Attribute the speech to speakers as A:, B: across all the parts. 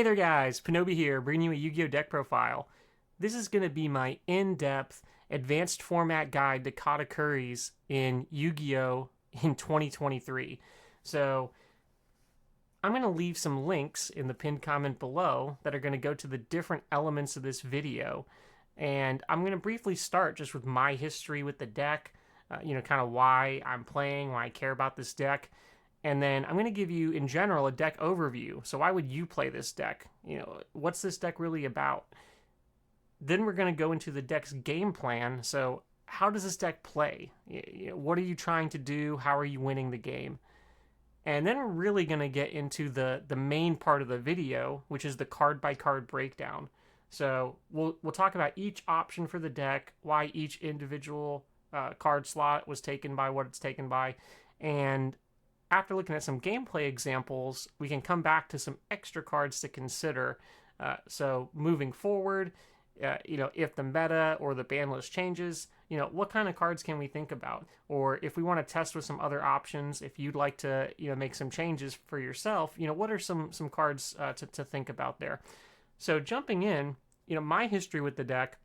A: Hey there guys, Panobi here, bringing you a Yu-Gi-Oh! Deck profile. This is going to be my in-depth, advanced format guide to Katakuris in Yu-Gi-Oh! In 2023. So, I'm going to leave some links in the pinned comment below that are going to go to the different elements of this video. And I'm going to briefly start just with my history with the deck, kind of why I'm playing, why I care about this deck. And then I'm going to give you, in general, a deck overview. So why would you play this deck? What's this deck really about? Then we're going to go into the deck's game plan. So how does this deck play? What are you trying to do? How are you winning the game? And then we're really going to get into the main part of the video, which is the card-by-card breakdown. So we'll talk about each option for the deck, why each individual card slot was taken by what it's taken by, and after looking at some gameplay examples, we can come back to some extra cards to consider. So moving forward, if the meta or the ban list changes, what kind of cards can we think about? Or if we want to test with some other options, if you'd like to, make some changes for yourself, what are some cards to think about there? So jumping in, my history with the deck,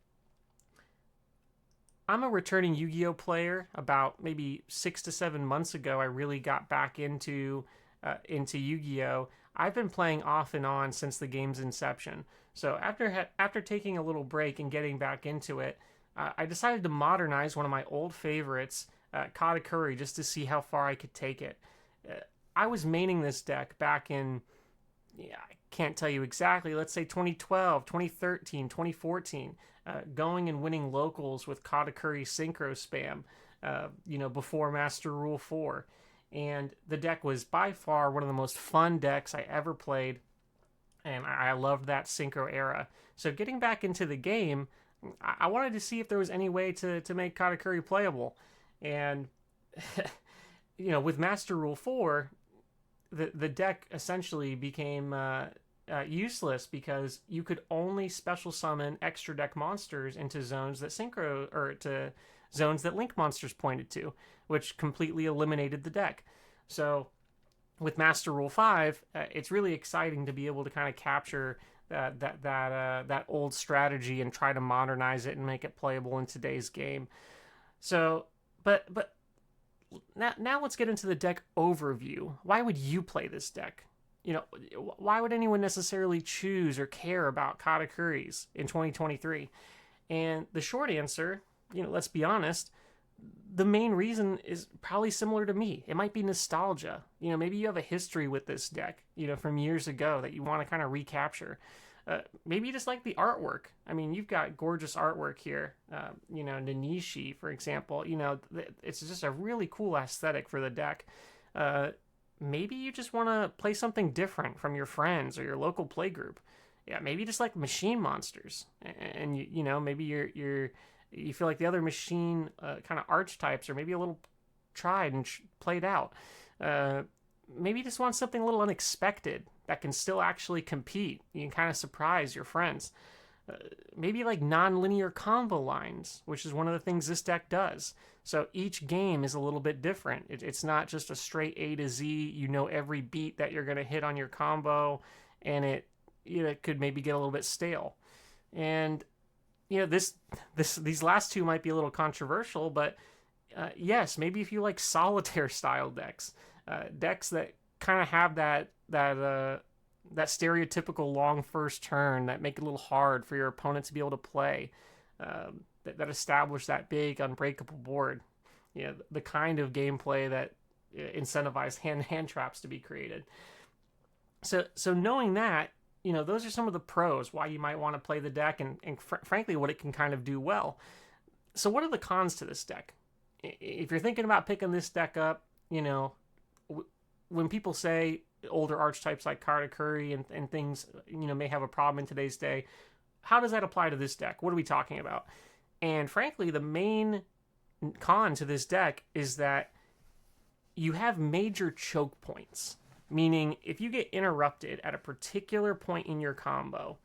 A: I'm a returning Yu-Gi-Oh player. About maybe 6 to 7 months ago, I really got back into Yu-Gi-Oh. I've been playing off and on since the game's inception. So after taking a little break and getting back into it, I decided to modernize one of my old favorites, Karakuri, just to see how far I could take it. I was maining this deck back in, I can't tell you exactly, let's say 2012, 2013, 2014, going and winning locals with Katakuri Synchro Spam, before Master Rule 4. And the deck was by far one of the most fun decks I ever played, and I loved that Synchro era. So getting back into the game, I wanted to see if there was any way to make Katakuri playable. And, with Master Rule 4, the deck essentially became useless because you could only special summon extra deck monsters into zones that to zones that link monsters pointed to, which completely eliminated the deck. So with Master Rule 5, it's really exciting to be able to kind of capture that old strategy and try to modernize it and make it playable in today's game. So, but now let's get into the deck overview. Why would you play this deck? Why would anyone necessarily choose or care about Katakuris in 2023? And the short answer, let's be honest, the main reason is probably similar to me. It might be nostalgia. Maybe you have a history with this deck, from years ago that you want to kind of recapture. Maybe you just like the artwork. I mean, you've got gorgeous artwork here. Nanishi, for example. It's just a really cool aesthetic for the deck. Maybe you just want to play something different from your friends or your local play group. Yeah, maybe you just like machine monsters, and maybe you feel like the other machine kind of archetypes are maybe a little tried and played out. Maybe you just want something a little unexpected that can still actually compete. You can kind of surprise your friends. Maybe like non-linear combo lines, which is one of the things this deck does. So each game is a little bit different. It's not just a straight A to Z. Every beat that you're going to hit on your combo, and it could maybe get a little bit stale. And these last two might be a little controversial, but yes, maybe if you like solitaire style decks, decks that kind of have that stereotypical long first turn that make it a little hard for your opponent to be able to play, that establish that big unbreakable board, the kind of gameplay that incentivize hand traps to be created. So knowing that, those are some of the pros why you might want to play the deck, and frankly what it can kind of do well. So what are the cons to this deck? If you're thinking about picking this deck up, when people say older archetypes like Karakuri and things, may have a problem in today's day, how does that apply to this deck? What are we talking about? And frankly, the main con to this deck is that you have major choke points. Meaning, if you get interrupted at a particular point in your combo,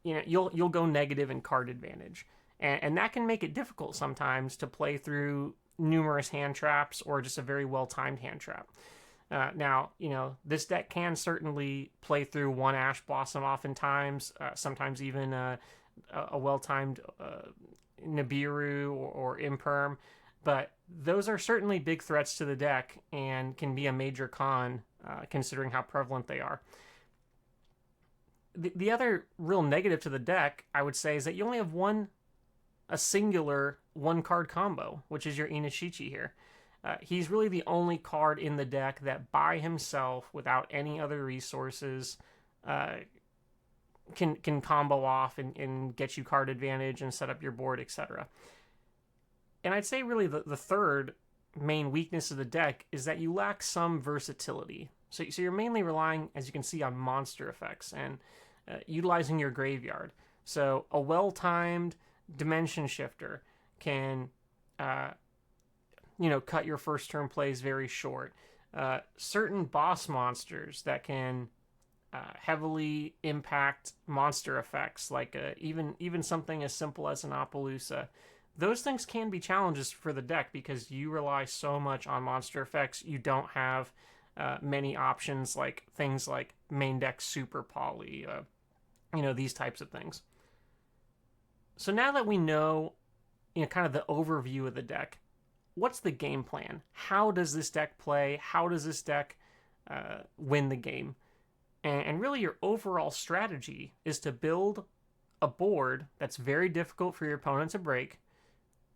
A: you'll go negative in card advantage, and that can make it difficult sometimes to play through numerous hand traps or just a very well timed hand trap. Now, this deck can certainly play through one Ash Blossom oftentimes, sometimes even a well-timed Nibiru or Imperm, but those are certainly big threats to the deck and can be a major con considering how prevalent they are. The other real negative to the deck, I would say, is that you only have a singular one-card combo, which is your Inishichi here. He's really the only card in the deck that by himself, without any other resources, can combo off and get you card advantage and set up your board, etc. And I'd say really the third main weakness of the deck is that you lack some versatility. So you're mainly relying, as you can see, on monster effects and utilizing your graveyard. So a well-timed Dimension Shifter can cut your first turn plays very short. Certain boss monsters that can heavily impact monster effects, like even something as simple as an Appaloosa. Those things can be challenges for the deck because you rely so much on monster effects. You don't have many options like things like main deck super poly, these types of things. So now that we know, kind of the overview of the deck, what's the game plan? How does this deck play? How does this deck win the game? And really your overall strategy is to build a board that's very difficult for your opponent to break,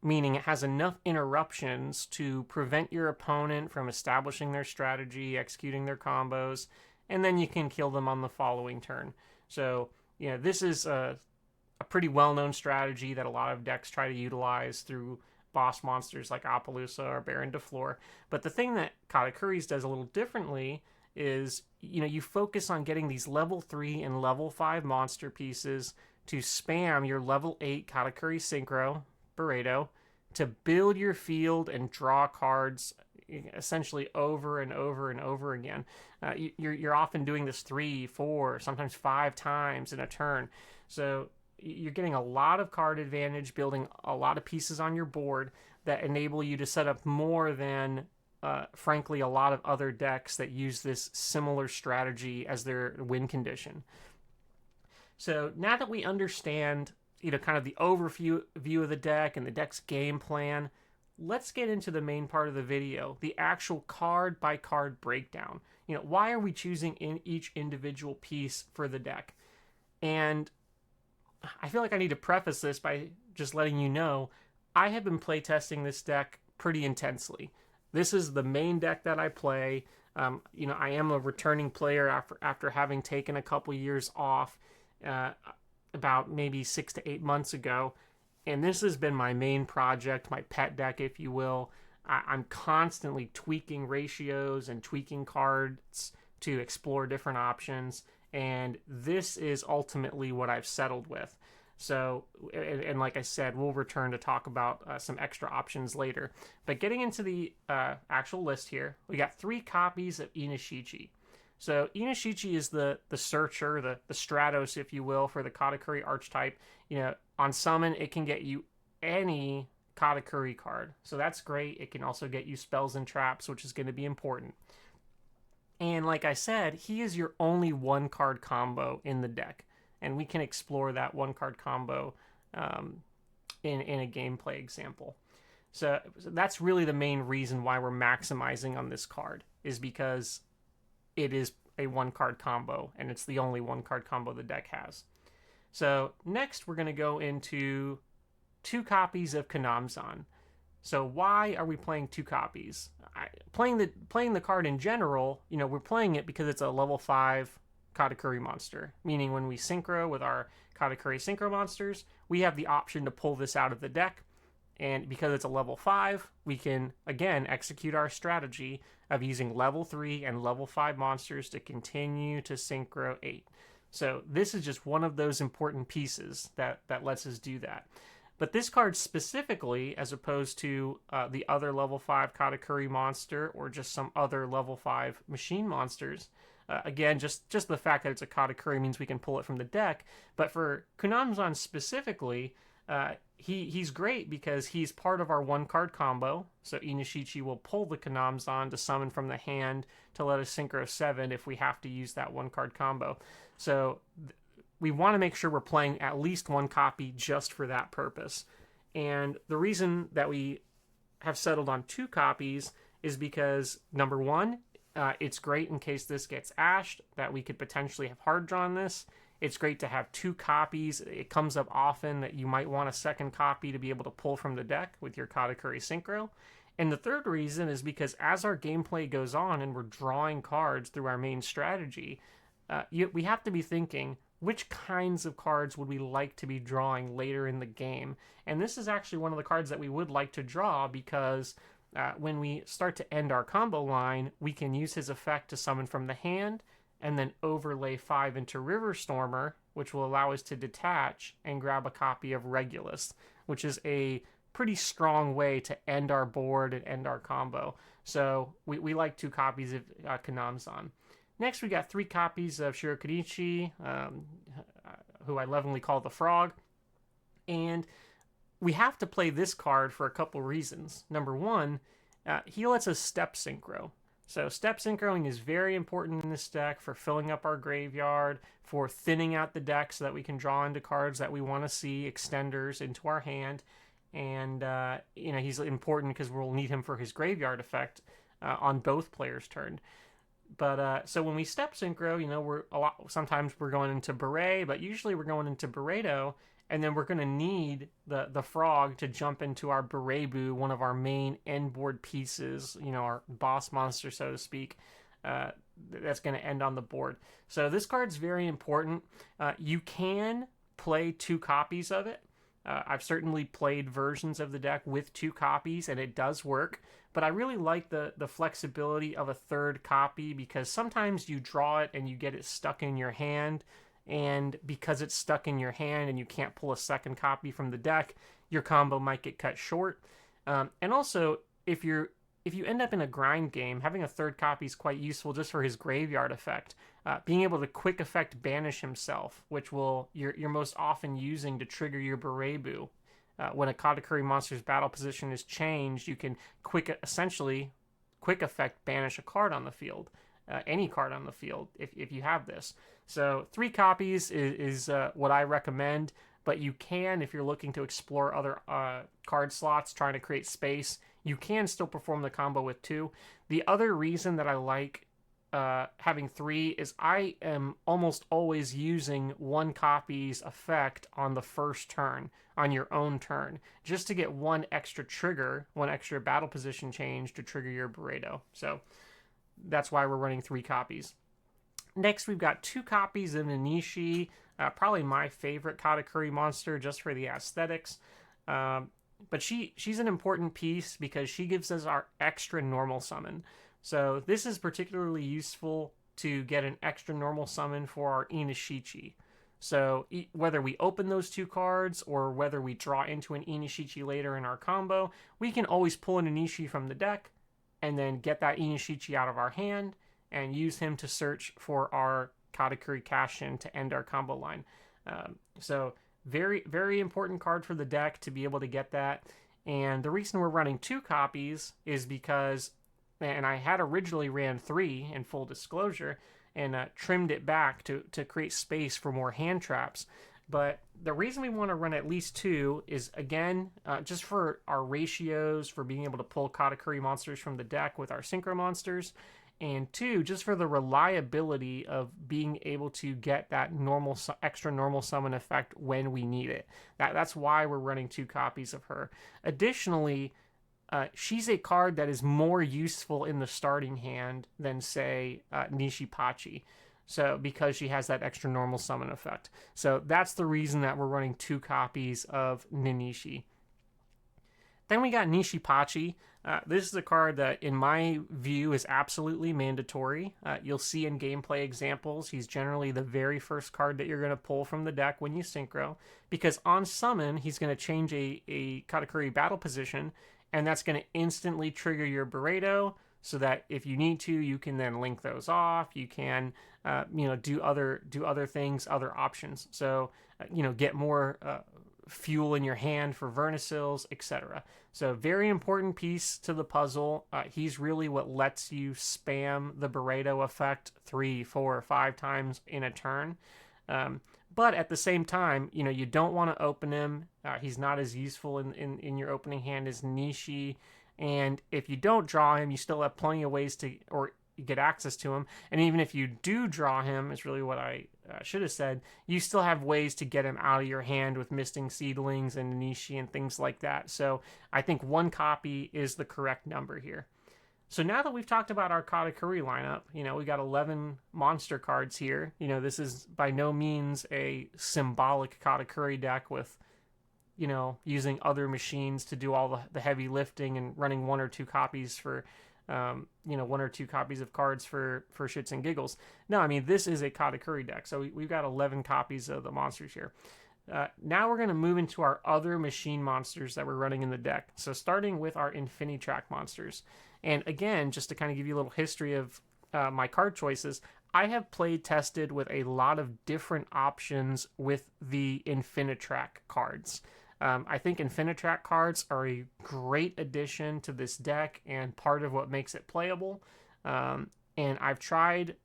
A: meaning it has enough interruptions to prevent your opponent from establishing their strategy, executing their combos, and then you can kill them on the following turn. So, this is a pretty well-known strategy that a lot of decks try to utilize through boss monsters like Appaloosa or Baron de Fleur. But the thing that Katakuri's does a little differently is, you focus on getting these level 3 and level 5 monster pieces to spam your level 8 Katakuri Synchro, Barreto, to build your field and draw cards essentially over and over and over again. You're often doing this 3, 4, sometimes 5 times in a turn. So you're getting a lot of card advantage, building a lot of pieces on your board that enable you to set up more than, frankly, a lot of other decks that use this similar strategy as their win condition. So now that we understand, kind of the overview of the deck and the deck's game plan, let's get into the main part of the video, the actual card by card breakdown. Why are we choosing in each individual piece for the deck? And I feel like I need to preface this by just letting you know I have been playtesting this deck pretty intensely. This is the main deck that I play. I am a returning player after having taken a couple years off about maybe 6 to 8 months ago. And this has been my main project, my pet deck, if you will. I'm constantly tweaking ratios and tweaking cards to explore different options. And this is ultimately what I've settled with. So, and like I said, we'll return to talk about some extra options later. But getting into the actual list here, we got 3 copies of Inishichi. So Inishichi is the searcher, the Stratos, if you will, for the Katakuri archetype. On summon, it can get you any Katakuri card. So that's great. It can also get you spells and traps, which is going to be important. And like I said, he is your only one-card combo in the deck. And we can explore that one-card combo in a gameplay example. So that's really the main reason why we're maximizing on this card, is because it is a one-card combo, and it's the only one-card combo the deck has. So next, we're going to go into 2 copies of Kanamzan. So why are we playing 2 copies? Playing the card in general, we're playing it because it's a level 5 Katakuri monster. Meaning when we synchro with our Katakuri synchro monsters, we have the option to pull this out of the deck. And because it's a level 5, we can, again, execute our strategy of using level 3 and level 5 monsters to continue to synchro 8. So this is just one of those important pieces that lets us do that. But this card specifically, as opposed to the other level 5 Katakuri monster or just some other level 5 machine monsters, again, just the fact that it's a Katakuri means we can pull it from the deck. But for Kunamzan specifically, He's great because he's part of our one card combo. So Inishichi will pull the Kanamzan to summon from the hand to let us synchro 7 if we have to use that one card combo. So we want to make sure we're playing at least one copy just for that purpose. And the reason that we have settled on 2 copies is because, number one, it's great in case this gets ashed that we could potentially have hard drawn this. It's great to have 2 copies. It comes up often that you might want a second copy to be able to pull from the deck with your Karakuri Synchro. And the third reason is because as our gameplay goes on and we're drawing cards through our main strategy, we have to be thinking, which kinds of cards would we like to be drawing later in the game? And this is actually one of the cards that we would like to draw because when we start to end our combo line, we can use his effect to summon from the hand and then overlay 5 into River Stormer, which will allow us to detach and grab a copy of Regulus, which is a pretty strong way to end our board and end our combo. So we like 2 copies of Kanamzan. Next, we got 3 copies of Shirokunichi, who I lovingly call the Frog. And we have to play this card for a couple reasons. Number one, he lets us step synchro. So step synchroing is very important in this deck for filling up our graveyard, for thinning out the deck so that we can draw into cards that we want to see, extenders into our hand. And, he's important because we'll need him for his graveyard effect on both players' turn. But so when we step synchro, sometimes we're going into Beret, but usually we're going into Beredo, and then we're going to need the frog to jump into our Berebu, one of our main end board pieces, our boss monster, so to speak, that's going to end on the board. So this card's very important. You can play 2 copies of it. I've certainly played versions of the deck with 2 copies, and it does work. But I really like the flexibility of a 3rd copy because sometimes you draw it and you get it stuck in your hand. And because it's stuck in your hand and you can't pull a 2nd copy from the deck, your combo might get cut short. And also, if you end up in a grind game, having a 3rd copy is quite useful just for his graveyard effect. Being able to quick effect banish himself, which you're most often using to trigger your Berebu. When a Katakuri monster's battle position is changed, you can quick effect banish a card on the field, any card on the field, if you have this. So 3 copies is what I recommend, but you can, if you're looking to explore other card slots, trying to create space, you can still perform the combo with 2. The other reason that I like having 3 is I am almost always using 1 copy's effect on the first turn, on your own turn, just to get 1 extra trigger, 1 extra battle position change to trigger your Beredo. So that's why we're running 3 copies. Next, we've got 2 copies of Nanishi, probably my favorite Katakuri monster just for the aesthetics. But she's an important piece because she gives us our extra normal summon. So this is particularly useful to get an extra normal summon for our Inishichi. So whether we open those 2 cards or whether we draw into an Inishichi later in our combo, we can always pull an Inishi from the deck and then get that Inishichi out of our hand and use him to search for our Katakuri Cash-in to end our combo line. So very, very important card for the deck to be able to get that. And the reason we're running 2 copies is because, and I had originally ran 3 in full disclosure and trimmed it back to create space for more hand traps. But the reason we want to run at least 2 is, again, just for our ratios, for being able to pull Katakuri monsters from the deck with our Synchro monsters, and 2, just for the reliability of being able to get that extra normal summon effect when we need it. That's why we're running 2 copies of her. Additionally, she's a card that is more useful in the starting hand than, say, Nishipachi. So because she has that extra normal summon effect. So that's the reason that we're running 2 copies of Nanishi. Then we got Nishipachi. This is a card that, in my view, is absolutely mandatory. You'll see in gameplay examples, he's generally the very first card that you're going to pull from the deck when you synchro, because on summon, he's going to change a Katakuri battle position, and that's going to instantly trigger your Beredo, so that if you need to, you can then link those off. You can, do other things, other options. So, get more fuel in your hand for vernasil's, etc. So very important piece to the puzzle. He's really what lets you spam the Barreto effect 3, 4, 5 times in a turn. But at the same time, you don't want to open him. He's not as useful in your opening hand as Nishi. And if you don't draw him, you still have plenty of ways to or get access to him. And even if you do draw him, is really what I should have said, you still have ways to get him out of your hand with Misting Seedlings and Nishi and things like that. So I think 1 copy is the correct number here. So now that we've talked about our Karakuri lineup, we got 11 monster cards here. This is by no means a symbolic Karakuri deck with, using other machines to do all the heavy lifting and running 1 or 2 copies for, 1 or 2 copies of cards for shits and giggles. No, I mean, this is a Karakuri deck. So we've got 11 copies of the monsters here. Now we're going to move into our other machine monsters that we're running in the deck. So starting with our Infinitrack monsters. And again, just to kind of give you a little history of my card choices, I have played tested with a lot of different options with the Infinitrack cards. I think Infinitrack cards are a great addition to this deck and part of what makes it playable. And I've tried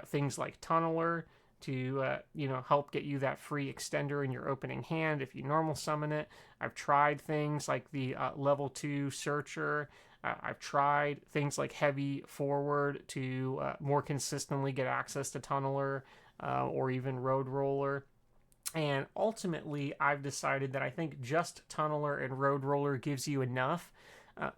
A: things like Tunneler to help get you that free extender in your opening hand if you normal summon it. I've tried things like the level 2 Searcher. I've tried things like Heavy Forward to more consistently get access to Tunneler or even Road Roller. And ultimately, I've decided that I think just Tunneler and Road Roller gives you enough.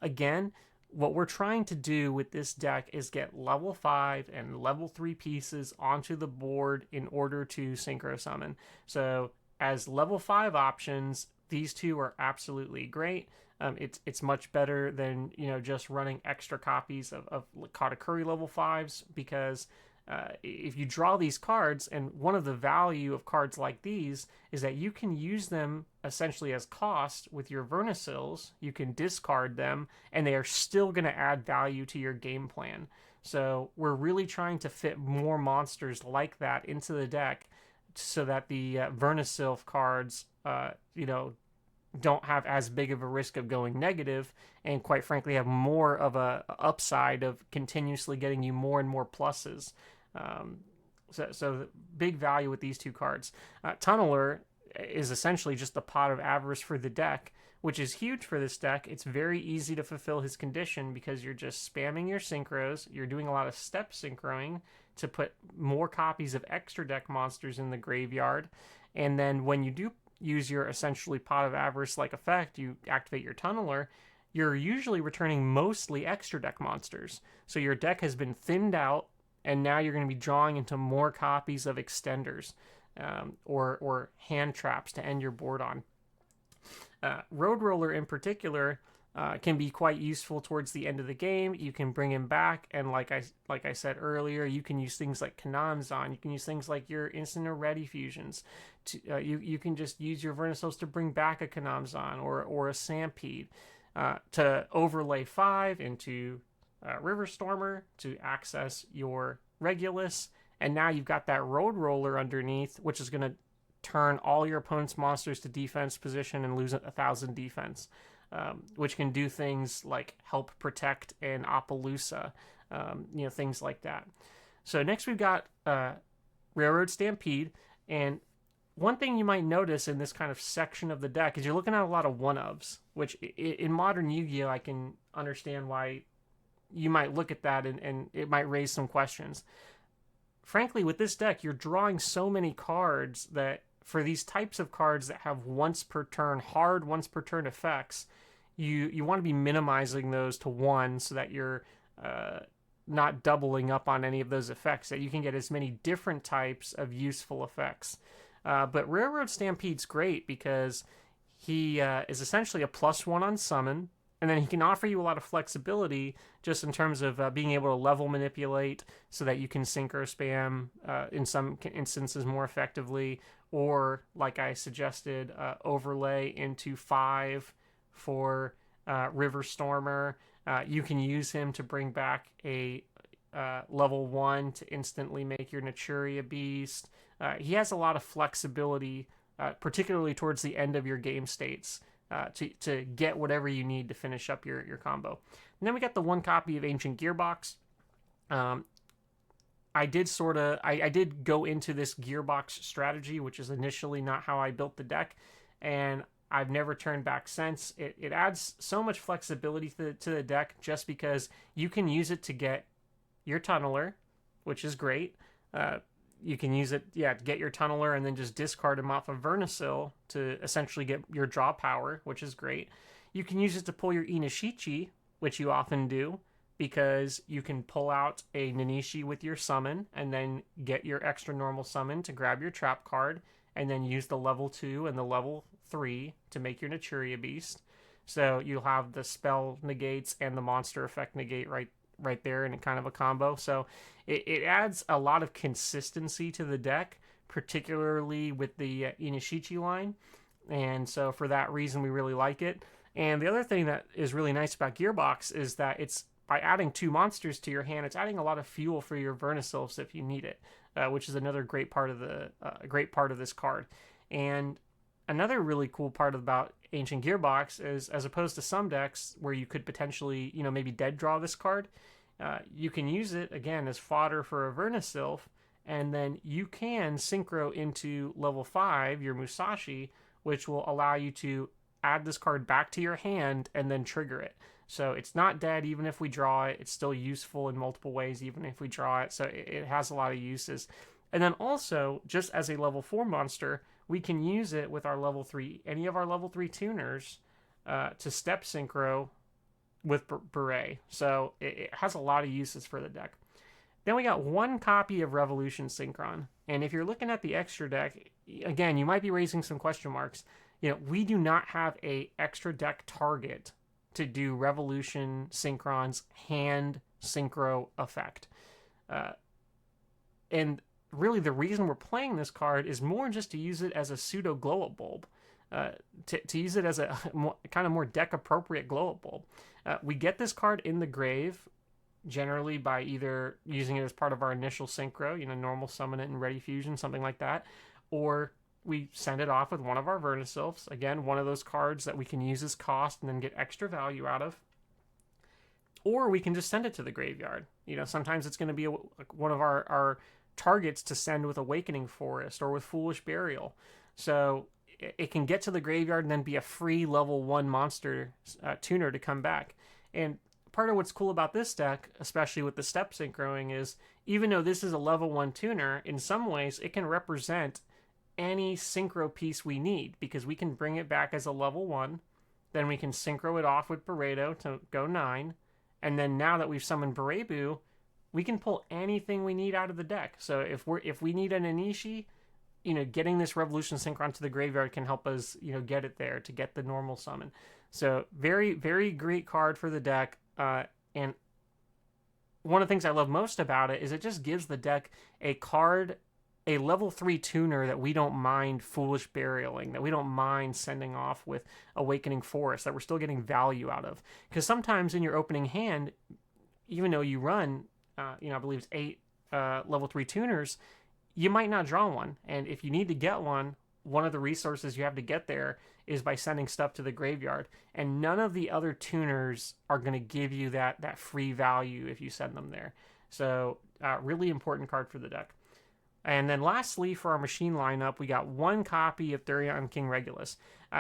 A: Again, what we're trying to do with this deck is get level 5 and level 3 pieces onto the board in order to synchro summon. So as level 5 options, these two are absolutely great. It's much better than just running extra copies of Karakuri level 5s, because if you draw these cards, and one of the value of cards like these is that you can use them essentially as cost with your Vernasil's. You can discard them, and they are still going to add value to your game plan. So we're really trying to fit more monsters like that into the deck so that the Vernasil cards, don't have as big of a risk of going negative, and quite frankly have more of a upside of continuously getting you more and more pluses. So big value with these two cards. Tunneler is essentially just the pot of avarice for the deck, which is huge for this deck. It's very easy to fulfill his condition because you're just spamming your synchros. You're doing a lot of step synchroing to put more copies of extra deck monsters in the graveyard. And then when you do use your essentially pot of avarice like effect, you activate your Tunneler, you're usually returning mostly extra deck monsters. So your deck has been thinned out, and now you're going to be drawing into more copies of extenders or hand traps to end your board on. Road Roller in particular can be quite useful towards the end of the game. You can bring him back, and like I said earlier, you can use things like Kanamzan. You can use things like your instant or ready fusions. You can just use your Vernasil's to bring back a Kanamzan or a Stampede to overlay 5 into River Stormer to access your Regulus, and now you've got that Road Roller underneath, which is going to turn all your opponent's monsters to defense position and lose 1,000 defense. Which can do things like help protect and Appaloosa, things like that. So next we've got Railroad Stampede, and one thing you might notice in this kind of section of the deck is you're looking at a lot of one-ofs, which in modern Yu-Gi-Oh! I can understand why you might look at that and it might raise some questions. Frankly, with this deck, you're drawing so many cards that for these types of cards that have once per turn effects, you want to be minimizing those to 1 so that you're not doubling up on any of those effects, that you can get as many different types of useful effects. But Railroad Stampede's great because he is essentially a +1 on summon, and then he can offer you a lot of flexibility just in terms of being able to level manipulate so that you can synchro spam in some instances more effectively, or like I suggested, overlay into 5 for River Stormer. You can use him to bring back a level 1 to instantly make your Naturia Beast. He has a lot of flexibility particularly towards the end of your game states, to get whatever you need to finish up your combo. And then we got the one copy of Ancient Gearbox. I did go into this gearbox strategy, which is initially not how I built the deck, and I've never turned back since. It adds so much flexibility to the deck just because you can use it to get your tunneler, which is great. You can use it, to get your tunneler and then just discard him off of Vernasil to essentially get your draw power, which is great. You can use it to pull your Inishichi, which you often do, because you can pull out a Nanishi with your summon and then get your extra normal summon to grab your trap card and then use the level 2 and the level 3 to make your Naturia Beast. So you'll have the spell negates and the monster effect negate right there in kind of a combo. So it adds a lot of consistency to the deck, particularly with the Inishichi line. And so for that reason, we really like it. And the other thing that is really nice about Gearbox is that it's, by adding 2 monsters to your hand, it's adding a lot of fuel for your Vernasilfs if you need it, which is another great part of this card. And another really cool part about Ancient Gearbox is, as opposed to some decks where you could potentially, maybe dead draw this card, you can use it again as fodder for a Vernasilf, and then you can synchro into level 5 your Musashi, which will allow you to add this card back to your hand and then trigger it. So it's not dead even if we draw it. It's still useful in multiple ways even if we draw it. So it has a lot of uses. And then also, just as a level 4 monster, we can use it with our level 3, any of our level 3 tuners, to step synchro with Beret. So it has a lot of uses for the deck. Then we got one copy of Revolution Synchron. And if you're looking at the extra deck, again, you might be raising some question marks. We do not have a extra deck target to do Revolution Synchron's hand synchro effect. And really the reason we're playing this card is more just to use it as a pseudo glow-up bulb. To use it as a kind of more deck appropriate glow-up bulb. We get this card in the grave generally by either using it as part of our initial synchro, normal summon it and ready fusion, something like that, or we send it off with one of our Vernasilfs. Again, one of those cards that we can use as cost and then get extra value out of. Or we can just send it to the graveyard. Sometimes it's going to be one of our targets to send with Awakening Forest or with Foolish Burial. So it can get to the graveyard and then be a free level 1 monster tuner to come back. And part of what's cool about this deck, especially with the step synchroing, is even though this is a level 1 tuner, in some ways it can represent any synchro piece we need, because we can bring it back as a level 1, then we can synchro it off with Beredo to go 9, and then now that we've summoned Berebu, we can pull anything we need out of the deck. So if we need an Anishi, getting this Revolution Synchron to the graveyard can help us, get it there to get the normal summon. So very, very great card for the deck. And one of the things I love most about it is it just gives the deck a level 3 tuner that we don't mind Foolish Burialing, that we don't mind sending off with Awakening Forest, that we're still getting value out of. Because sometimes in your opening hand, even though you run, I believe it's 8 level 3 tuners, you might not draw one. And if you need to get one of the resources you have to get there is by sending stuff to the graveyard. And none of the other tuners are going to give you that free value if you send them there. So really important card for the deck. And then lastly, for our machine lineup, we got one copy of Therion King Regulus.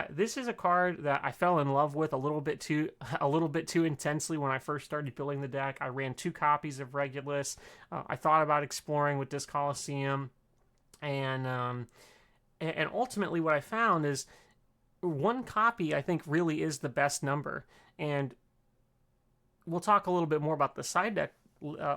A: This is a card that I fell in love with a little bit too intensely when I first started building the deck. I ran 2 copies of Regulus. I thought about exploring with this Coliseum, and ultimately what I found is 1 copy I think really is the best number. And we'll talk a little bit more about the side deck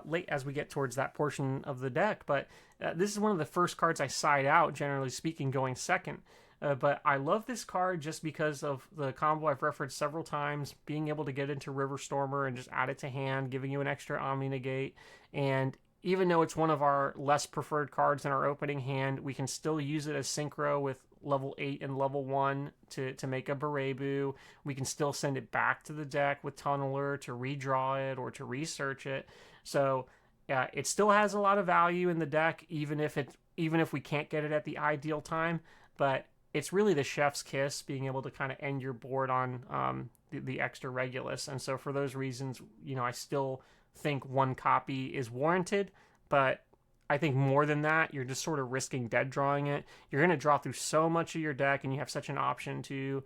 A: late as we get towards that portion of the deck, but this is one of the first cards I side out, generally speaking, going second. But I love this card just because of the combo I've referenced several times, being able to get into River Stormer and just add it to hand, giving you an extra Omni Negate. And even though it's one of our less preferred cards in our opening hand, we can still use it as synchro with level 8 and level 1 to make a Berebu. We can still send it back to the deck with Tunneler to redraw it or to research it. So it still has a lot of value in the deck, even if we can't get it at the ideal time. But it's really the chef's kiss being able to kind of end your board on the extra Regulus. And so for those reasons, I still think one copy is warranted, but I think more than that, you're just sort of risking dead drawing it. You're going to draw through so much of your deck, and you have such an option to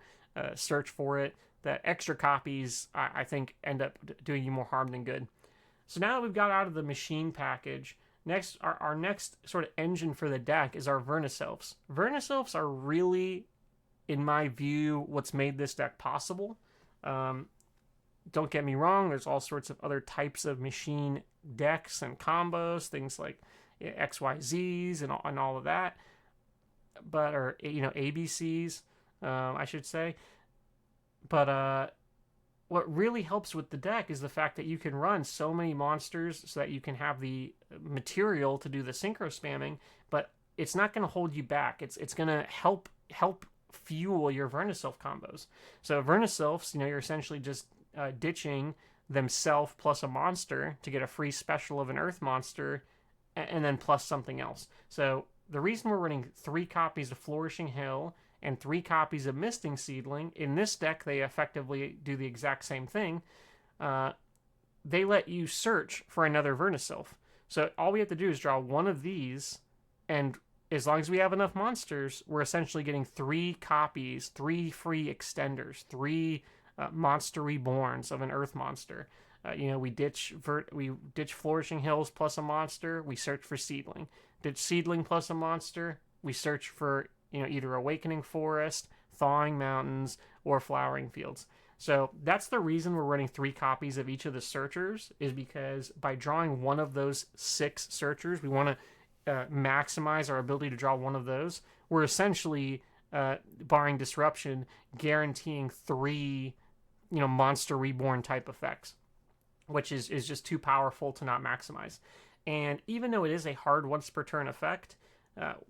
A: search for it, that extra copies, I think, end up doing you more harm than good. So now that we've got out of the machine package, next our next sort of engine for the deck is our Vernisylphs. Vernisylphs are really, in my view, what's made this deck possible. Don't get me wrong, there's all sorts of other types of machine decks and combos, things like XYZs and all of that, but, or, ABCs, I should say. But what really helps with the deck is the fact that you can run so many monsters so that you can have the material to do the synchro spamming, but it's not going to hold you back. It's going to help fuel your Vernisylph combos. So Vernisylphs, you're essentially just ditching themselves plus a monster to get a free special of an earth monster, and then plus something else. So the reason we're running 3 copies of Flourishing Hill and 3 copies of Misting Seedling, in this deck they effectively do the exact same thing. They let you search for another Vernisylph. So all we have to do is draw one of these, and as long as we have enough monsters, we're essentially getting 3 copies, 3 free extenders, 3 monster reborns of an earth monster. We ditch Flourishing Hills plus a monster, we search for Seedling. Ditch Seedling plus a monster, we search for either Awakening Forest, Thawing Mountains, or Flowering Fields. So that's the reason we're running 3 copies of each of the searchers, is because by drawing one of those 6 searchers, we want to maximize our ability to draw one of those. We're essentially, barring disruption, guaranteeing 3 monster reborn type effects, which is just too powerful to not maximize. And even though it is a hard once per turn effect,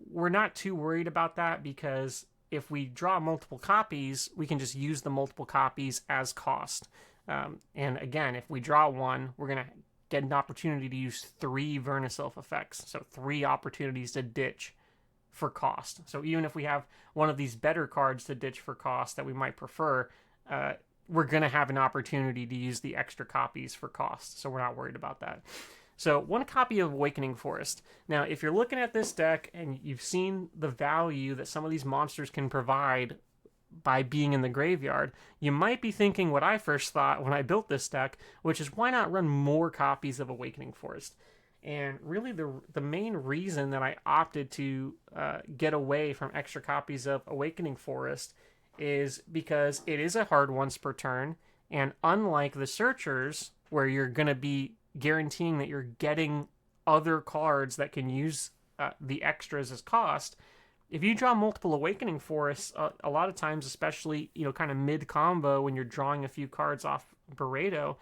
A: we're not too worried about that, because if we draw multiple copies, we can just use the multiple copies as cost. And again, if we draw one, we're going to get an opportunity to use 3 Vernisylph effects. So 3 opportunities to ditch for cost. So even if we have one of these better cards to ditch for cost that we might prefer, we're going to have an opportunity to use the extra copies for cost. So we're not worried about that. So 1 copy of Awakening Forest. Now, if you're looking at this deck and you've seen the value that some of these monsters can provide by being in the graveyard, you might be thinking what I first thought when I built this deck, which is, why not run more copies of Awakening Forest? And really the main reason that I opted to get away from extra copies of Awakening Forest is because it is a hard once per turn, and unlike the Searchers, where you're going to be guaranteeing that you're getting other cards that can use the extras as cost, if you draw multiple Awakening Forests, a lot of times, especially kind of mid combo when you're drawing a few cards off Barredo,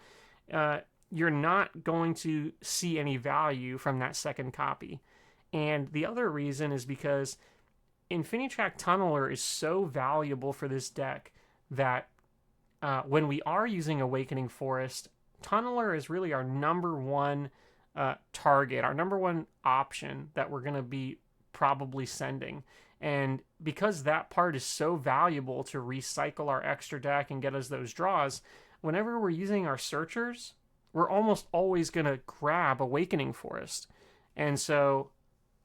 A: you're not going to see any value from that second copy. And the other reason is because Infinitrack Tunneler is so valuable for this deck that when we are using Awakening Forest, Tunneler is really our number one target, our number one option that we're going to be probably sending. And because that part is so valuable to recycle our extra deck and get us those draws, whenever we're using our Searchers, we're almost always going to grab Awakening Forest. And so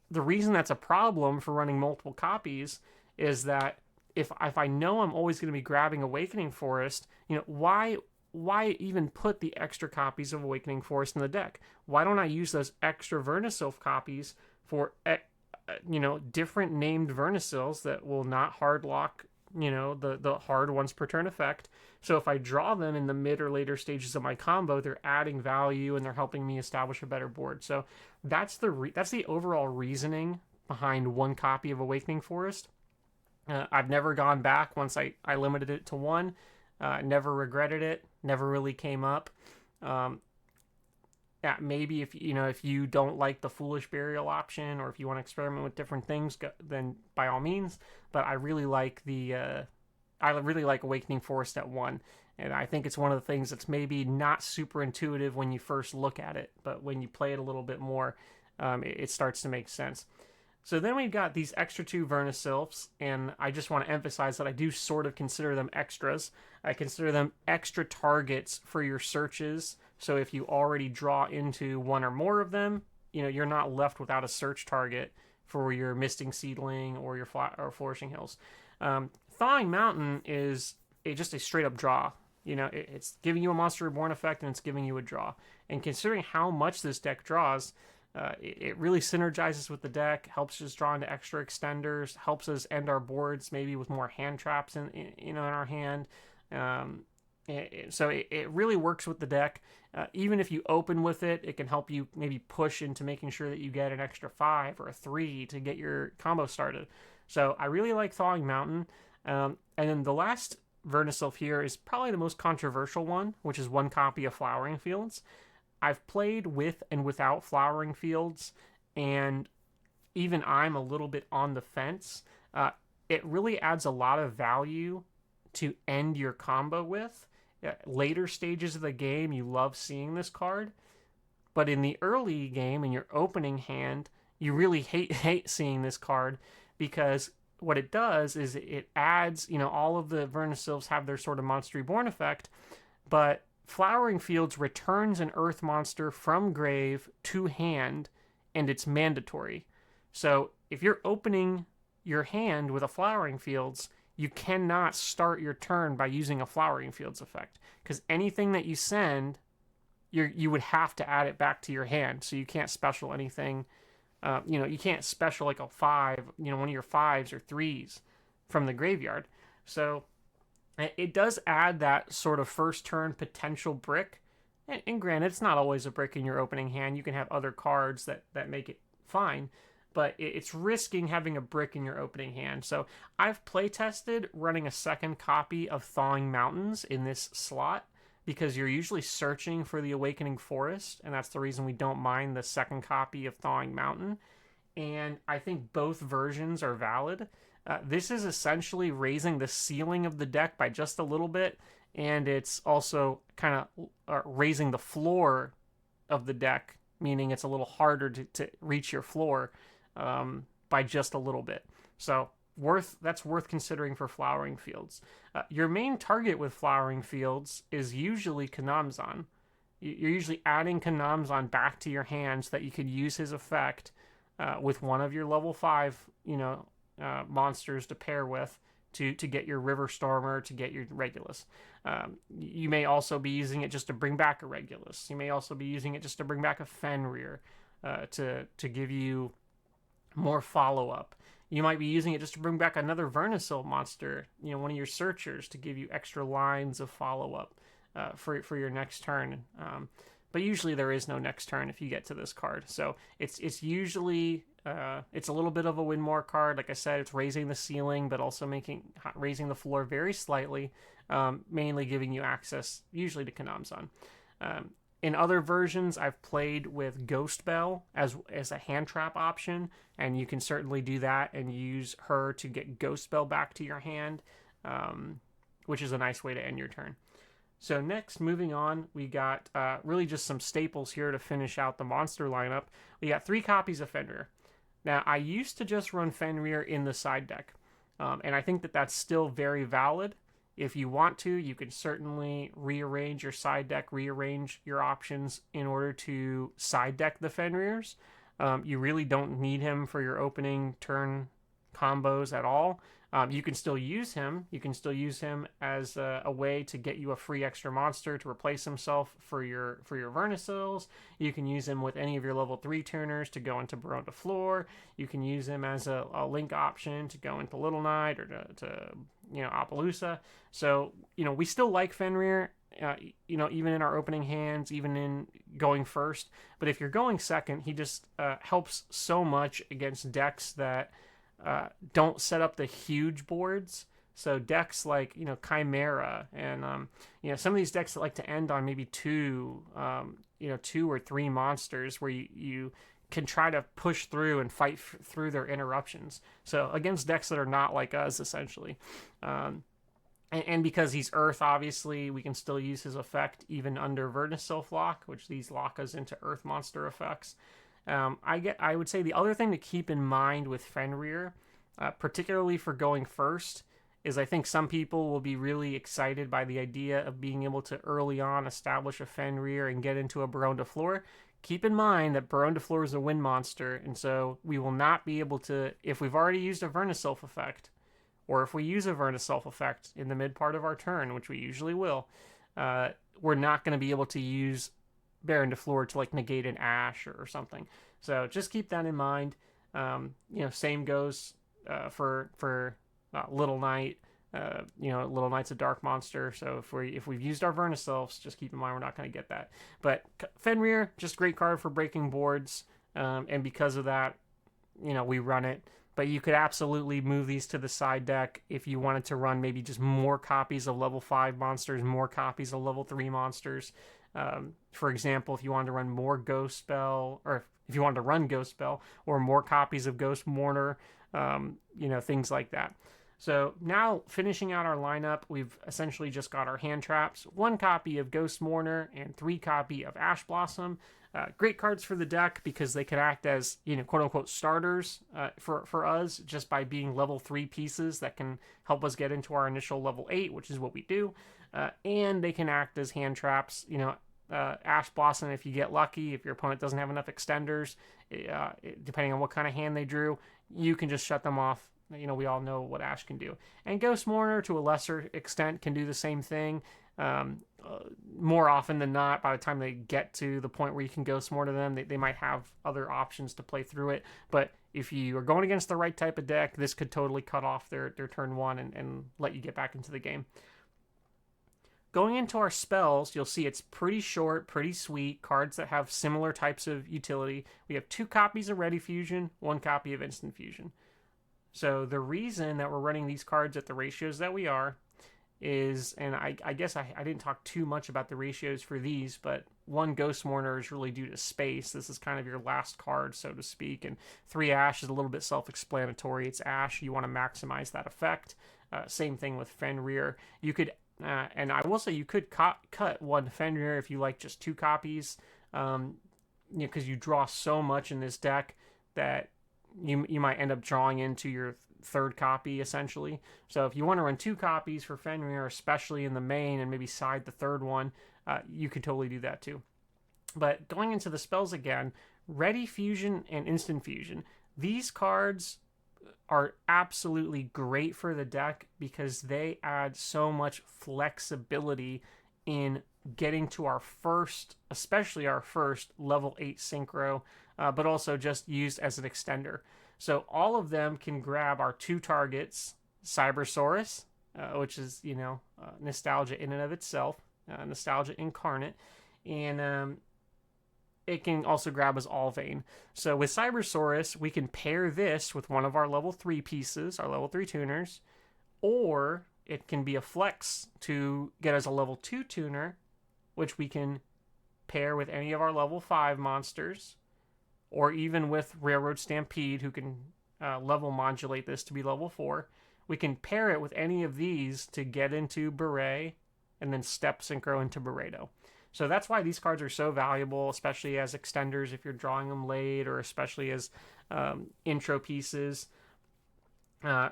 A: the reason that's a problem for running multiple copies is that if I know I'm always going to be grabbing Awakening Forest, why even put the extra copies of Awakening Forest in the deck? Why don't I use those extra Vernisylph copies for different named Vernisylphs that will not hard lock the hard once per turn effect? So if I draw them in the mid or later stages of my combo, they're adding value and they're helping me establish a better board. So that's the overall reasoning behind 1 copy of Awakening Forest. I've never gone back once I limited it to 1. Never regretted it. Never really came up. Maybe if you don't like the Foolish Burial option, or if you want to experiment with different things, then by all means. But I really like Awakening Forest at 1, and I think it's one of the things that's maybe not super intuitive when you first look at it, but when you play it a little bit more, it starts to make sense. So then we've got these extra 2 Vernisylphs, and I just want to emphasize that I do sort of consider them extras. I consider them extra targets for your searches. So if you already draw into one or more of them, you're not left without a search target for your Misting Seedling or your or Flourishing Hills. Thawing Mountain is just a straight up draw. It's giving you a Monster Reborn effect, and it's giving you a draw. And considering how much this deck draws, it really synergizes with the deck, helps us draw into extra extenders, helps us end our boards maybe with more hand traps in our hand. So it really works with the deck. Even if you open with it, it can help you maybe push into making sure that you get an extra 5 or a 3 to get your combo started. So I really like Thawing Mountain. And then the last Vernisylph here is probably the most controversial one, which is 1 copy of Flowering Fields. I've played with and without Flowering Fields, and even I'm a little bit on the fence. It really adds a lot of value to end your combo with. Later stages of the game, you love seeing this card, but in the early game, in your opening hand, you really hate seeing this card, because what it does is it adds, all of the Vernisylphs have their sort of Monster Reborn effect, but Flowering Fields returns an Earth monster from grave to hand, and it's mandatory. So if you're opening your hand with a Flowering Fields, you cannot start your turn by using a Flowering Fields effect, because anything that you send, you would have to add it back to your hand. So you can't special anything. You can't special like a 5, one of your 5s or 3s from the graveyard. So it does add that sort of first turn potential brick. And granted, it's not always a brick in your opening hand. You can have other cards that make it fine. But it's risking having a brick in your opening hand. So I've play tested running a second copy of Thawing Mountains in this slot, because you're usually searching for the Awakening Forest, and that's the reason we don't mind the second copy of Thawing Mountain. And I think both versions are valid. This is essentially raising the ceiling of the deck by just a little bit, and it's also kind of raising the floor of the deck, meaning it's a little harder to reach your floor by just a little bit. So that's worth considering for Flowering Fields. Your main target with Flowering Fields is usually Kanamzan. You're usually adding Kanamzan back to your hand so that you could use his effect with one of your level 5, monsters to pair with to get your River Stormer, to get your Regulus. You may also be using it just to bring back a Regulus. You may also be using it just to bring back a Fenrir to give you more follow-up. You might be using it just to bring back another Vernisylph monster, one of your searchers, to give you extra lines of follow-up for your next turn. But usually there is no next turn if you get to this card. So it's usually it's a little bit of a win more card. Like I said, it's raising the ceiling, but also raising the floor very slightly, mainly giving you access usually to Kanamzan. In other versions, I've played with Ghost Bell as a hand trap option, and you can certainly do that and use her to get Ghost Bell back to your hand, which is a nice way to end your turn. So next, moving on, we got really just some staples here to finish out the monster lineup. We got 3 copies of Fenrir. Now, I used to just run Fenrir in the side deck, and I think that that's still very valid. If you want to, you can certainly rearrange your side deck, rearrange your options in order to side deck the Fenrirs. You really don't need him for your opening turn combos at all. You can still use him. You can still use him as a way to get you a free extra monster to replace himself for your Vernisylphs. You can use him with any of your level 3 turners to go into Baronne de Fleur. You can use him as a link option to go into Little Knight or to Appaloosa. So, we still like Fenrir, even in our opening hands, even in going first. But if you're going second, he just helps so much against decks that don't set up the huge boards. So decks like Chimera and some of these decks that like to end on maybe 2 or 3 monsters where you can try to push through and fight through their interruptions. So against decks that are not like us, essentially. And because he's Earth, obviously, we can still use his effect even under Vernisylph lock, which these lock us into Earth monster effects. I would say the other thing to keep in mind with Fenrir, particularly for going first, is I think some people will be really excited by the idea of being able to early on establish a Fenrir and get into a Baron de Fleur. Keep in mind that Baron de Fleur is a wind monster, and so we will not be able to, if we've already used a Vernisylph effect, or if we use a Vernisylph effect in the mid part of our turn, which we usually will, we're not going to be able to use Baron de Fleur to like negate an Ash or something. So just keep that in mind. Same goes for Little Knight. Little Knight's a dark monster, so if we've used our Vernisylphs, just keep in mind we're not going to get that. But Fenrir, just great card for breaking boards, and because of that, we run it. But you could absolutely move these to the side deck if you wanted to run maybe just more copies of level 5 monsters, more copies of level 3 monsters. For example, if you wanted to run more Ghost Spell, or if you wanted to run Ghost Spell, or more copies of Ghost Mourner, things like that. So now finishing out our lineup, we've essentially just got our hand traps, 1 copy of Ghost Mourner, and 3 copy of Ash Blossom. Great cards for the deck because they can act as, quote unquote starters for us just by being level 3 pieces that can help us get into our initial level 8, which is what we do. And they can act as hand traps, Ash Blossom, if you get lucky, if your opponent doesn't have enough extenders, depending on what kind of hand they drew, you can just shut them off. We all know what Ash can do. And Ghost Mourner, to a lesser extent, can do the same thing. More often than not, by the time they get to the point where you can Ghost Mourner them, they might have other options to play through it. But if you are going against the right type of deck, this could totally cut off their turn 1 and let you get back into the game. Going into our spells, you'll see it's pretty short, pretty sweet, cards that have similar types of utility. We have 2 copies of Ready Fusion, 1 copy of Instant Fusion. So the reason that we're running these cards at the ratios that we are is, and I guess I didn't talk too much about the ratios for these, but 1 Ghost Mourner is really due to space. This is kind of your last card, so to speak, and 3 Ash is a little bit self-explanatory. It's Ash, you want to maximize that effect. Same thing with Fenrir. You could, and I will say you could cut 1 Fenrir if you like just 2 copies, because you draw so much in this deck that you might end up drawing into your 3rd copy, essentially. So if you want to run 2 copies for Fenrir, especially in the main, and maybe side the 3rd one, you could totally do that too. But going into the spells again, Ready Fusion and Instant Fusion. These cards are absolutely great for the deck because they add so much flexibility in getting to our first, especially our first level 8 synchro, but also just used as an extender. So all of them can grab our 2 targets, Cybersaurus, which is, nostalgia in and of itself, nostalgia incarnate, and it can also grab us Allvain. So with Cybersaurus, we can pair this with one of our level 3 pieces, our level 3 tuners, or it can be a flex to get us a level 2 tuner, which we can pair with any of our level 5 monsters, or even with Railroad Stampede, who can level modulate this to be level 4. We can pair it with any of these to get into Beret, and then step synchro into Beredo. So that's why these cards are so valuable, especially as extenders if you're drawing them late, or especially as intro pieces.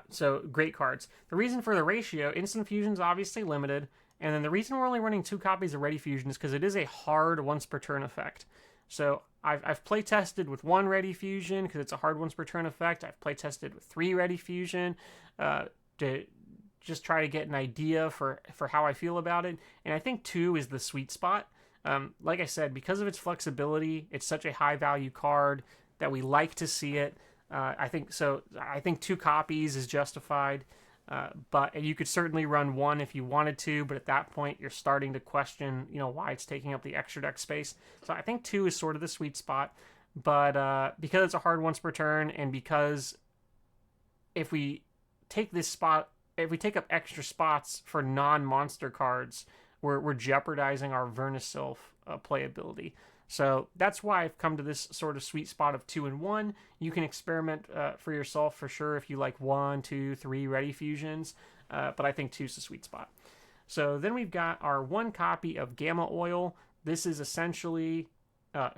A: So great cards. The reason for the ratio, Instant Fusion is obviously limited, and then the reason we're only running 2 copies of Ready Fusion is because it is a hard once per turn effect. So I've play tested with 1 Ready Fusion because it's a hard once per turn effect. I've play tested with 3 Ready Fusion to just try to get an idea for how I feel about it. And I think 2 is the sweet spot. Like I said, because of its flexibility, it's such a high value card that we like to see it. I think 2 copies is justified. But you could certainly run 1 if you wanted to, but at that point you're starting to question, why it's taking up the extra deck space. So I think 2 is sort of the sweet spot, but because it's a hard once per turn, and because if we take up extra spots for non-monster cards, we're jeopardizing our Vernisylph playability. So that's why I've come to this sort of sweet spot of 2 and 1. You can experiment for yourself for sure if you like 1, 2, 3 Ready Fusions, but I think 2 is the sweet spot. So then we've got our 1 copy of Gamma Oil. This is essentially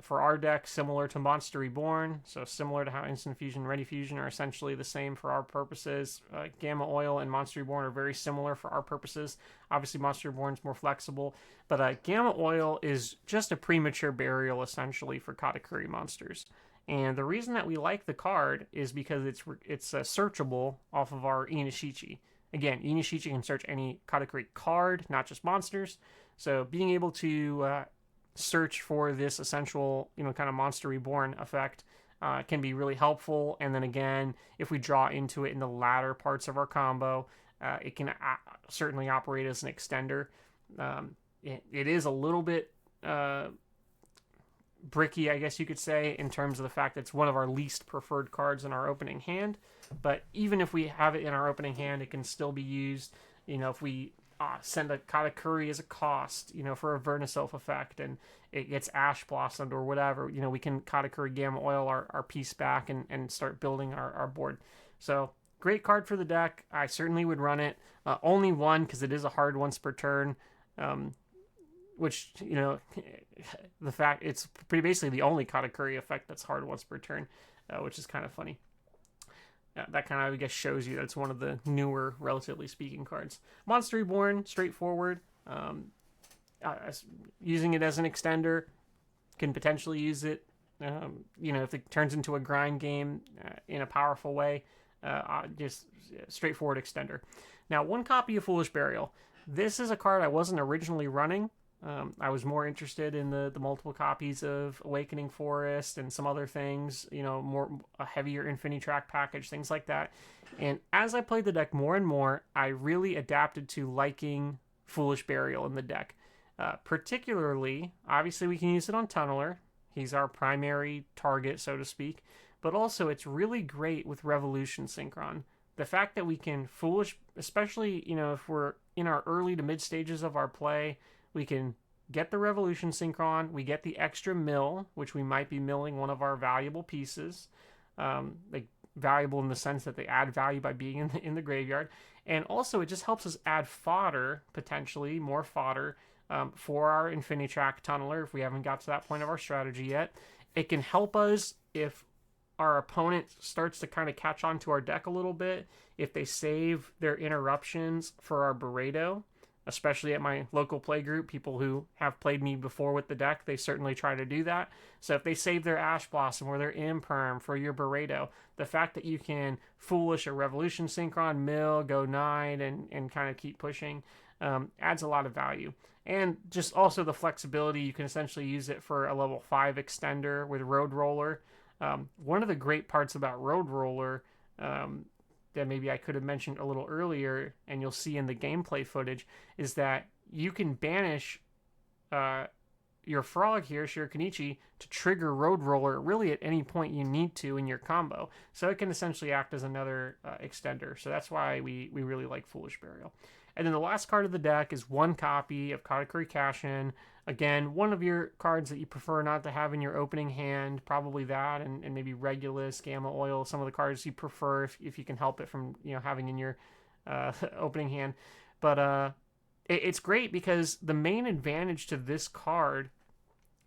A: For our deck, similar to Monster Reborn, so similar to how Instant Fusion and Ready Fusion are essentially the same for our purposes. Gamma Oil and Monster Reborn are very similar for our purposes. Obviously, Monster Reborn is more flexible, but Gamma Oil is just a premature burial essentially for Katakuri monsters. And the reason that we like the card is because it's searchable off of our Inishichi. Again, Inishichi can search any Katakuri card, not just monsters. So being able to search for this essential, kind of Monster Reborn effect can be really helpful. And then again, if we draw into it in the latter parts of our combo, it can certainly operate as an extender. It is a little bit bricky, I guess you could say, in terms of the fact that it's one of our least preferred cards in our opening hand. But even if we have it in our opening hand, it can still be used. If we send a Katakuri as a cost, for a Verniself effect, and it gets Ash Blossomed or whatever, we can Katakuri Gamma Oil our piece back and start building our board. So, great card for the deck. I certainly would run it. Only one, because it is a hard once per turn, which, the fact it's pretty basically the only Katakuri effect that's hard once per turn, which is kind of funny. That kind of, I guess, shows you that it's one of the newer, relatively speaking, cards. Monster Reborn, straightforward. Using it as an extender, can potentially use it, if it turns into a grind game in a powerful way. Just straightforward extender. Now, one copy of Foolish Burial. This is a card I wasn't originally running. I was more interested in the multiple copies of Awakening Forest and some other things, a heavier Infinitrack package, things like that. And as I played the deck more and more, I really adapted to liking Foolish Burial in the deck. Particularly, obviously we can use it on Tunneler. He's our primary target, so to speak. But also, it's really great with Revolution Synchron. The fact that we can Foolish, especially, if we're in our early to mid stages of our play, we can get the Revolution Synchron, we get the extra mill, which we might be milling one of our valuable pieces, like valuable in the sense that they add value by being in the graveyard, and also it just helps us add fodder, potentially more fodder, for our Infinitrack Tunneler if we haven't got to that point of our strategy yet. It can help us if our opponent starts to kind of catch on to our deck a little bit, if they save their interruptions for our Beredo. Especially at my local play group, people who have played me before with the deck, they certainly try to do that. So if they save their Ash Blossom or their Imperm for your Beredo, the fact that you can Foolish a Revolution Synchron, mill, go 9, and kind of keep pushing, adds a lot of value. And just also the flexibility, you can essentially use it for a level 5 extender with Road Roller. One of the great parts about Road Roller, that maybe I could have mentioned a little earlier, and you'll see in the gameplay footage, is that you can banish your frog here, Shirokinichi, to trigger Road Roller really at any point you need to in your combo. So it can essentially act as another extender. So that's why we really like Foolish Burial. And then the last card of the deck is one copy of Karakuri Cash-In. Again, one of your cards that you prefer not to have in your opening hand, probably that, and maybe Regulus, Gamma Oil, some of the cards you prefer if you can help it from having in your opening hand. But it's great because the main advantage to this card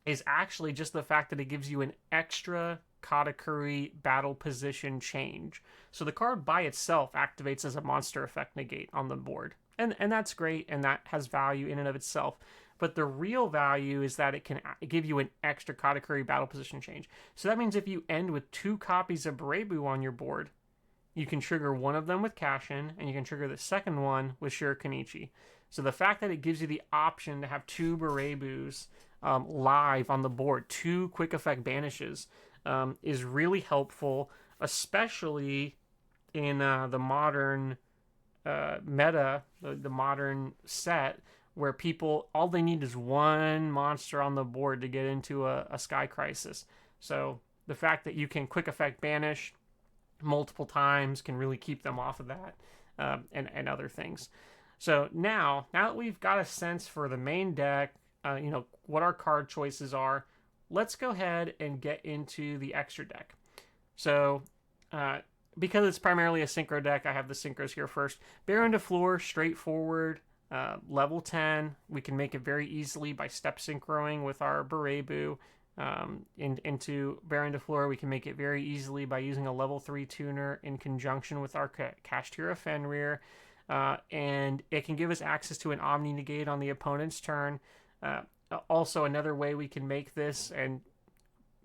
A: is actually just the fact that it gives you an extra Katakuri battle position change. So the card by itself activates as a monster effect negate on the board. And that's great, and that has value in and of itself. But the real value is that it can give you an extra Katakuri battle position change. So that means if you end with 2 copies of Berebu on your board, you can trigger one of them with Cash-In, and you can trigger the second one with Shirokinichi. So the fact that it gives you the option to have 2 Berebus live on the board, 2 quick effect banishes, is really helpful, especially in the modern meta, the modern set, where people, all they need is one monster on the board to get into a Sky Crisis. So the fact that you can quick effect banish multiple times can really keep them off of that, and other things. So now that we've got a sense for the main deck, what our card choices are, let's go ahead and get into the extra deck. So because it's primarily a synchro deck, I have the synchros here first. Baron de Fleur, straightforward, level 10. We can make it very easily by step synchroing with our Berebu. into Baron de Fleur. We can make it very easily by using a level 3 tuner in conjunction with our Kashtira Fenrir. And it can give us access to an Omni Negate on the opponent's turn. Also, another way we can make this, and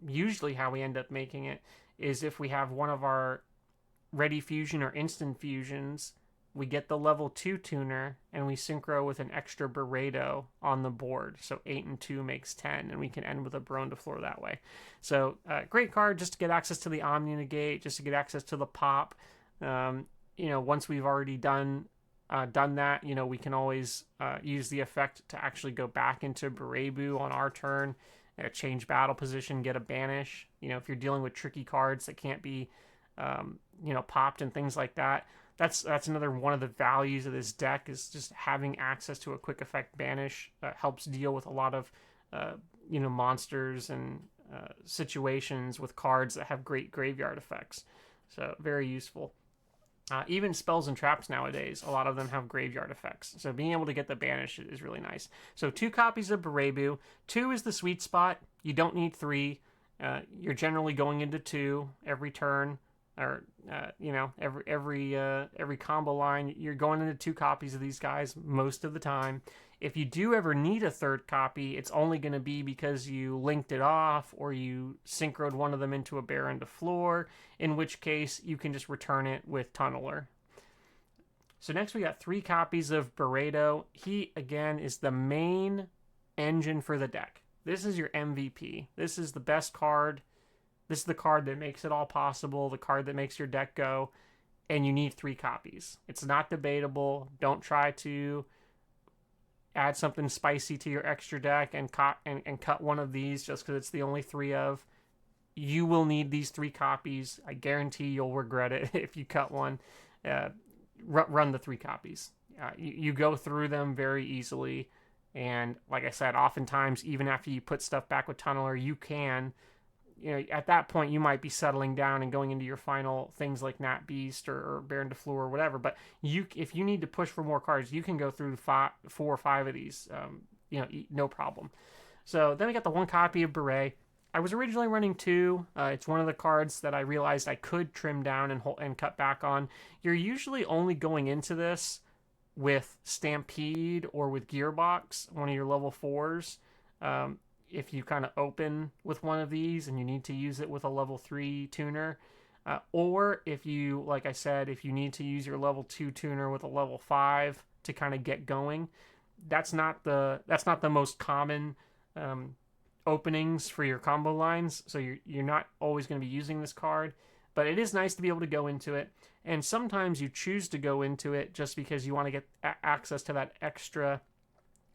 A: usually how we end up making it, is if we have one of our Ready Fusion or Instant Fusions, we get the level 2 tuner, and we synchro with an extra Beredo on the board. So 8 and 2 makes 10, and we can end with a Baron de Fleur that way. So great card just to get access to the Omni Negate, just to get access to the pop. Once we've already done that, we can always use the effect to actually go back into Berebu on our turn, change battle position, get a banish. If you're dealing with tricky cards that can't be, popped and things like that. That's another one of the values of this deck, is just having access to a quick effect banish. Helps deal with a lot of monsters and situations with cards that have great graveyard effects. So very useful. Even spells and traps nowadays, a lot of them have graveyard effects. So being able to get the banish is really nice. So 2 copies of Berebu. 2 is the sweet spot. You don't need 3. You're generally going into 2 every turn, or every combo line. You're going into 2 copies of these guys most of the time. If you do ever need a 3rd copy, it's only going to be because you linked it off or you synchroed one of them into a Baron de Fleur, in which case you can just return it with Tunneler. So next we got 3 copies of Beredo. He, again, is the main engine for the deck. This is your MVP. This is the best card. This is the card that makes it all possible, the card that makes your deck go, and you need 3 copies. It's not debatable. Don't try to add something spicy to your extra deck and cut one of these just because it's the only 3 of. You will need these 3 copies. I guarantee you'll regret it if you cut one. Run the 3 copies. You go through them very easily, and like I said, oftentimes even after you put stuff back with Tunneler, you can, at that point you might be settling down and going into your final things like Nat Beast or Baron de Fleur or whatever, but if you need to push for more cards, you can go through 4 or 5 of these, no problem. So then we got the 1 copy of Beret. I was originally running 2. It's one of the cards that I realized I could trim down and cut back on. You're usually only going into this with Stampede or with Gearbox, one of your level 4s. If you kind of open with one of these and you need to use it with a level 3 tuner, or if you, like I said, if you need to use your level 2 tuner with a level 5 to kind of get going, that's not the most common openings for your combo lines. So you're not always going to be using this card, but it is nice to be able to go into it. And sometimes you choose to go into it just because you want to get access to that extra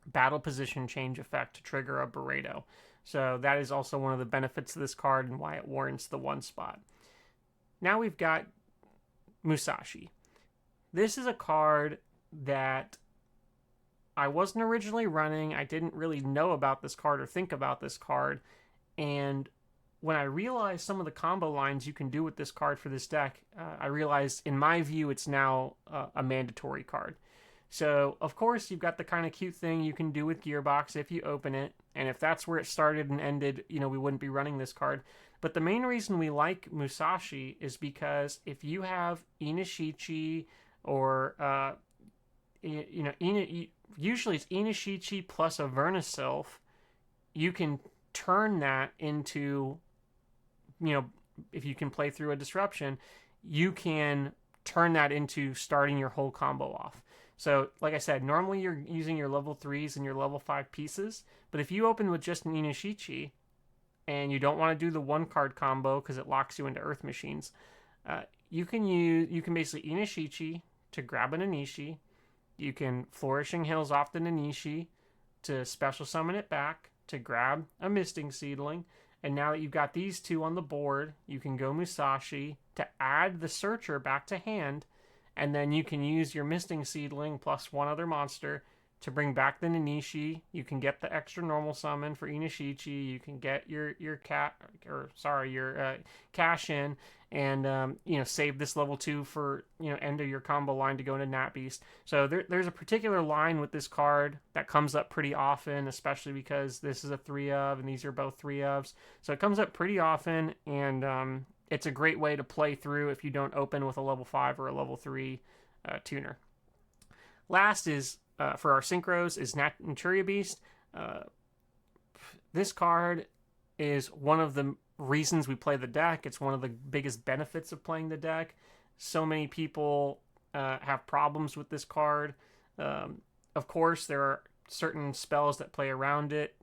A: battle position change effect to trigger a Beredo. So that is also one of the benefits of this card and why it warrants the 1 spot. Now we've got Musashi. This is a card that I wasn't originally running. I didn't really know about this card or think about this card. And when I realized some of the combo lines you can do with this card for this deck, I realized, in my view, it's now a mandatory card. So, of course, you've got the kind of cute thing you can do with Gearbox if you open it. And if that's where it started and ended, we wouldn't be running this card. But the main reason we like Musashi is because if you have Inishichi or, usually it's Inishichi plus a Vernisylph, you can turn that into, if you can play through a disruption, you can turn that into starting your whole combo off. So, like I said, normally you're using your level 3s and your level 5 pieces, but if you open with just an Inishichi and you don't want to do the 1-card combo because it locks you into Earth Machines, you can basically Inishichi to grab an Anishi. You can Flourishing Hills off the Nanishi to special summon it back to grab a Misting Seedling. And now that you've got these 2 on the board, you can go Musashi to add the Searcher back to hand, and then you can use your Misting Seedling plus 1 other monster to bring back the Nanishi. You can get the extra normal summon for Inishichi. You can get your cash in, and save this level 2 for end of your combo line to go into Nat Beast. So there's a particular line with this card that comes up pretty often, especially because this is a 3 of and these are both 3 ofs. So it comes up pretty often, and it's a great way to play through if you don't open with a level 5 or a level 3 tuner. Last is for our synchros is Naturia Beast. This card is one of the reasons we play the deck. It's one of the biggest benefits of playing the deck. So many people have problems with this card. Of course, there are certain spells that play around it,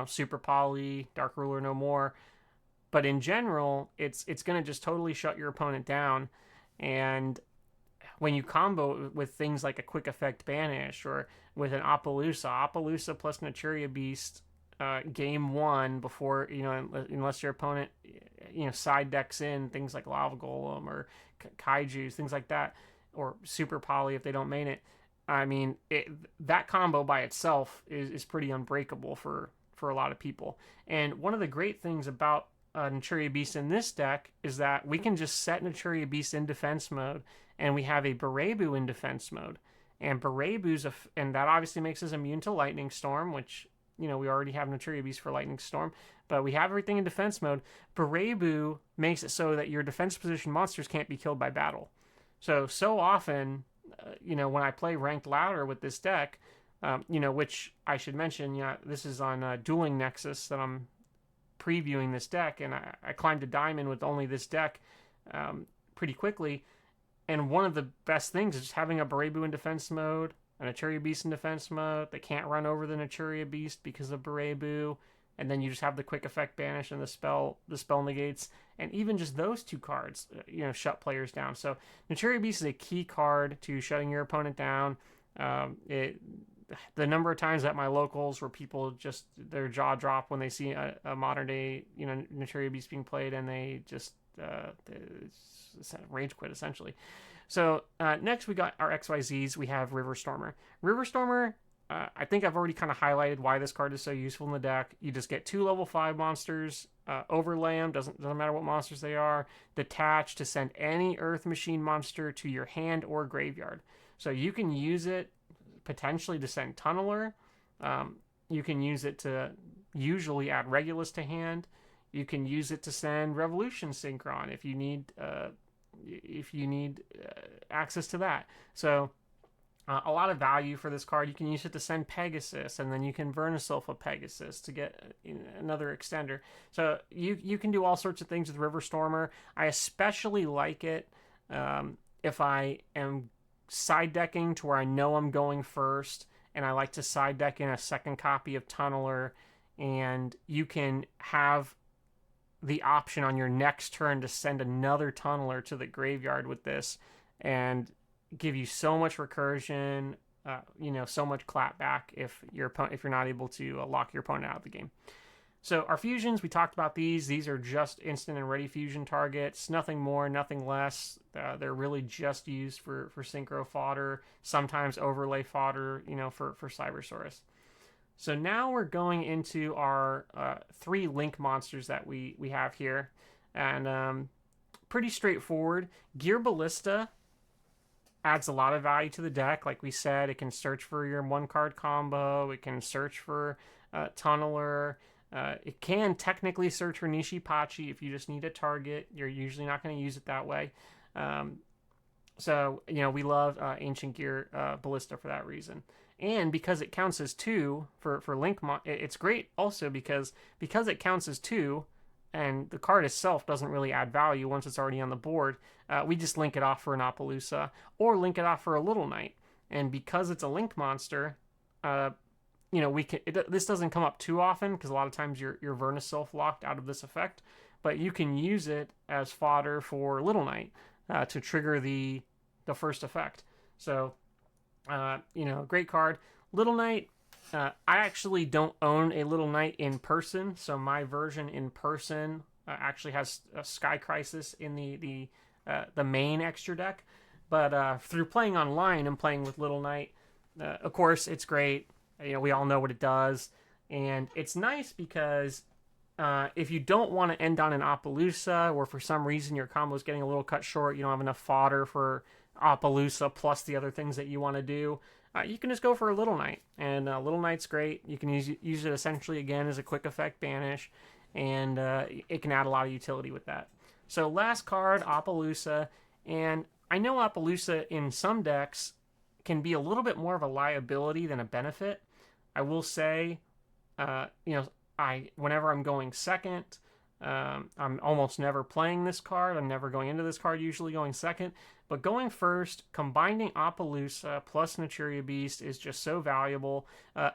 A: Super Poly, Dark Ruler No More. But in general, it's going to just totally shut your opponent down. And when you combo with things like a Quick Effect Banish or with an Appaloosa plus Naturia Beast, game 1 before, unless your opponent, side decks in things like Lava Golem or Kaijus, things like that, or Super Poly if they don't main it. I mean, that combo by itself is pretty unbreakable for a lot of people. And one of the great things about Naturia Beast in this deck is that we can just set Naturia Beast in defense mode, and we have a Berebu in defense mode. And Berebu's and that obviously makes us immune to Lightning Storm, which we already have Naturia Beast for Lightning Storm, but we have everything in defense mode. Berebu makes it so that your defense position monsters can't be killed by battle. So often, when I play ranked ladder with this deck, which I should mention, this is on Dueling Nexus that I'm previewing this deck, and I climbed a diamond with only this deck pretty quickly. And one of the best things is just having a Berebu in defense mode, a Naturia Beast in defense mode. They can't run over the Naturia Beast because of Berebu, and then you just have the Quick Effect Banish and the spell negates, and even just those 2 cards, shut players down. So Naturia Beast is a key card to shutting your opponent down. The number of times at my locals where people just their jaw drop when they see a modern day Naturia Beast being played, and they just rage quit essentially. So next we got our XYZs. We have River Stormer. River Stormer, I think I've already kind of highlighted why this card is so useful in the deck. You just get 2 level 5 monsters, overlay them, doesn't matter what monsters they are, detach to send any Earth Machine monster to your hand or graveyard. So you can use it potentially to send Tunneler. You can use it to usually add Regulus to hand. You can use it to send Revolution Synchron if you need access to that. So a lot of value for this card. You can use it to send Pegasus, and then you can Vernasilfa Pegasus to get another extender. So you can do all sorts of things with River Stormer. I especially like it if I am side decking to where I know I'm going first, and I like to side deck in a second copy of Tunneler, and you can have the option on your next turn to send another Tunneler to the graveyard with this, and give you so much recursion, so much clapback if you're not able to lock your opponent out of the game. So our fusions, we talked about these. These are just instant and ready fusion targets. Nothing more, nothing less. They're really just used for synchro fodder, sometimes overlay fodder, for Cybersaurus. So now we're going into our 3 link monsters that we have here. And pretty straightforward. Gear Ballista adds a lot of value to the deck. Like we said, it can search for your 1-card combo. It can search for Tunneler. It can technically search for Nishipachi if you just need a target. You're usually not going to use it that way. So we love Ancient Gear Ballista for that reason. And because it counts as 2 for Link, it's great also because it counts as 2, and the card itself doesn't really add value once it's already on the board. We just link it off for an Appaloosa or link it off for a Little Knight. And because it's a Link monster, this doesn't come up too often because a lot of times you're Vernasilf locked out of this effect, but you can use it as fodder for Little Knight to trigger the first effect. So, great card. Little Knight, I actually don't own a Little Knight in person, so my version in person actually has a Sky Crisis in the main extra deck. But through playing online and playing with Little Knight, of course, it's great. We all know what it does, and it's nice because If you don't want to end on an Appaloosa, or for some reason your combo is getting a little cut short, you don't have enough fodder for Appaloosa plus the other things that you want to do, you can just go for a Little Knight. And Little Knight's great. You can use it essentially again as a quick effect banish, and it can add a lot of utility with that. So last card, Appaloosa. And I know Appaloosa in some decks can be a little bit more of a liability than a benefit. I will say, whenever I'm going second, I'm almost never playing this card. I'm never going into this card, usually going second. But going first, combining Appaloosa plus Naturia Beast is just so valuable.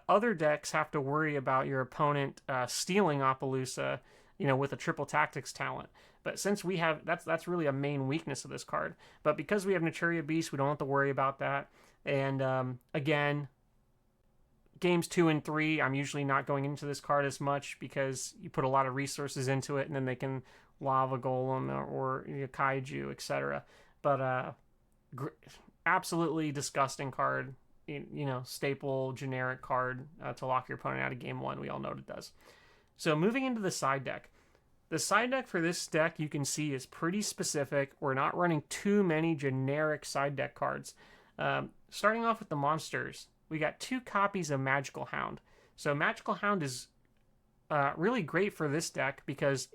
A: Other decks have to worry about your opponent stealing Appaloosa, with a triple tactics talent. But since we have, that's really a main weakness of this card. But because we have Naturia Beast, we don't have to worry about that. And again, games 2 and 3, I'm usually not going into this card as much because you put a lot of resources into it, and then they can Lava Golem or Kaiju, etc. But absolutely disgusting card. Staple generic card to lock your opponent out of game 1. We all know what it does. So moving into the side deck. The side deck for this deck, you can see, is pretty specific. We're not running too many generic side deck cards. Starting off with the monsters, we got 2 copies of Magical Hound. So Magical Hound is really great for this deck because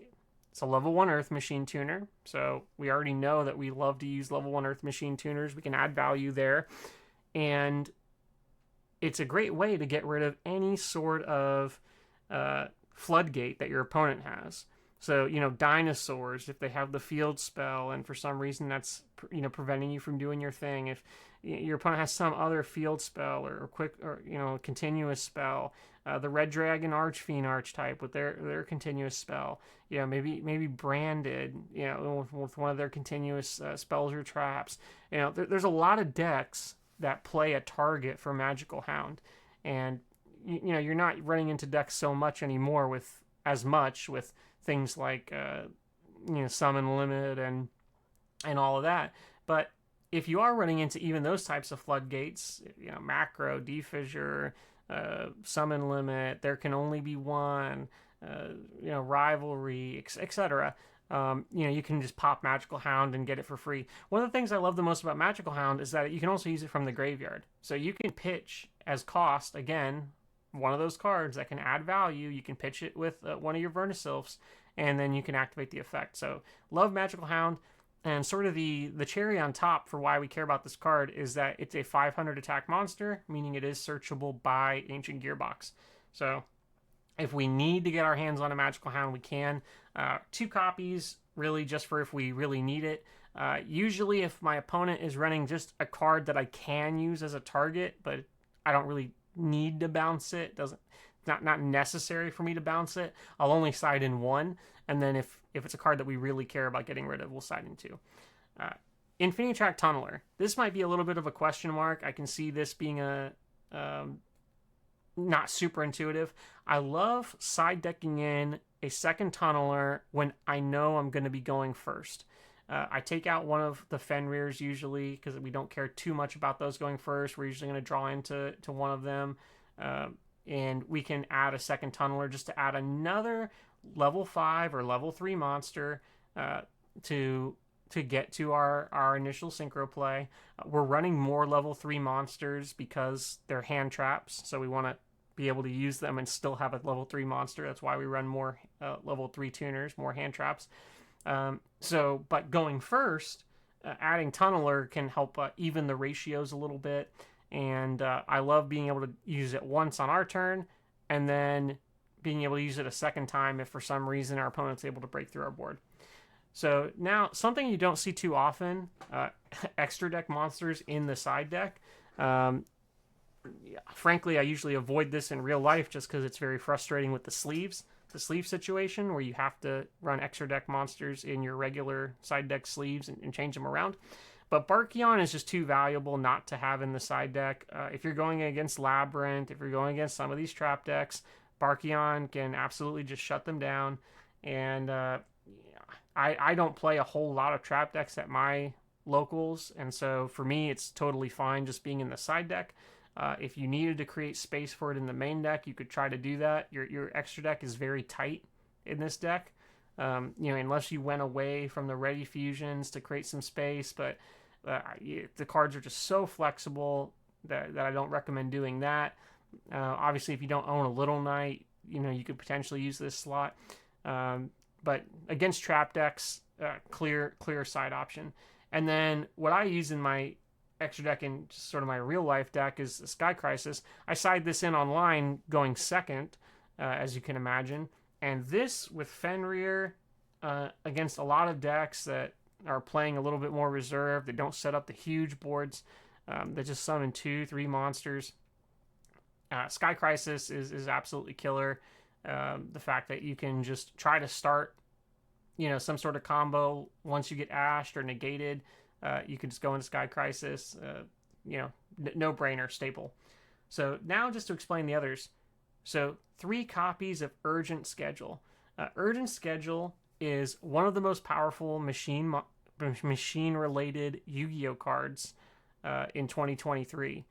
A: it's a level 1 Earth Machine tuner. So we already know that we love to use level 1 Earth Machine tuners. We can add value there. And it's a great way to get rid of any sort of floodgate that your opponent has. So, dinosaurs, if they have the field spell and for some reason that's, preventing you from doing your thing. If your opponent has some other field spell or quick or, continuous spell, the Red Dragon Archfiend archetype with their continuous spell, maybe branded, with one of their continuous spells or traps. There's a lot of decks that play a target for Magical Hound. And, you're not running into decks so much anymore with things like summon limit and all of that. But if you are running into even those types of floodgates, macro, defissure, summon limit, there can only be one, rivalry, etc. You can just pop Magical Hound and get it for free. One of the things I love the most about Magical Hound is that you can also use it from the graveyard. So you can pitch as cost, again, one of those cards that can add value. You can pitch it with one of your Vernisylphs, and then you can activate the effect. So love Magical Hound. And sort of the cherry on top for why we care about this card is that it's a 500 attack monster, meaning it is searchable by Ancient Gearbox. So if we need to get our hands on a Magical Hound, we can. 2 copies, really just for if we really need it. Usually if my opponent is running just a card that I can use as a target, but I don't really need to bounce it, not necessary for me to bounce it, I'll only side in 1. And then if it's a card that we really care about getting rid of, we'll side in 2. Infinitrack Tunneler. This might be a little bit of a question mark. I can see this being a not super intuitive. I love side decking in a second Tunneler when I know I'm going to be going first. I take out one of the Fenrirs usually because we don't care too much about those going first. We're usually going to draw into one of them. And we can add a second Tunneler just to add another level 5 or level 3 monster to get to our initial synchro play. We're running more level 3 monsters because they're hand traps, so we want to be able to use them and still have a level 3 monster. That's why we run more level 3 tuners, more hand traps. But going first, adding Tunneler can help even the ratios a little bit. And I love being able to use it once on our turn and then being able to use it a second time if for some reason our opponent's able to break through our board. So now, something you don't see too often, extra deck monsters in the side deck. Frankly, I usually avoid this in real life just because it's very frustrating with the sleeve situation where you have to run extra deck monsters in your regular side deck sleeves and change them around. But Barkion is just too valuable not to have in the side deck. If you're going against Labyrinth, if you're going against some of these trap decks, Barkion can absolutely just shut them down. And I don't play a whole lot of trap decks at my locals, and so for me it's totally fine just being in the side deck. If you needed to create space for it in the main deck, you could try to do that. Your extra deck is very tight, in this deck. Unless you went away from the ready fusions to create some space, but the cards are just so flexible that I don't recommend doing that. Obviously, if you don't own a Little Knight, you could potentially use this slot. But against trap decks, clear side option. And then what I use in my extra deck and sort of my real life deck is Sky Crisis. I side this in online going second, as you can imagine. And this with Fenrir against a lot of decks that are playing a little bit more reserved, that don't set up the huge boards, that just summon 2-3 monsters. Sky Crisis is absolutely killer. The fact that you can just try to start, some sort of combo once you get ashed or negated, you can just go into Sky Crisis. No brainer, staple. So now just to explain the others. So 3 copies of Urgent Schedule. Urgent Schedule is one of the most powerful machine-related Yu-Gi-Oh cards in 2023.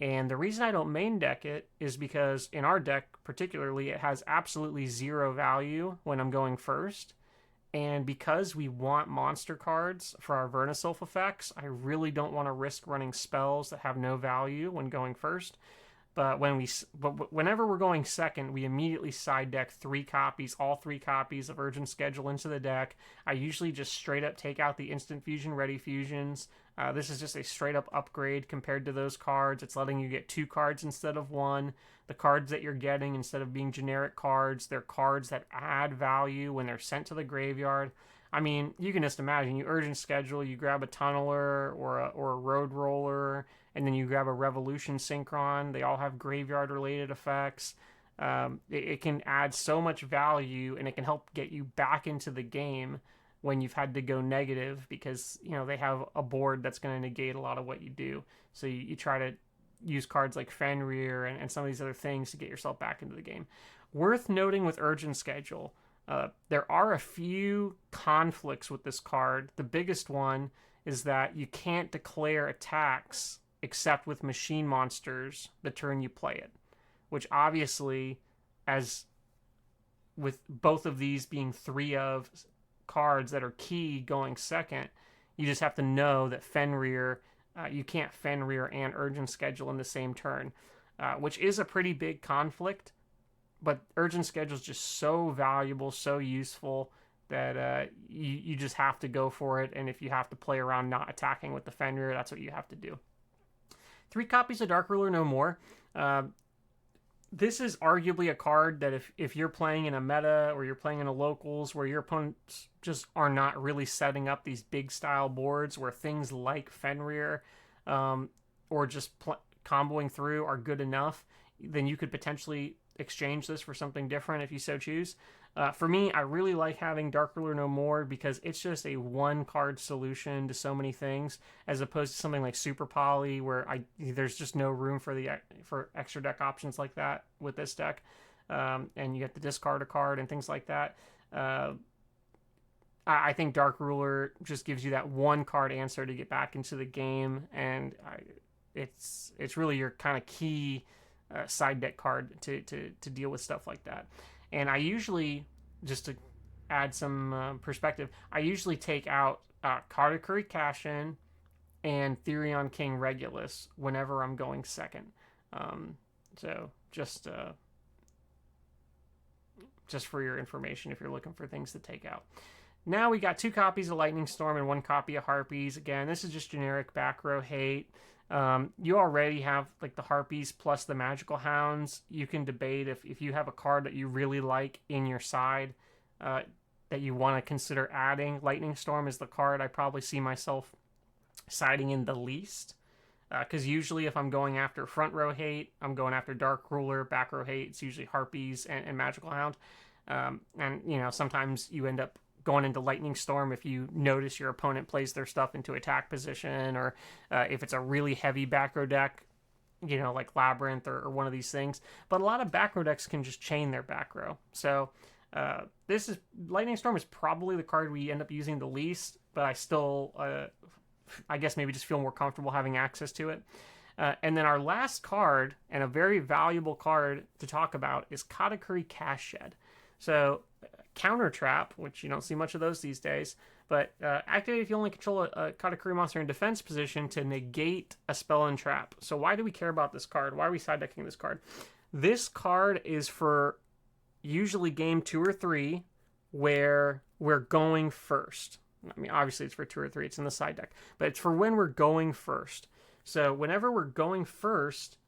A: And the reason I don't main deck it is because in our deck particularly, it has absolutely 0 value when I'm going first. And because we want monster cards for our Vernisylph effects, I really don't want to risk running spells that have no value when going first. But whenever we're going second, we immediately side deck 3 copies, all 3 copies of Urgent Schedule into the deck. I usually just straight up take out the instant fusion ready fusions. This is just a straight up upgrade compared to those cards. It's letting you get 2 cards instead of 1. The cards that you're getting, instead of being generic cards, they're cards that add value when they're sent to the graveyard. I mean, you can just imagine, you Urgent Schedule, you grab a Tunneler or a Road Roller, and then you grab a Revolution Synchron. They all have graveyard-related effects. It can add so much value, and it can help get you back into the game when you've had to go negative because, they have a board that's going to negate a lot of what you do. So you try to use cards like Fenrir and some of these other things to get yourself back into the game. Worth noting with Urgent Schedule, there are a few conflicts with this card. The biggest one is that you can't declare attacks except with machine monsters the turn you play it, which obviously, as with both of these being 3 of cards that are key going second, you just have to know that Fenrir, you can't Fenrir and Urgent Schedule in the same turn, which is a pretty big conflict. But Urgent Schedule is just so valuable, so useful that you just have to go for it. And if you have to play around not attacking with the Fenrir, that's what you have to do. 3 copies of Dark Ruler No More. This is arguably a card that if you're playing in a meta or you're playing in a locals where your opponents just are not really setting up these big style boards where things like Fenrir or just comboing through are good enough, then you could potentially exchange this for something different if you so choose. For me, I really like having Dark Ruler No More because it's just a 1-card solution to so many things, as opposed to something like Super Poly where there's just no room for extra deck options like that with this deck, and you get to discard a card and things like that. I think Dark Ruler just gives you that 1-card answer to get back into the game, and it's really your kind of key side deck card to deal with stuff like that. And I usually, just to add some perspective, I usually take out Karakuri Cash-In and Therion King Regulus whenever I'm going second. So just for your information if you're looking for things to take out. Now we got 2 copies of Lightning Storm and 1 copy of Harpies. Again, this is just generic back row hate. You already have like the Harpies plus the Magical Hounds. You can debate if you have a card that you really like in your side that you want to consider adding. Lightning Storm is the card I probably see myself siding in the least, because usually if I'm going after front row hate, I'm going after Dark Ruler. Back row hate, it's usually Harpies and Magical Hound. And sometimes you end up going into Lightning Storm if you notice your opponent plays their stuff into attack position, or if it's a really heavy back row deck, like Labyrinth or one of these things. But a lot of back row decks can just chain their back row. So Lightning Storm is probably the card we end up using the least, but I still, I guess maybe just feel more comfortable having access to it. And then our last card, and a very valuable card to talk about, is Karakuri Cash Shed. So Counter Trap, which you don't see much of those these days, but activate if you only control a Karakuri monster in defense position to negate a spell and trap. So why do we care about this card? Why are we side decking this card? This card is for usually game 2 or 3 where we're going first. I mean, obviously it's for 2 or 3, it's in the side deck, but it's for when we're going first. So whenever we're going first,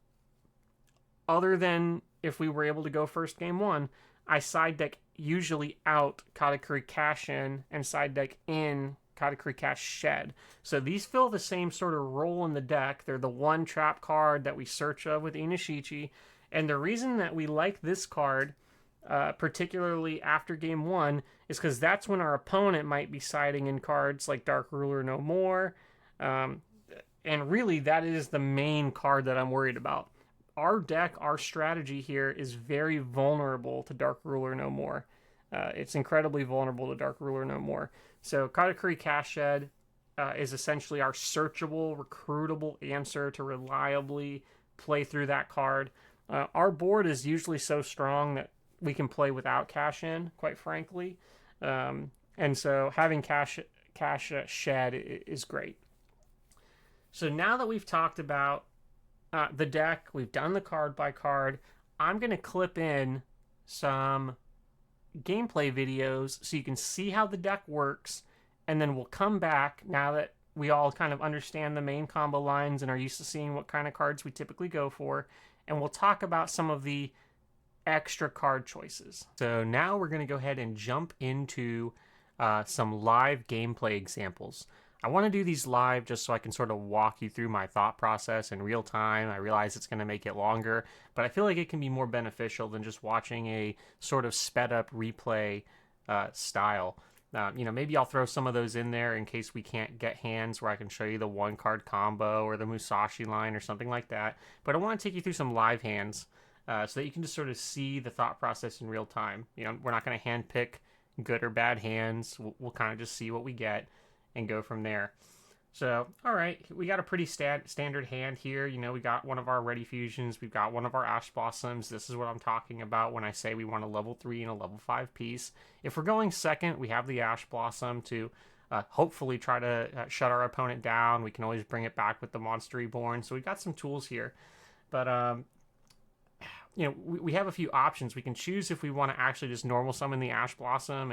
A: other than if we were able to go first game 1, I side deck usually out Karakuri Cash In and side deck in Karakuri Cash Shed. So these fill the same sort of role in the deck. They're the one trap card that we search of with Inishichi. And the reason that we like this card, particularly after game 1, is because that's when our opponent might be siding in cards like Dark Ruler No More. And really, that is the main card that I'm worried about. Our deck, our strategy here is very vulnerable to Dark Ruler No More. It's incredibly vulnerable to Dark Ruler No More. So Karakuri Cash Shed is essentially our searchable, recruitable answer to reliably play through that card. Our board is usually so strong that we can play without Cash In, quite frankly. And so having Cash Shed is great. So now that we've talked about the deck, we've done the card by card, I'm going to clip in some gameplay videos so you can see how the deck works, and then we'll come back now that we all kind of understand the main combo lines and are used to seeing what kind of cards we typically go for, and we'll talk about some of the extra card choices. So now we're going to go ahead and jump into some live gameplay examples. I want to do these live just so I can sort of walk you through my thought process in real time. I realize it's going to make it longer, but I feel like it can be more beneficial than just watching a sort of sped up replay style. Maybe I'll throw some of those in there in case we can't get hands where I can show you the one card combo or the Musashi line or something like that. But I want to take you through some live hands so that you can just sort of see the thought process in real time. We're not going to hand pick good or bad hands. We'll kind of just see what we get and go from there. So, all right, we got a pretty standard hand here. We got one of our Ready Fusions. We've got one of our Ash Blossoms. This is what I'm talking about when I say we want a level 3 and a level 5 piece. If we're going second, we have the Ash Blossom to hopefully try to shut our opponent down. We can always bring it back with the Monster Reborn. So we've got some tools here. But, we have a few options. We can choose if we want to actually just normal summon the Ash Blossom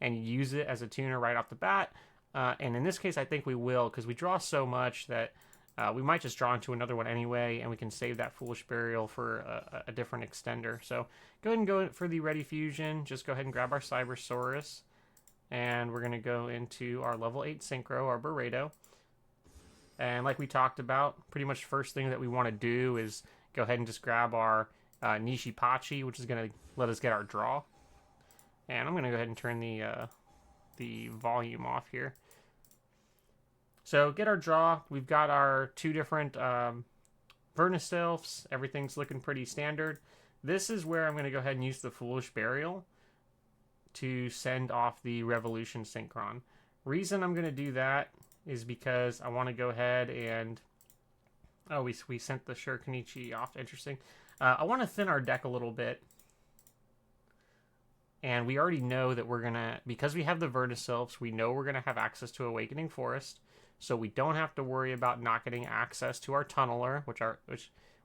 A: and use it as a tuner right off the bat. And in this case, I think we will, because we draw so much that we might just draw into another one anyway, and we can save that Foolish Burial for a different extender. So go ahead and go for the Ready Fusion. Just go ahead and grab our Cybersaurus, and we're going to go into our level 8 Synchro, our Burrito. And like we talked about, pretty much the first thing that we want to do is go ahead and just grab our Nishipachi, which is going to let us get our draw. And I'm going to go ahead and turn the volume off here. So get our draw. We've got our 2 different Vernisylphs. Everything's looking pretty standard. This is where I'm going to go ahead and use the Foolish Burial to send off the Revolution Synchron. Reason I'm going to do that is because I want to go ahead and... Oh, we sent the Shurikenichi off. Interesting. I want to thin our deck a little bit. And we already know that we're going to... Because we have the Vernisylphs, we know we're going to have access to Awakening Forest. So we don't have to worry about not getting access to our Tunneler,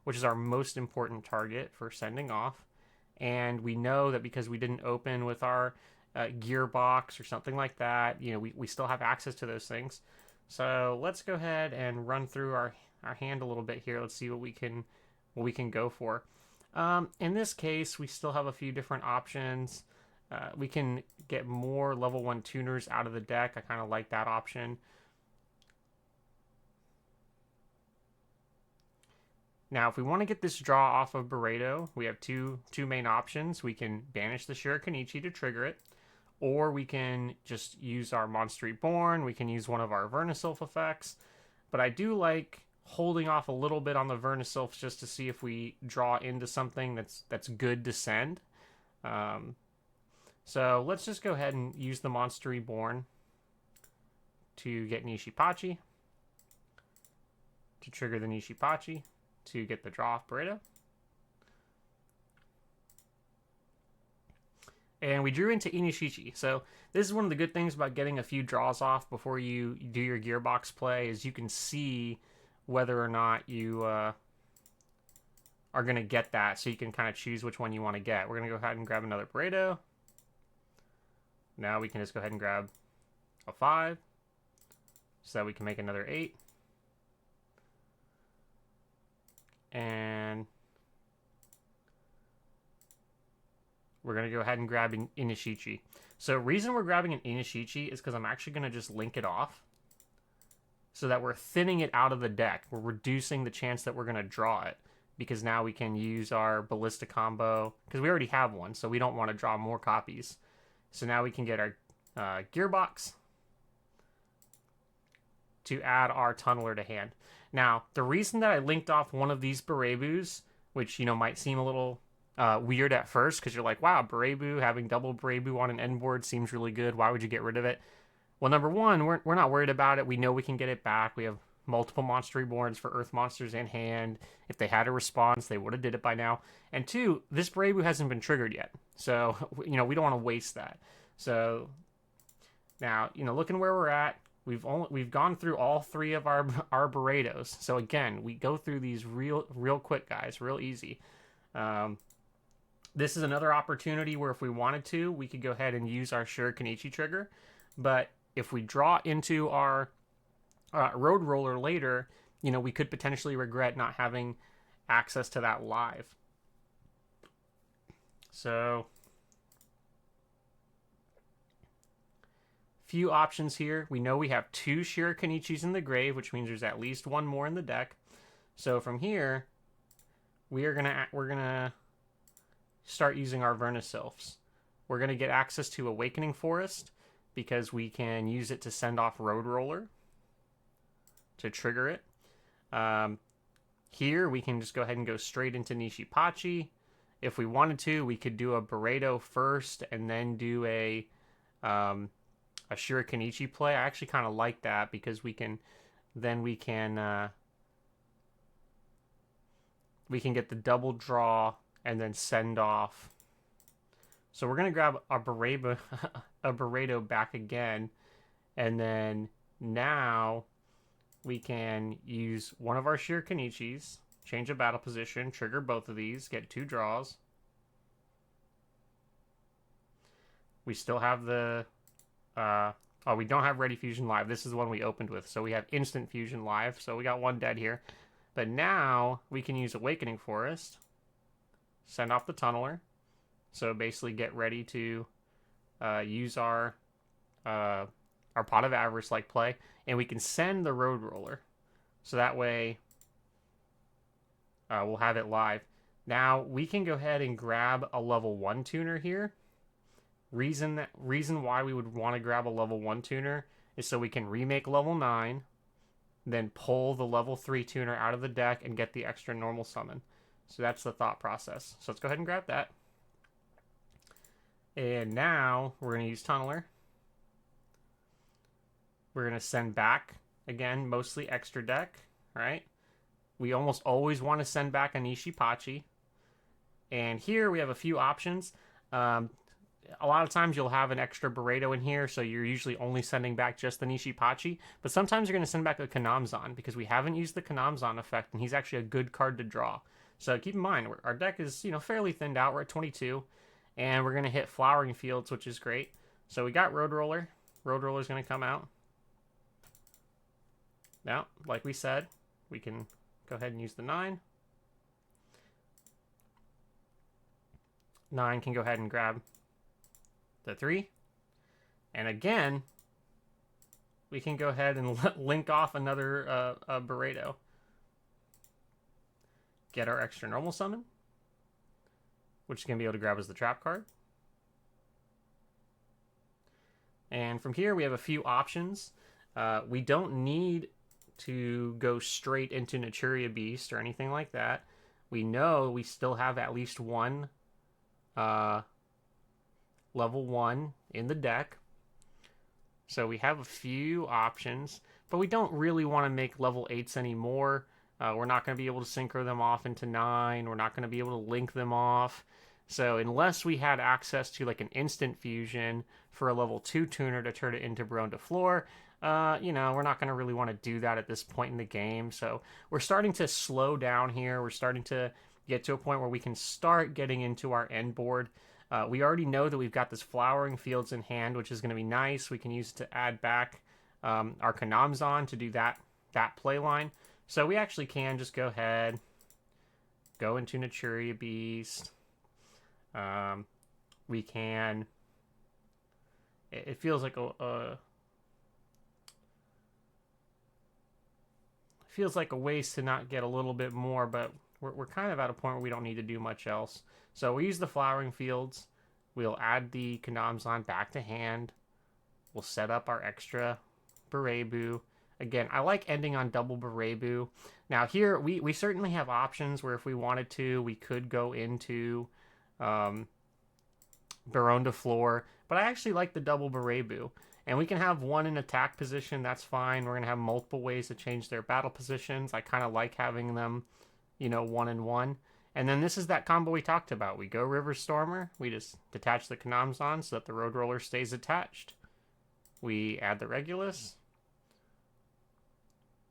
A: which is our most important target for sending off. And we know that because we didn't open with our Gearbox or something like that, we still have access to those things. So let's go ahead and run through our hand a little bit here. Let's see what we can go for. In this case, we still have a few different options. We can get more level 1 tuners out of the deck. I kind of like that option. Now, if we want to get this draw off of Burrito, we have two main options. We can banish the Shurikenichi to trigger it, or we can just use our Monster Reborn. We can use one of our Vernisylph effects. But I do like holding off a little bit on the Vernisylphs just to see if we draw into something that's good to send. So let's just go ahead and use the Monster Reborn to get Nishipachi, to trigger the Nishipachi, to get the draw off Burrito. And we drew into Inishichi. So this is one of the good things about getting a few draws off before you do your gearbox play, is you can see whether or not you are going to get that, so you can kind of choose which one you want to get. We're going to go ahead and grab another Pareto. Now we can just go ahead and grab a 5 so that we can make another 8. And we're going to go ahead and grab an Inishichi. So the reason we're grabbing an Inishichi is because I'm actually going to just link it off so that we're thinning it out of the deck. We're reducing the chance that we're going to draw it, because now we can use our ballista combo, because we already have one, so we don't want to draw more copies. So now we can get our gearbox to add our tunneler to hand. Now, the reason that I linked off one of these Berebus, which, you know, might seem a little weird at first, because you're like, wow, Berebu, having double Berebu on an end board seems really good. Why would you get rid of it? Well, number one, we're not worried about it. We know we can get it back. We have multiple monster reborns for Earth monsters in hand. If they had a response, they would have did it by now. And two, this Berebu hasn't been triggered yet. So, you know, we don't want to waste that. So now, you know, looking where we're at, we've gone through all 3 of our Beretos. So again, we go through these real quick, guys, real easy. This is another opportunity where if we wanted to, we could go ahead and use our Shurikenichi trigger. But if we draw into our Road Roller later, you know, we could potentially regret not having access to that live. So, few options here. We know we have 2 Shurikenichis in the grave, which means there's at least 1 more in the deck. So from here, we're gonna start using our Vernisylphs. We're gonna get access to Awakening Forest, because we can use it to send off Road Roller to trigger it. Here, we can just go ahead and go straight into Nishipachi. If we wanted to, we could do a Bereto first and then do a Shurikenichi play. I actually kind of like that, because we can get the double draw and then send off. So we're going to grab a Bereto back again, and then now we can use one of our Shurikenichis, change a battle position, trigger both of these, get 2 draws. We still have the... we don't have Ready Fusion Live. This is the one we opened with, so we have Instant Fusion Live, so we got 1 dead here. But now we can use Awakening Forest, send off the Tunneler, so basically get ready to use our Pot of Avarice like play, and we can send the Road Roller, so that way we'll have it live. Now we can go ahead and grab a level 1 tuner here. Reason why we would want to grab a level 1 tuner is so we can remake level 9, then pull the level 3 tuner out of the deck and get the extra normal summon. So that's the thought process. So let's go ahead and grab that. And now we're going to use Tunneler. We're going to send back, again, mostly extra deck, right? We almost always want to send back a Nishipachi. And here we have a few options. A lot of times you'll have an extra Bereto in here, so you're usually only sending back just the Nishipachi. But sometimes you're going to send back a Kanamzan, because we haven't used the Kanamzan effect, and he's actually a good card to draw. So keep in mind, our deck is, you know, fairly thinned out. We're at 22, and we're going to hit Flowering Fields, which is great. So we got Road Roller. Road Roller's going to come out. Now, like we said, we can go ahead and use the 9. 9 can go ahead and grab the 3. And again, we can go ahead and link off another Bereto. Get our extra normal summon, which is going to be able to grab as the trap card. And from here, we have a few options. We don't need to go straight into Naturia Beast or anything like that. We know we still have at least 1 level 1 in the deck. So we have a few options, but we don't really want to make level 8s anymore. We're not going to be able to synchro them off into 9. We're not going to be able to link them off. So unless we had access to like an instant fusion for a level 2 tuner to turn it into Baron de Fleur, we're not going to really want to do that at this point in the game. So we're starting to slow down here. We're starting to get to a point where we can start getting into our end board. We already know that we've got this flowering fields in hand, which is going to be nice. We can use it to add back our Kanamzan to do that play line. So we actually can just go ahead, go into Naturia Beast. We can. It feels like a waste to not get a little bit more, but we're kind of at a point where we don't need to do much else. So we use the flowering fields. We'll add the Kanamzan back to hand. We'll set up our extra Berebu. Again, I like ending on double Berebu. Now here, we certainly have options where if we wanted to, we could go into Baron de Fleur, but I actually like the double Berebu. And we can have one in attack position, that's fine. We're going to have multiple ways to change their battle positions. I kind of like having them, 1-1. And then this is that combo we talked about. We go River Stormer, we just detach the Kanamzan so that the Road Roller stays attached. We add the Regulus,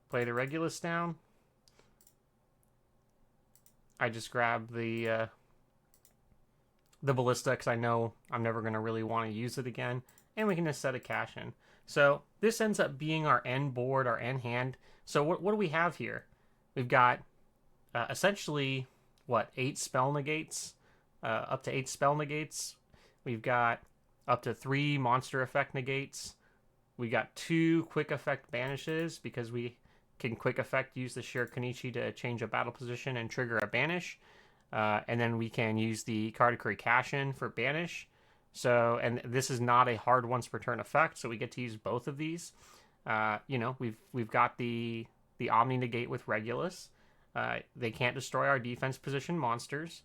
A: play the Regulus down. I just grab the Ballista because I know I'm never going to really want to use it again. And we can just set a cash in. So this ends up being our end board, our end hand. So what do we have here? We've got essentially, 8 spell negates? Up to 8 spell negates. We've got up to 3 monster effect negates. We got 2 quick effect banishes because we can quick effect use the Shirokanichi to change a battle position and trigger a banish. And then we can use the Karakuri Cash-In for banish. So, and this is not a hard once per turn effect, so we get to use both of these. We've got the Omni negate with Regulus. They can't destroy our defense position monsters.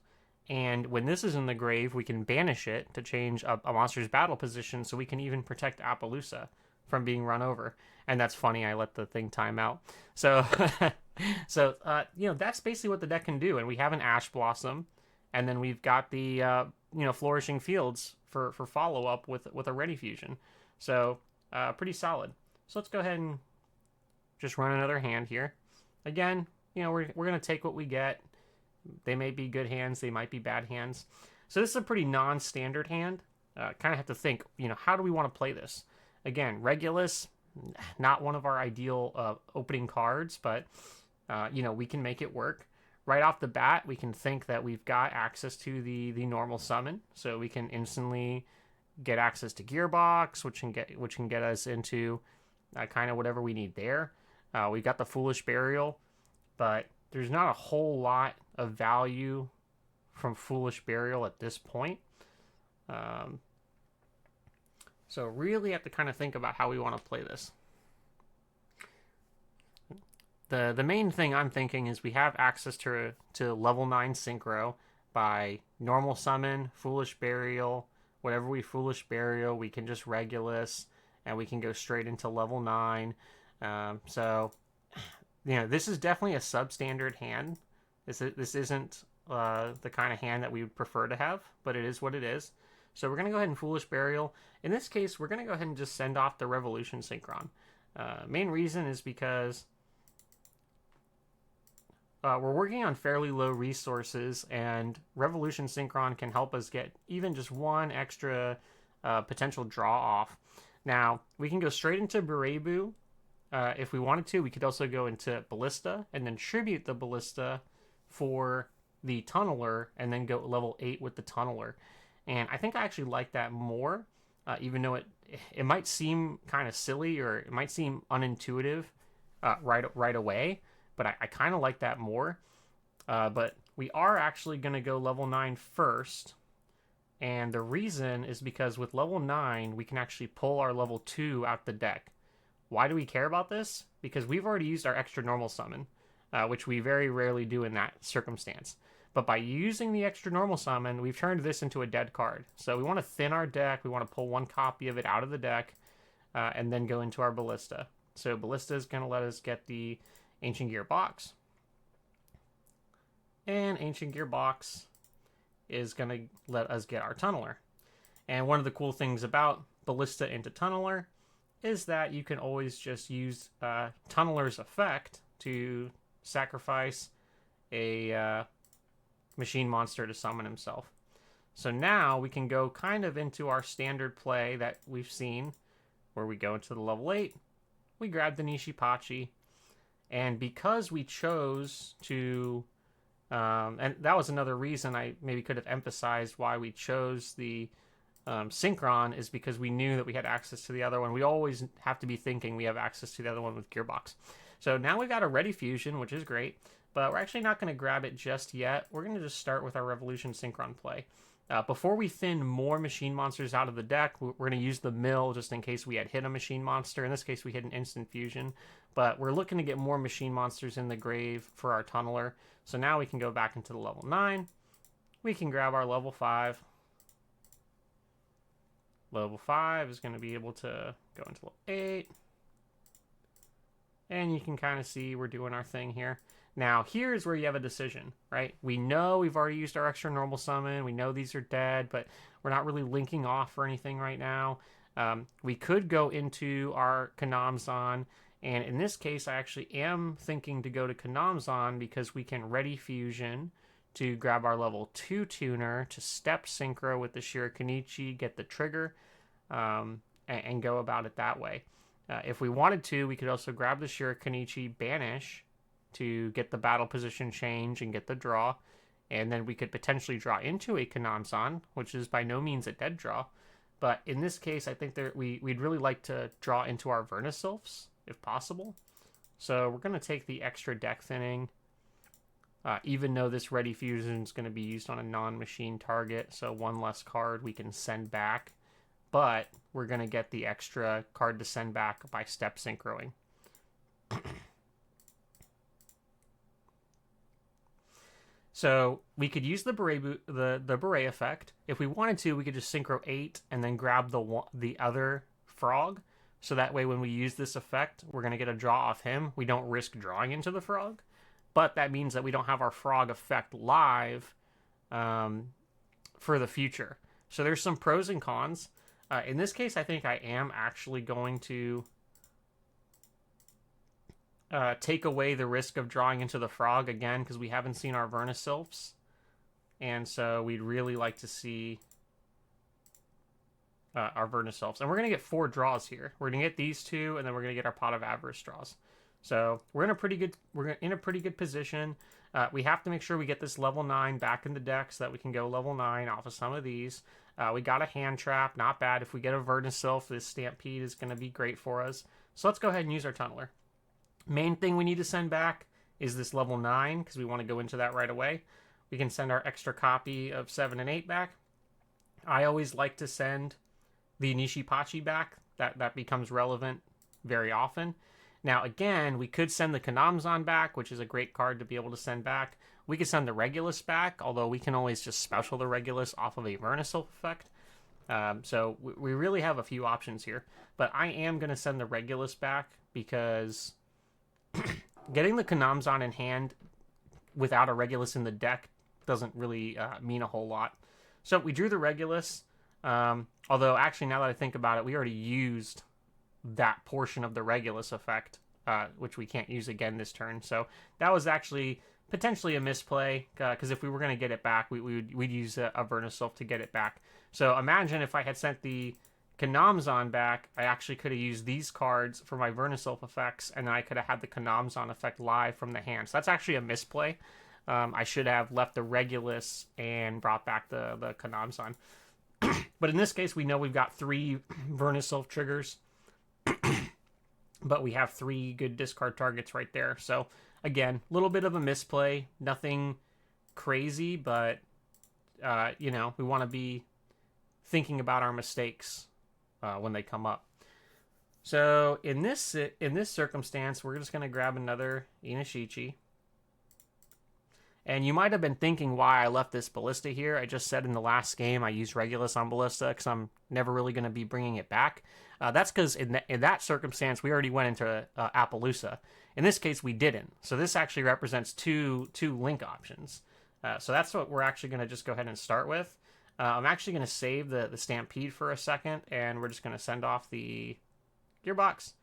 A: And when this is in the grave, we can banish it to change a monster's battle position so we can even protect Appaloosa from being run over. And that's funny, I let the thing time out. So, that's basically what the deck can do. And we have an Ash Blossom, and then we've got the, Flourishing Fields for follow-up with a Ready Fusion. So, pretty solid. So let's go ahead and just run another hand here. Again, we're going to take what we get. They may be good hands, they might be bad hands. So this is a pretty non-standard hand. Kind of have to think, how do we want to play this? Again, Regulus, not one of our ideal opening cards, but, we can make it work. Right off the bat, we can think that we've got access to the normal summon, so we can instantly get access to Gearbox, which can get us into kind of whatever we need there. We've got the Foolish Burial, but there's not a whole lot of value from Foolish Burial at this point. So really have to kind of think about how we want to play this. The main thing I'm thinking is we have access to level 9 Synchro by normal summon, Foolish Burial, whatever we Foolish Burial, we can just Regulus, and we can go straight into level 9. This is definitely a substandard hand. This isn't the kind of hand that we would prefer to have, but it is what it is. So we're going to go ahead and Foolish Burial. In this case, we're going to go ahead and just send off the Revolution Synchron. Main reason is because we're working on fairly low resources, and Revolution Synchron can help us get even just one extra potential draw off. Now, we can go straight into Berebu. If we wanted to, we could also go into Ballista and then tribute the Ballista for the Tunneler and then go level 8 with the Tunneler. And I think I actually like that more, even though it might seem kind of silly or it might seem unintuitive right away, but I kind of like that more. But we are actually going to go level 9 first. And the reason is because with level 9, we can actually pull our level 2 out the deck. Why do we care about this? Because we've already used our extra normal summon, which we very rarely do in that circumstance. But by using the extra normal summon, we've turned this into a dead card. So we want to thin our deck. We want to pull one copy of it out of the deck and then go into our Ballista. So Ballista is going to let us get the Ancient Gearbox. And Ancient Gearbox is going to let us get our tunneler. And one of the cool things about Ballista into tunneler is that you can always just use tunneler's effect to sacrifice a machine monster to summon himself. So now we can go kind of into our standard play that we've seen, where we go into the level 8, we grab the Nishipachi, and because we chose to, and that was another reason I maybe could have emphasized why we chose the Synchron, is because we knew that we had access to the other one. We always have to be thinking we have access to the other one with Gearbox. So now we've got a Ready Fusion, which is great, but we're actually not going to grab it just yet. We're going to just start with our Revolution Synchron play. Before we thin more machine monsters out of the deck, we're going to use the mill just in case we had hit a machine monster. In this case, we hit an instant fusion, but we're looking to get more machine monsters in the grave for our tunneler. So now we can go back into the level 9. We can grab our level 5. Level 5 is going to be able to go into level 8. And you can kind of see we're doing our thing here. Now, here's where you have a decision, right? We know we've already used our extra normal summon. We know these are dead, but we're not really linking off or anything right now. We could go into our Kanamzan, and in this case, I actually am thinking to go to Kanamzan because we can Ready Fusion to grab our level 2 tuner to step synchro with the Shirokinichi, get the trigger, and go about it that way. If we wanted to, we could also grab the Shirokinichi, banish to get the battle position change and get the draw, and then we could potentially draw into a Kanamzan, which is by no means a dead draw. But in this case, I think we'd really like to draw into our Vernisylphs, if possible. So we're going to take the extra deck thinning, even though this Ready Fusion is going to be used on a non-machine target, so one less card we can send back. But we're going to get the extra card to send back by step synchroing. So we could use the beret effect. If we wanted to, we could just synchro 8 and then grab the other frog. So that way when we use this effect, we're going to get a draw off him. We don't risk drawing into the frog. But that means that we don't have our frog effect live for the future. So there's some pros and cons. In this case, I think I am actually going to take away the risk of drawing into the frog again, because we haven't seen our Vernisylphs. And so we'd really like to see our Vernisylphs. And we're going to get 4 draws here. We're going to get these 2, and then we're going to get our Pot of Avarice draws. So we're in a pretty good position. We have to make sure we get this level 9 back in the deck so that we can go level 9 off of some of these. We got a hand trap, not bad. If we get a Vernisylph, this Stampede is going to be great for us. So let's go ahead and use our Tunneler. Main thing we need to send back is this level 9, because we want to go into that right away. We can send our extra copy of 7 and 8 back. I always like to send the Nishipachi back. That becomes relevant very often. Now, again, we could send the Kanamzan back, which is a great card to be able to send back. We could send the Regulus back, although we can always just special the Regulus off of a Vernisylph effect. So we really have a few options here. But I am going to send the Regulus back because getting the Kanamzan in hand without a Regulus in the deck doesn't really mean a whole lot. So we drew the Regulus, although actually now that I think about it, we already used that portion of the Regulus effect, which we can't use again this turn. So that was actually potentially a misplay, because if we were going to get it back, we'd use a Vernisylph to get it back. So imagine if I had sent the Kanamzan back, I actually could have used these cards for my Vernisylph effects, and then I could have had the Kanamzan effect live from the hand. So that's actually a misplay. I should have left the Regulus and brought back the Kanamzan. But in this case, we know we've got 3 Vernisylph triggers, but we have 3 good discard targets right there. So again, a little bit of a misplay, nothing crazy, but we want to be thinking about our mistakes when they come up. So in this circumstance, we're just going to grab another Inishichi. And you might have been thinking why I left this Ballista here. I just said in the last game I used Regulus on Ballista because I'm never really going to be bringing it back. That's because in that circumstance, we already went into Appaloosa. In this case, we didn't. So this actually represents two link options. So that's what we're actually going to just go ahead and start with. I'm actually going to save the Stampede for a second, and we're just going to send off the Gearbox.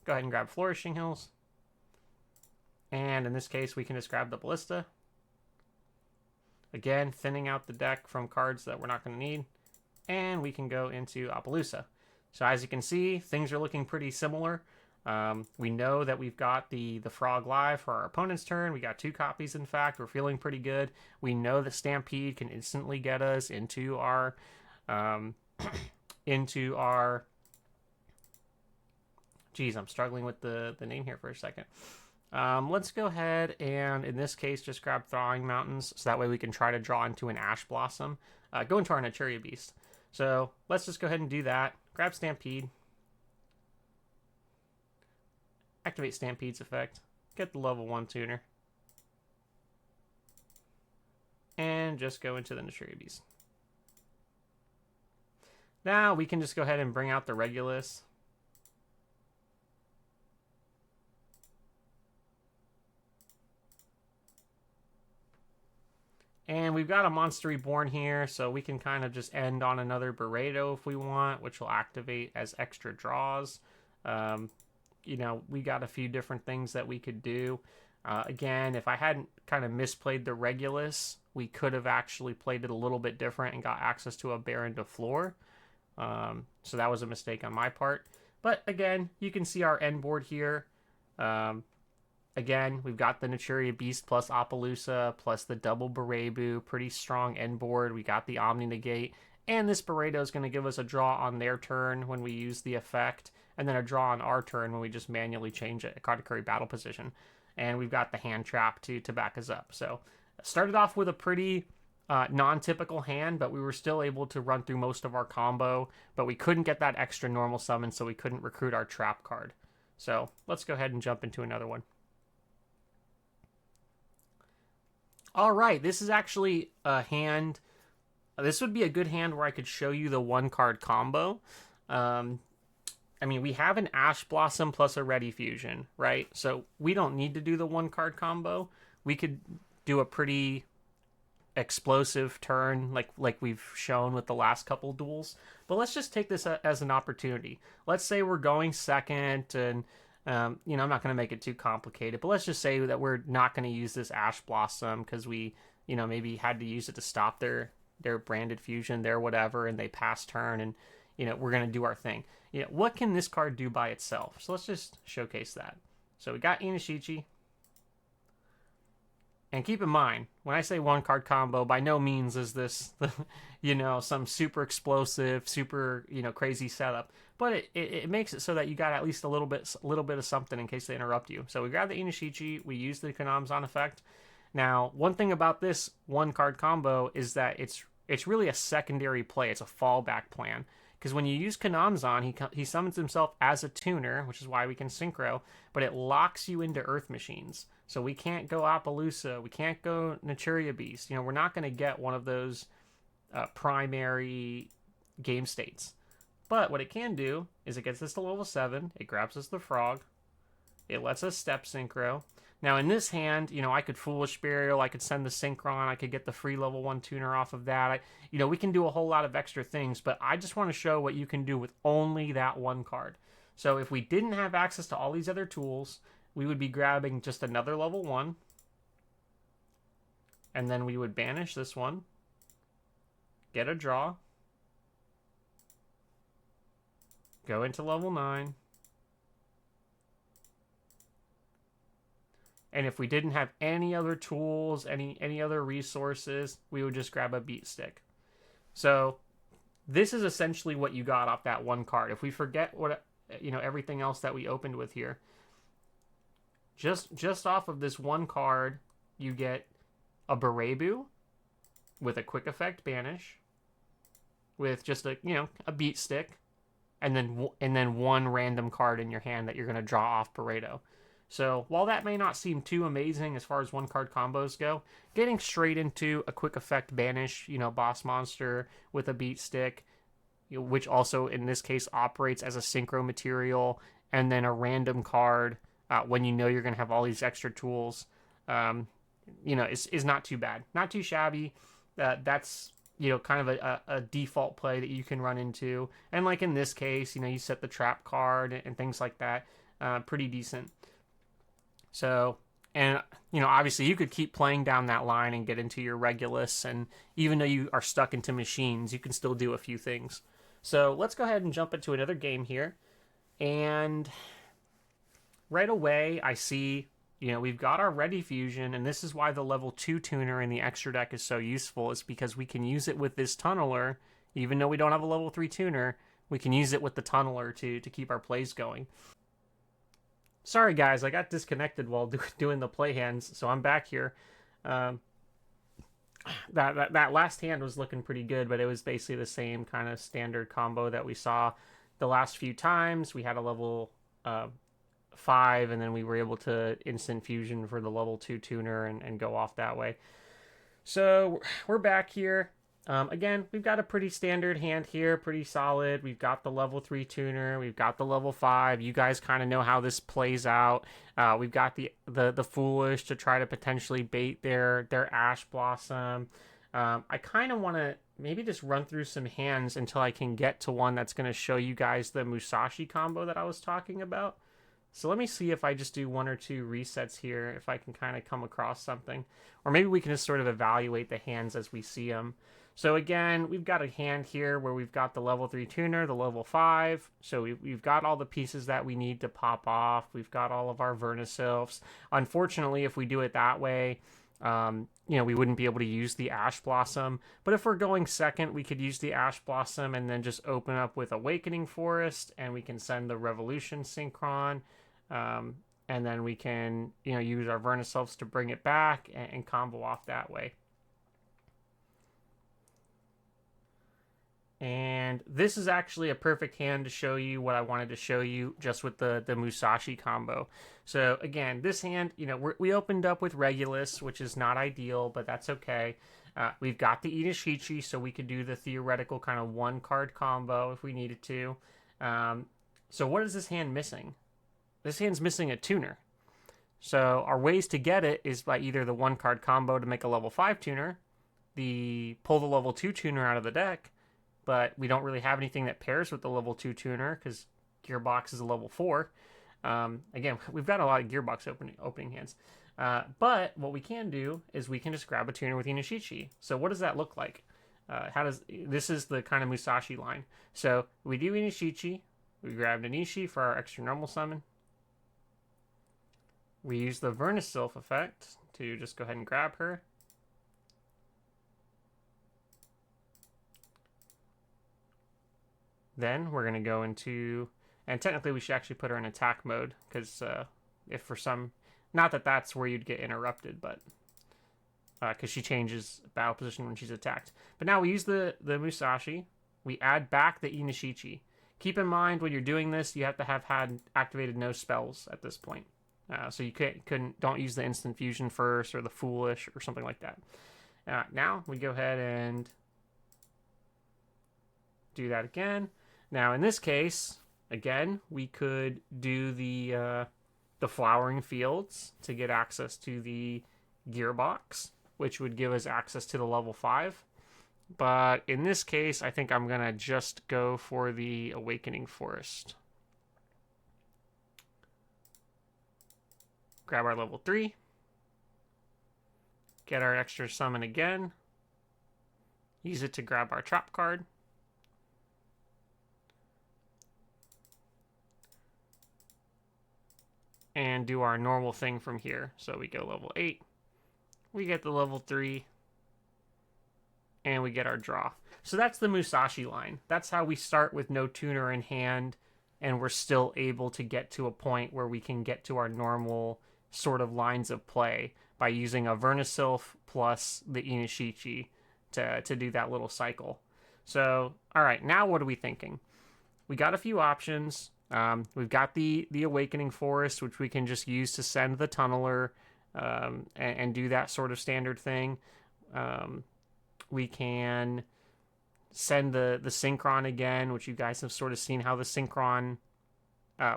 A: Go ahead and grab Flourishing Hills. And in this case, we can just grab the Ballista. Again, thinning out the deck from cards that we're not going to need. And we can go into Appaloosa. So as you can see, things are looking pretty similar. We know that we've got the Frog live for our opponent's turn. We got 2 copies, in fact. We're feeling pretty good. We know that Stampede can instantly get us into our geez, I'm struggling with the name here for a second. Let's go ahead and, in this case, just grab Thawing Mountains, so that way we can try to draw into an Ash Blossom. Go into our Naturia Beast. So let's just go ahead and do that. Grab Stampede. Activate Stampede's effect. Get the level 1 tuner. And just go into the Naturia Beast. Now we can just go ahead and bring out the Regulus. And we've got a Monster Reborn here, so we can kind of just end on another Burrito if we want, which will activate as extra draws. You know, we got a few different things that we could do. Again, if I hadn't kind of misplayed the Regulus, we could have actually played it a little bit different and got access to a Baron de Fleur. So that was a mistake on my part. But again, you can see our end board here. Again, we've got the Naturia Beast plus Appaloosa plus the double Berebu. Pretty strong end board. We got the Omni Negate. And this Burrito is going to give us a draw on their turn when we use the effect. And then a draw on our turn when we just manually change it, a Karakuri battle position. And we've got the hand trap to back us up. So started off with a pretty non-typical hand, but we were still able to run through most of our combo. But we couldn't get that extra normal summon, so we couldn't recruit our trap card. So let's go ahead and jump into another one. All right, this is actually a hand. This would be a good hand where I could show you the 1-card combo. I mean, we have an Ash Blossom plus a Ready Fusion, right? So we don't need to do the 1-card combo. We could do a pretty explosive turn like we've shown with the last couple duels. But let's just take this as an opportunity. Let's say we're going second and you know, I'm not going to make it too complicated, but let's just say that we're not going to use this Ash Blossom because we, you know, maybe had to use it to stop their branded fusion, their whatever, and they pass turn, and, you know, we're going to do our thing. You know, what can this card do by itself? So let's just showcase that. So we got Inishichi. And keep in mind, when I say 1-card combo, by no means is this, you know, some super explosive, super, you know, crazy setup. But it makes it so that you got at least a little bit of something in case they interrupt you. So we grab the Inishichi, we use the Kanamzan effect. Now, one thing about this 1-card combo is that it's really a secondary play. It's a fallback plan. Because when you use Kanamzan, he summons himself as a tuner, which is why we can synchro, but it locks you into Earth Machines. So we can't go Appaloosa, we can't go Naturia Beast. You know, we're not going to get one of those primary game states. But what it can do is it gets us to level 7, it grabs us the Frog, it lets us step synchro. Now in this hand, you know, I could Foolish Burial, I could send the Synchron, I could get the free level 1 tuner off of that. You know, we can do a whole lot of extra things, but I just want to show what you can do with only that 1 card. So if we didn't have access to all these other tools, we would be grabbing just another level 1. And then we would banish this one, get a draw, go into level 9. And if we didn't have any other tools, any other resources, we would just grab a Beat Stick. So this is essentially what you got off that 1 card. If we forget what, you know, everything else that we opened with here, just off of this 1 card, you get a Berebu with a quick effect banish, with just a, you know, a Beat Stick, and then 1 random card in your hand that you're going to draw off Burrito. So while that may not seem too amazing as far as 1-card combos go, getting straight into a quick effect banish, you know, boss monster with a Beat Stick, you know, which also in this case operates as a synchro material, and then a random card when you know you're going to have all these extra tools. is not too bad, not too shabby. That's kind of a default play that you can run into, and like in this case, you set the trap card and things like that. Pretty decent. So, and obviously you could keep playing down that line and get into your Regulus, and even though you are stuck into machines, you can still do a few things. So let's go ahead and jump into another game here. And right away, I see, we've got our Ready Fusion, and this is why the level 2 tuner in the extra deck is so useful, is because we can use it with this tunneler. Even though we don't have a level 3 tuner, we can use it with the tunneler to keep our plays going. Sorry, guys, I got disconnected while doing the play hands, so I'm back here. That last hand was looking pretty good, but it was basically the same kind of standard combo that we saw the last few times. We had a level 5, and then we were able to instant fusion for the level 2 tuner and go off that way. So we're back here. Again, we've got a pretty standard hand here, pretty solid. We've got the level 3 tuner. We've got the level 5. You guys kind of know how this plays out. We've got the Foolish to try to potentially bait their Ash Blossom. I kind of want to maybe just run through some hands until I can get to one that's going to show you guys the Musashi combo that I was talking about. So let me see if I just do 1 or 2 resets here, if I can kind of come across something. Or maybe we can just sort of evaluate the hands as we see them. So again, we've got a hand here where we've got the level 3 tuner, the level 5. So we've got all the pieces that we need to pop off. We've got all of our Vernisylphs. Unfortunately, if we do it that way, we wouldn't be able to use the Ash Blossom. But if we're going second, we could use the Ash Blossom and then just open up with Awakening Forest, and we can send the Revolution Synchron. And then we can, use our Vernisylphs to bring it back and combo off that way. And this is actually a perfect hand to show you what I wanted to show you just with the Musashi combo. So again, this hand, we opened up with Regulus, which is not ideal, but that's okay. We've got the Inishichi, so we could do the theoretical kind of 1-card combo if we needed to. So what is this hand missing? This hand's missing a tuner. So our ways to get it is by either the 1-card combo to make a level 5 tuner, pull the level 2 tuner out of the deck, but we don't really have anything that pairs with the level 2 tuner because Gearbox is a level 4. Again, we've got a lot of Gearbox opening hands. But what we can do is we can just grab a tuner with Inishichi. So what does that look like? This is the kind of Musashi line. So we do Inishichi. We grab Inishi for our extra normal summon. We use the Vernisylph effect to just go ahead and grab her. Then we're going to go into, and technically we should actually put her in attack mode, because if for some, not that that's where you'd get interrupted, but because she changes battle position when she's attacked. But now we use the Musashi, we add back the Inishichi. Keep in mind when you're doing this, you have to have had activated no spells at this point. So you don't use the instant fusion first or the Foolish or something like that. Now we go ahead and do that again. Now, in this case, again, we could do the Flowering Fields to get access to the Gearbox, which would give us access to the level 5. But in this case, I think I'm going to just go for the Awakening Forest. Grab our level 3. Get our extra summon again. Use it to grab our trap card. And do our normal thing from here. So we go level 8. We get the level 3. And we get our draw. So that's the Musashi line. That's how we start with no tuner in hand. And we're still able to get to a point where we can get to our normal sort of lines of play by using a Vernisylph plus the Inishichi to do that little cycle. So, all right, now what are we thinking? We got a few options. We've got the Awakening Forest, which we can just use to send the Tunneler and do that sort of standard thing. We can send the Synchron again, which you guys have sort of seen how the Synchron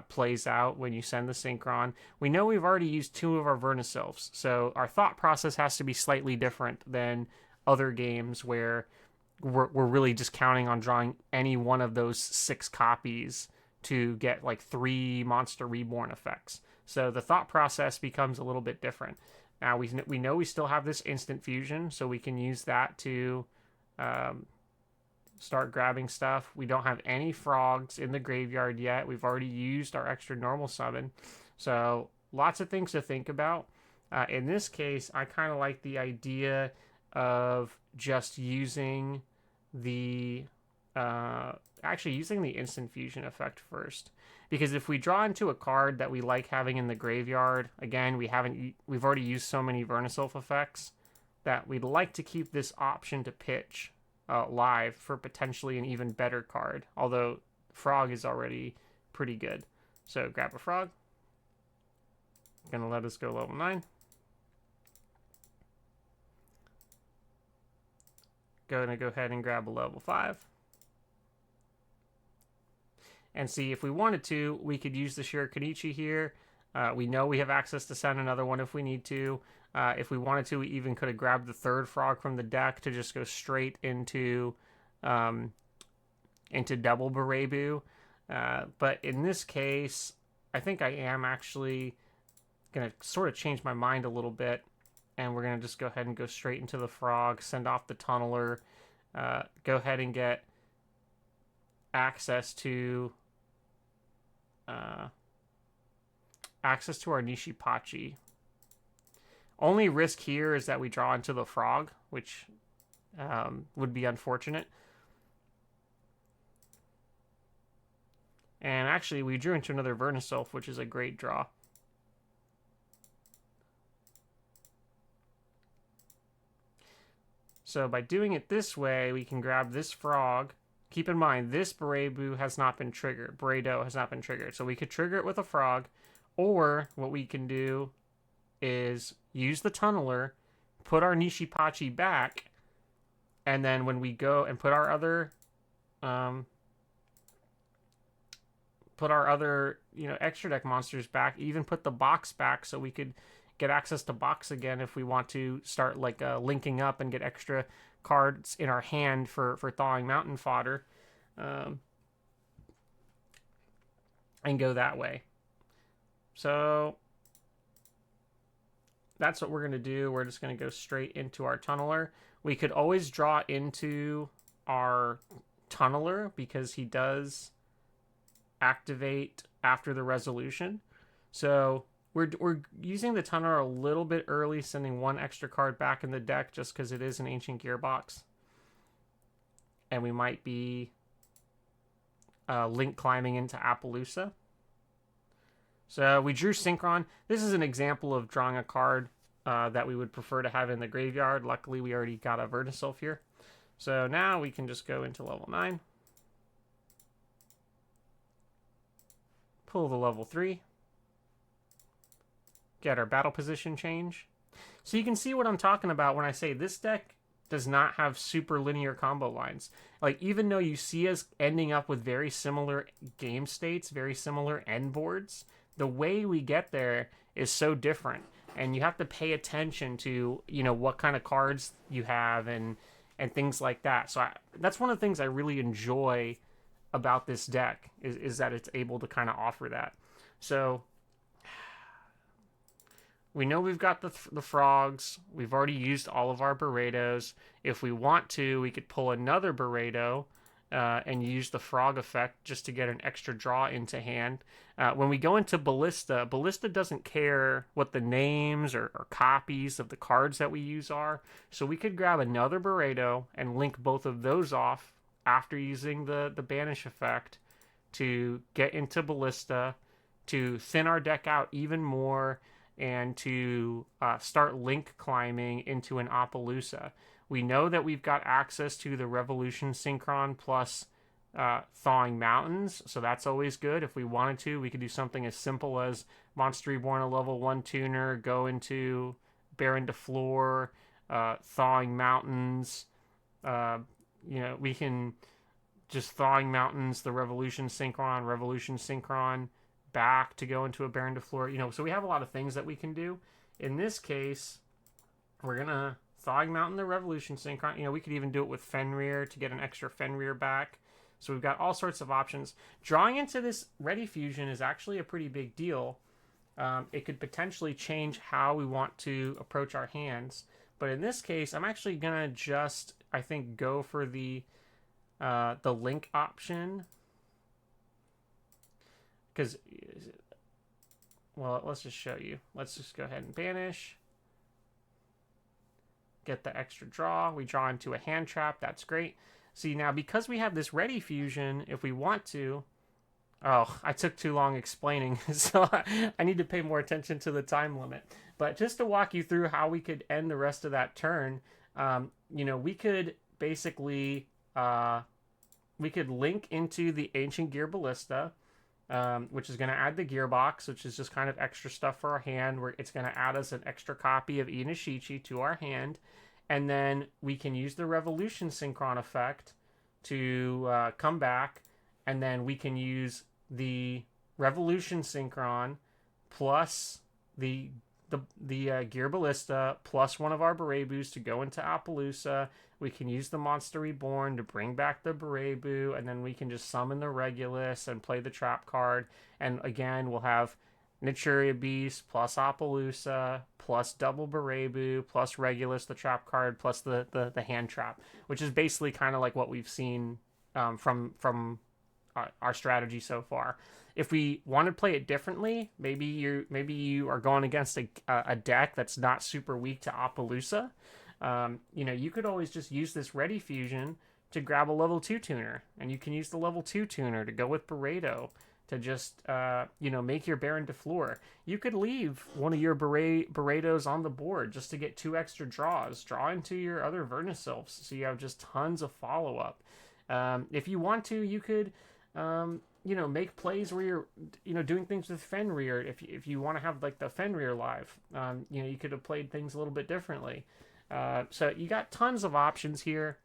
A: plays out when you send the synchron. We know we've already used 2 of our vernisylphs, so our thought process has to be slightly different than other games where we're really just counting on drawing any one of those 6 copies to get like 3 Monster Reborn effects. So the thought process becomes a little bit different. Now we know we still have this instant fusion, so we can use that to start grabbing stuff. We don't have any frogs in the graveyard yet. We've already used our extra normal summon. So lots of things to think about. In this case, I kind of like the idea of just using the actually using the instant fusion effect first, because if we draw into a card that we like having in the graveyard, again, we've already used so many vernisylph effects that we'd like to keep this option to pitch live for potentially an even better card, although frog is already pretty good. So grab a frog, gonna let us go level 9. Gonna go ahead and grab a level 5. And see, if we wanted to, we could use the Shurikenichi here. We know we have access to send another one if we need to. If we wanted to, we even could have grabbed the 3rd frog from the deck to just go straight into double Berebu. But in this case, I think I am actually going to sort of change my mind a little bit. And we're going to just go ahead and go straight into the frog, send off the tunneler, go ahead and get access to our Nishipachi. Only risk here is that we draw into the frog, which would be unfortunate. And actually, we drew into another Vernisylph, which is a great draw. So by doing it this way, we can grab this frog. Keep in mind, this Berebu has not been triggered. Beredo has not been triggered. So we could trigger it with a frog, or what we can do is use the tunneler, put our Nishipachi back, and then when we go and put our other extra deck monsters back, even put the box back so we could get access to box again if we want to start like linking up and get extra cards in our hand for thawing mountain fodder, and go that way. So that's what we're going to do. We're just going to go straight into our tunneler. We could always draw into our tunneler because he does activate after the resolution. So we're using the tunneler a little bit early, sending 1 extra card back in the deck just because it is an ancient gearbox. And we might be link climbing into Appaloosa. So we drew Synchron. This is an example of drawing a card that we would prefer to have in the graveyard. Luckily, we already got a Vernisylph here. So now we can just go into level 9. Pull the level 3. Get our battle position change. So you can see what I'm talking about when I say this deck does not have super linear combo lines. Like, even though you see us ending up with very similar game states, very similar end boards, the way we get there is so different. And you have to pay attention to, what kind of cards you have and things like that. So that's one of the things I really enjoy about this deck is that it's able to kind of offer that. So we know we've got the frogs. We've already used all of our Beredos. If we want to, we could pull another Beredo and use the frog effect just to get an extra draw into hand. When we go into Ballista, Ballista doesn't care what the names or copies of the cards that we use are. So we could grab another Beredo and link both of those off after using the banish effect to get into Ballista, to thin our deck out even more, and to start link climbing into an Appaloosa. We know that we've got access to the Revolution Synchron plus Thawing Mountains, so that's always good. If we wanted to, we could do something as simple as Monster Reborn, a level 1 tuner, go into Baron de Floor, Thawing Mountains. We can just Thawing Mountains, the Revolution Synchron, back to go into a Baron de Fleur. You know, so we have a lot of things that we can do. In this case, we're going to Thawing Mountain the Revolution Synchron. You know, we could even do it with Fenrir to get an extra Fenrir back. So we've got all sorts of options. Drawing into this Ready Fusion is actually a pretty big deal. It could potentially change how we want to approach our hands. But in this case, I'm actually going to just, I think, go for the link option. Because, well, let's just show you. Let's just go ahead and banish. Get the extra draw. We draw into a hand trap. That's great. See, now, because we have this Ready Fusion, if we want to... Oh, I took too long explaining, so I need to pay more attention to the time limit. But just to walk you through how we could end the rest of that turn, you know, we could basically... we could link into the Ancient Gear Ballista, which is going to add the gearbox, which is just kind of extra stuff for our hand, where it's going to add us an extra copy of Inishichi to our hand. And then we can use the Revolution Synchron effect to come back, and then we can use the Revolution Synchron plus the Gear Ballista plus one of our Berebus to go into Appaloosa. We can use the Monster Reborn to bring back the Berebu, and then we can just summon the Regulus and play the trap card. And again, we'll have Naturia Beast plus Appaloosa plus double Berebu plus Regulus, the trap card, plus the hand trap, which is basically kind of like what we've seen from our strategy so far. If we want to play it differently, maybe you are going against a deck that's not super weak to Appaloosa. You know, you could always just use this Ready Fusion to grab a level 2 tuner, and you can use the level 2 tuner to go with Beredo to just, you know, make your Baron de Fleur. You could leave one of your Beredos on the board just to get 2 extra draws. Draw into your other Vernisylphs, so you have just tons of follow-up. If you want to, you could, you know, make plays where you're, you know, doing things with Fenrir. If you want to have, like, the Fenrir live, you know, you could have played things a little bit differently. So you got tons of options here.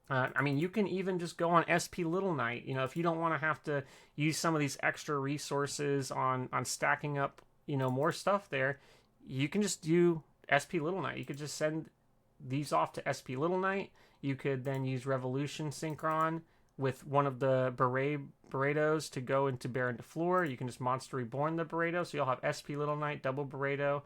A: I mean, you can even just go on SP Little Knight. You know, if you don't want to have to use some of these extra resources on stacking up, you know, more stuff there, you can just do SP Little Knight. You could just send these off to SP Little Knight. You could then use Revolution Synchron with one of the Beredos to go into Baron de Fleur. You can just Monster Reborn the Beredo, so you'll have SP Little Knight, double Beredo,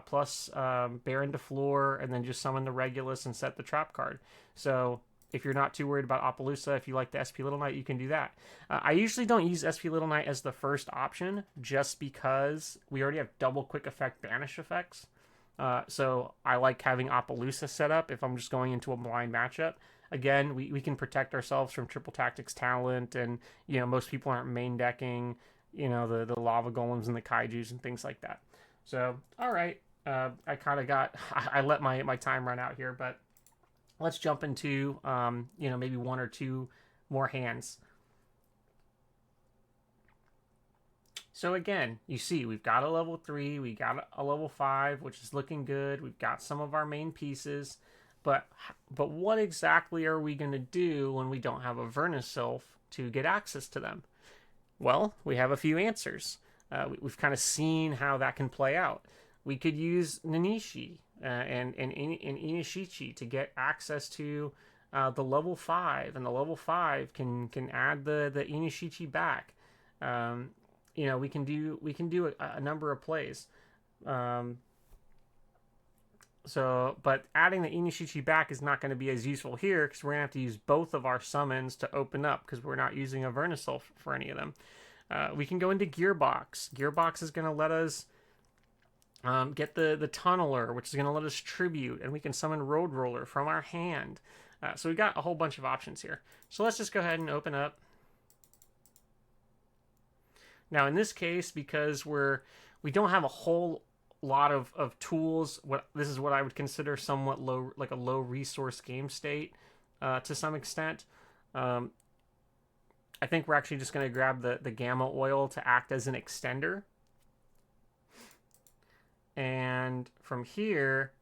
A: plus Baron de Fleur, and then just summon the Regulus and set the trap card. So if you're not too worried about Appaloosa, if you like the SP Little Knight, you can do that. I usually don't use SP Little Knight as the first option, just because we already have double quick effect banish effects. So I like having Appaloosa set up if I'm just going into a blind matchup. Again, we can protect ourselves from Triple Tactics Talent, and, you know, most people aren't main decking, you know, the Lava Golems and the Kaijus and things like that. So, all right, I kind of I let my time run out here, but let's jump into, you know, maybe 1 or 2 more hands. So again, you see, we've got a level 3, we got a level 5, which is looking good. We've got some of our main pieces, but what exactly are we going to do when we don't have a Vernisylph to get access to them? Well, we have a few answers. We've kind of seen how that can play out. We could use Nanishi and Inishichi to get access to the level 5, and the level 5 can add the Inishichi back. You know, we can do a number of plays. But adding the Inishichi back is not going to be as useful here, because we're going to have to use both of our summons to open up, because we're not using a Vernisylph for any of them. We can go into Gearbox. Gearbox is going to let us get the Tunneler, which is going to let us tribute, and we can summon Road Roller from our hand. So we've got a whole bunch of options here. So let's just go ahead and open up. Now in this case, because we don't have a whole lot of tools, this is what I would consider somewhat low, like a low resource game state to some extent. I think we're actually just going to grab the Gamma Oil to act as an extender. And from here,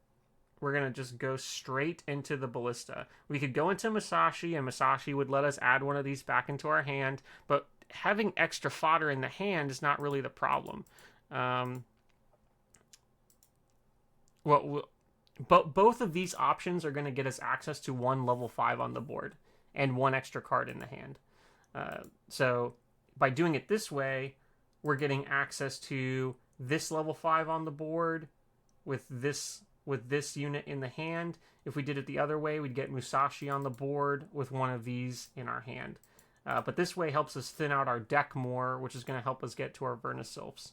A: we're going to just go straight into the Ballista. We could go into Musashi, and Musashi would let us add one of these back into our hand, but having extra fodder in the hand is not really the problem. Um, well, but both of these options are going to get us access to one level 5 on the board and one extra card in the hand. So by doing it this way, we're getting access to this level 5 on the board with this unit in the hand. If we did it the other way, we'd get Musashi on the board with one of these in our hand. But this way helps us thin out our deck more, which is going to help us get to our Vernisylphs.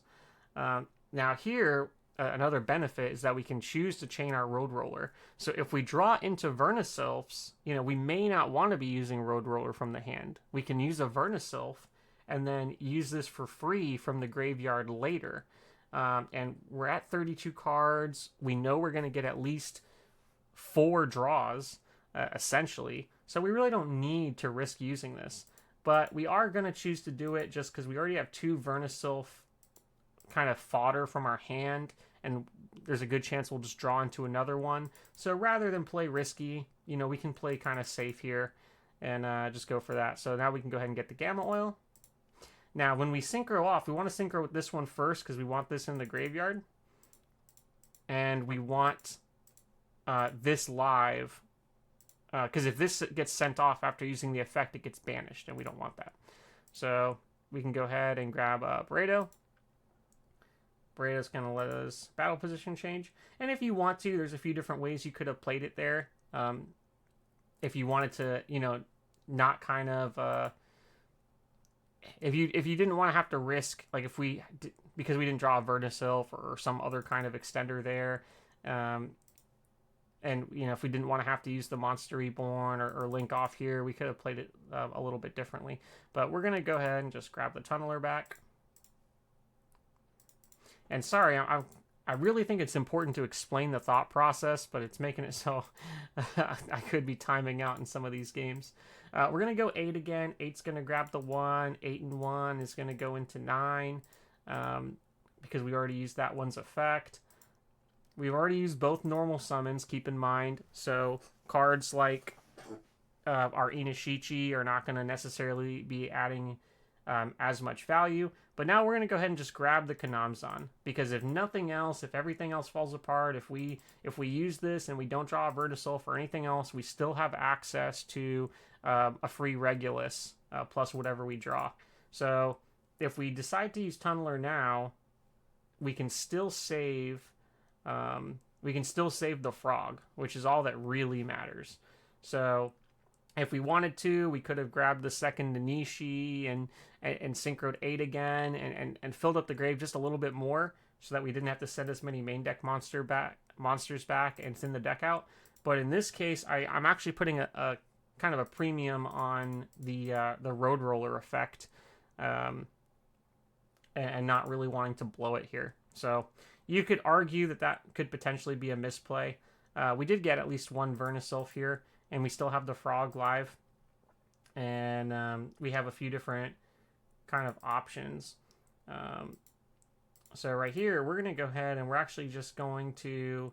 A: Now here, another benefit is that we can choose to chain our Road Roller. So if we draw into Vernisylphs, we may not want to be using Road Roller from the hand. We can use a Vernisylph and then use this for free from the graveyard later. And we're at 32 cards. We know we're going to get at least 4 draws, essentially. So we really don't need to risk using this. But we are going to choose to do it just because we already have 2 Vernisylph kind of fodder from our hand, and there's a good chance we'll just draw into another one. So rather than play risky, we can play kind of safe here and just go for that. So now we can go ahead and get the Gamma Oil. Now, when we synchro off, we want to synchro with this one first because we want this in the graveyard. And we want this live, because if this gets sent off after using the effect, it gets banished, and we don't want that. So we can go ahead and grab Pareto. Pareto's going to let us battle position change. And if you want to, there's a few different ways you could have played it there. If you wanted to, not kind of... If you didn't want to have to risk, like because we didn't draw a Vernisylph or some other kind of extender there, and if we didn't want to have to use the Monster Reborn or Link off here, we could have played it a little bit differently. But we're gonna go ahead and just grab the Tunneler back. And sorry, I really think it's important to explain the thought process, but it's making it so I could be timing out in some of these games. We're going to go 8 again. 8's going to grab the 1. 8 and 1 is going to go into 9 because we already used that one's effect. We've already used both normal summons, keep in mind. So cards like our Inishichi are not going to necessarily be adding as much value. But now we're going to go ahead and just grab the Kanamzan, because if nothing else, if everything else falls apart, if we use this and we don't draw a Vertisylph or anything else, we still have access to a free Regulus plus whatever we draw. So if we decide to use Tunneler now, we can still save the Frog, which is all that really matters. So if we wanted to, we could have grabbed the second Nanishi and synchroed 8 again and filled up the grave just a little bit more so that we didn't have to send as many main deck monsters back and thin the deck out. But in this case, I'm actually putting a kind of a premium on the Road Roller effect and not really wanting to blow it here. So you could argue that could potentially be a misplay. We did get at least one Vernisylph here, and we still have the Frog live. And we have a few different kind of options. So right here, we're going to go ahead and we're actually just going to...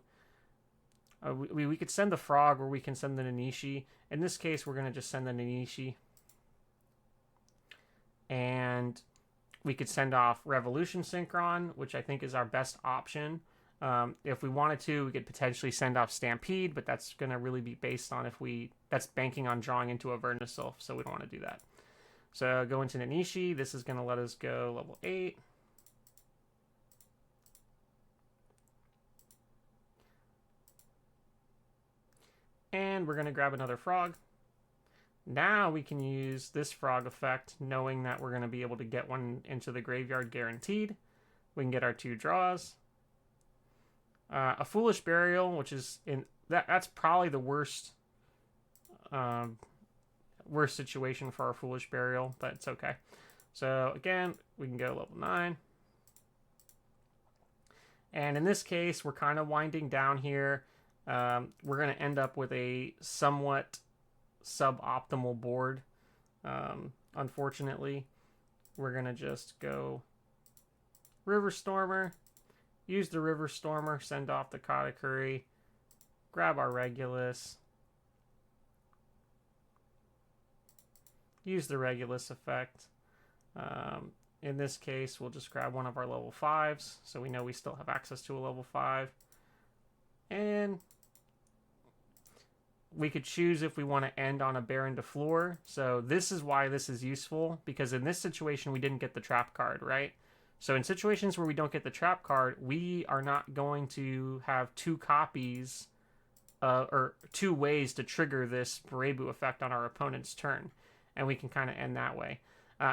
A: we could send the Frog or we can send the Nanishi. In this case, we're going to just send the Nanishi. And we could send off Revolution Synchron, which I think is our best option. If we wanted to, we could potentially send off Stampede, but that's going to really be based on that's banking on drawing into a Vernisylph, so we don't want to do that. So go into Nanishi. This is going to let us go level 8. And we're going to grab another Frog. Now we can use this Frog effect, knowing that we're going to be able to get one into the graveyard guaranteed. We can get our 2 draws. A Foolish Burial, which is that's probably the worst situation for our Foolish Burial, but it's okay. So again, we can go level 9. And in this case, we're kind of winding down here. We're going to end up with a somewhat suboptimal board. Unfortunately, we're going to just go River Stormer. Use the River Stormer, send off the Karakuri, grab our Regulus, use the Regulus effect, In this case, we'll just grab one of our level 5s, so we know we still have access to a level 5. And we could choose if we want to end on a Baron de Fleur. So this is why this is useful, because in this situation, we didn't get the trap card, right? So in situations where we don't get the trap card, we are not going to have two copies or two ways to trigger this Berebu effect on our opponent's turn. And we can kind of end that way.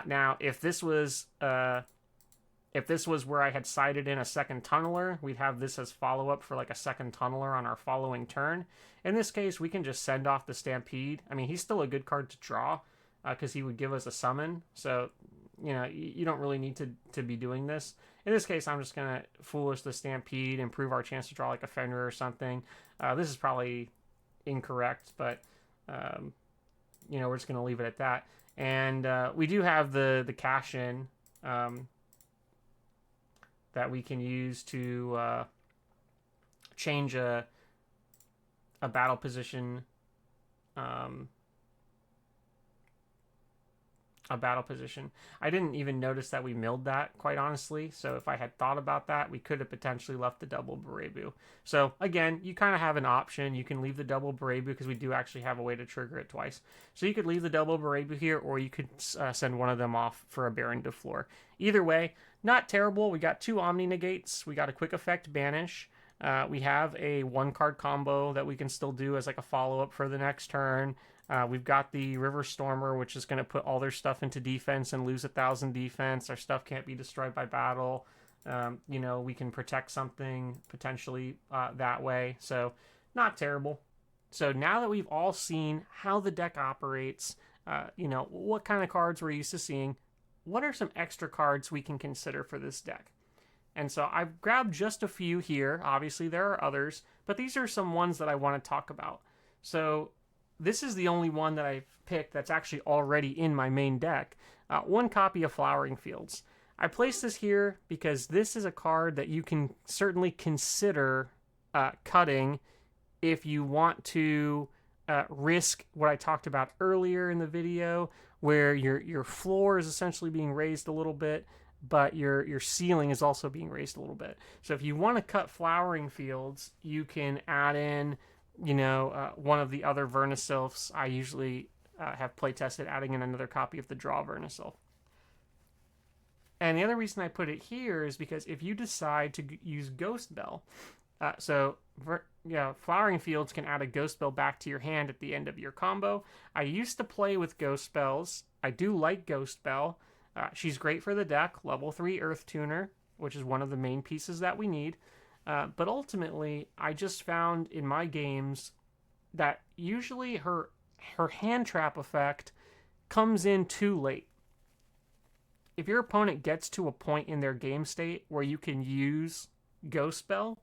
A: Now, if this was where I had sided in a second tunneler, we'd have this as follow-up for like a second tunneler on our following turn. In this case, we can just send off the Stampede. I mean, he's still a good card to draw because he would give us a summon. So, you know, you don't really need to be doing this. In this case, I'm just going to Foolish the Stampede, improve our chance to draw like a Fenrir or something. This is probably incorrect, but, you know, we're just going to leave it at that. And we do have the cash-in that we can use to change a battle position. I didn't even notice that we milled that, quite honestly. So if I had thought about that, we could have potentially left the double Berebu. So again, you kind of have an option. You can leave the double Berebu because we do actually have a way to trigger it twice. So you could leave the double Berebu here, or you could send one of them off for a Baron de Fleur. Either way, not terrible. We got 2 Omni Negates. We got a quick effect Banish. We have a 1-card combo that we can still do as like a follow-up for the next turn. We've got the River Stormer, which is going to put all their stuff into defense and lose 1,000 defense. Our stuff can't be destroyed by battle. You know, we can protect something potentially that way. So, not terrible. So now that we've all seen how the deck operates, you know, what kind of cards we're used to seeing, what are some extra cards we can consider for this deck? And so I've grabbed just a few here. Obviously, there are others, but these are some ones that I want to talk about. So this is the only one that I've picked that's actually already in my main deck. 1 copy of Flowering Fields. I placed this here because this is a card that you can certainly consider cutting if you want to risk what I talked about earlier in the video, where your floor is essentially being raised a little bit, but your ceiling is also being raised a little bit. So if you want to cut Flowering Fields, you can add in, you know, one of the other Vernisylphs. I usually have playtested adding in another copy of the Draw Vernisylph. And the other reason I put it here is because if you decide to use Ghost Bell, Flowering Fields can add a Ghost Bell back to your hand at the end of your combo. I used to play with Ghost Bells. I do like Ghost Bell. She's great for the deck, level 3 Earth Tuner, which is one of the main pieces that we need. But ultimately, I just found in my games that usually her hand trap effect comes in too late. If your opponent gets to a point in their game state where you can use Ghost Spell,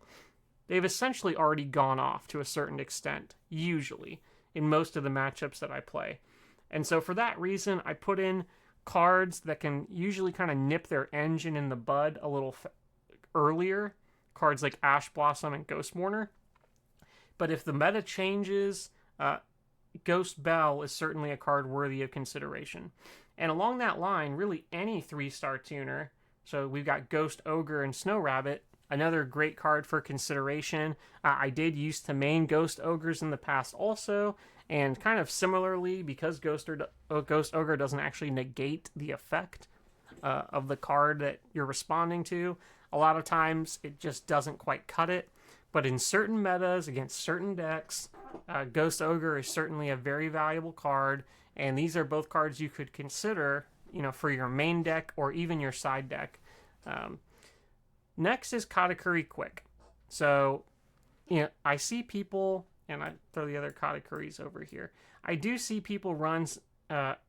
A: they've essentially already gone off to a certain extent, usually, in most of the matchups that I play. And so for that reason, I put in cards that can usually kind of nip their engine in the bud a little earlier. Cards like Ash Blossom and Ghost Mourner. But if the meta changes, Ghost Bell is certainly a card worthy of consideration. And along that line, really any 3-star tuner. So we've got Ghost Ogre and Snow Rabbit, another great card for consideration. I did use to main Ghost Ogres in the past also, and kind of similarly, because Ghost Ogre doesn't actually negate the effect of the card that you're responding to, a lot of times it just doesn't quite cut it. But in certain metas, against certain decks, Ghost Ogre is certainly a very valuable card, and these are both cards you could consider, you know, for your main deck or even your side deck. Next is Karakuri Quick. So, you know, I see people, and I throw the other Katakuris over here. I do see people run,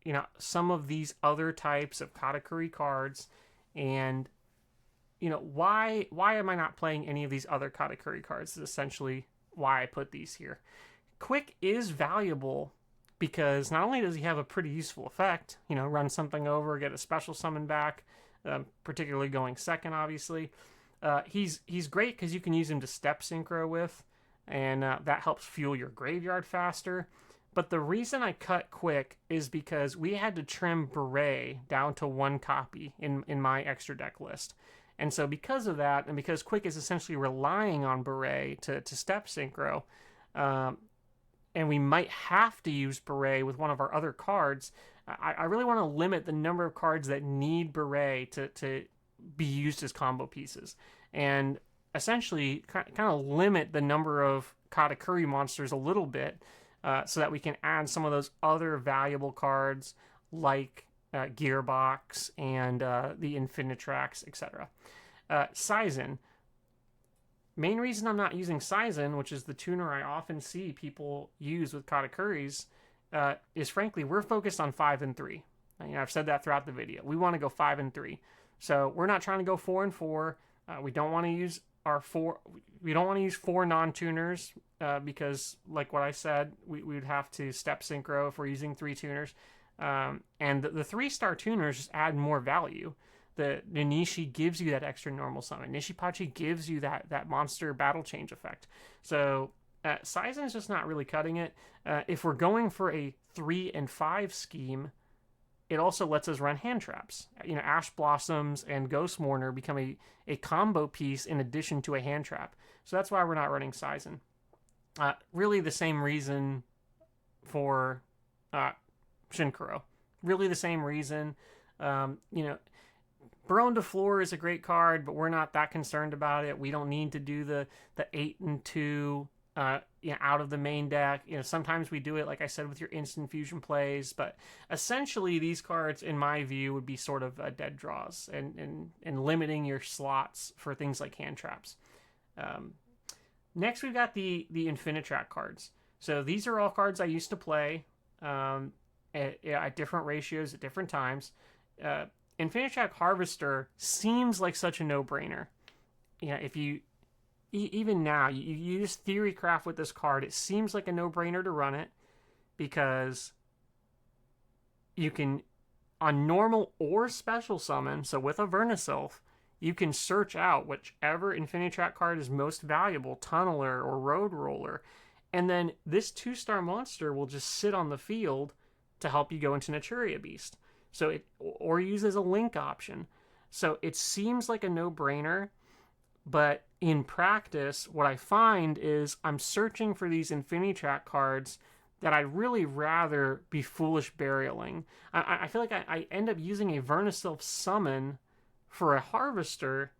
A: you know, some of these other types of Katakuri cards, and you know, why am I not playing any of these other Katakuri cards is essentially why I put these here. Quick is valuable because not only does he have a pretty useful effect, you know, run something over, get a special summon back, particularly going second, obviously. He's great because you can use him to step synchro with, and that helps fuel your graveyard faster. But the reason I cut Quick is because we had to trim Beret down to 1 copy in my extra deck list. And so because of that, and because Quick is essentially relying on Beret to step synchro, um, and we might have to use Beret with one of our other cards, I really want to limit the number of cards that need Beret to be used as combo pieces. And essentially kind of limit the number of Katakuri monsters a little bit, so that we can add some of those other valuable cards like Gearbox and the Infinitrax, etc. Saizen. Main reason I'm not using Saizen, which is the tuner I often see people use with Katakuris, is frankly, we're focused on 5 and 3. I've said that throughout the video. We want to go 5 and 3. So we're not trying to go 4 and 4. We don't want to use we don't want to use 4 non-tuners, because, like what I said, we would have to step synchro if we're using 3 tuners. And the 3-star tuners just add more value. The Nishi gives you that extra normal summon. Nishipachi gives you that monster battle change effect. So Saizen is just not really cutting it. If we're going for a 3 and 5 scheme, it also lets us run hand traps. Ash Blossoms and Ghost Mourner become a combo piece in addition to a hand trap. So that's why we're not running Saizen. Really the same reason for Shinkuro. Really the same reason. Baron de Fleur is a great card, but we're not that concerned about it. We don't need to do the 8 and 2 out of the main deck. Sometimes we do it, like I said, with your instant fusion plays, but essentially these cards, in my view, would be sort of dead draws and limiting your slots for things like hand traps. Next, we've got the Infinitrack cards. So these are all cards I used to play at different ratios at different times. Infinitrack Harvester seems like such a no-brainer. If you even now, you just theory craft with this card, it seems like a no-brainer to run it, because you can, on normal or special summon, so with a Vernisylph, you can search out whichever Infinitrack card is most valuable, Tunneler or Road Roller, and then this 2-star monster will just sit on the field to help you go into Naturia Beast. Or use as a link option. So it seems like a no-brainer, but in practice, what I find is I'm searching for these Infinitrack cards that I'd really rather be Foolish Burialing. I feel like I end up using a Vernisylph summon for a Harvester,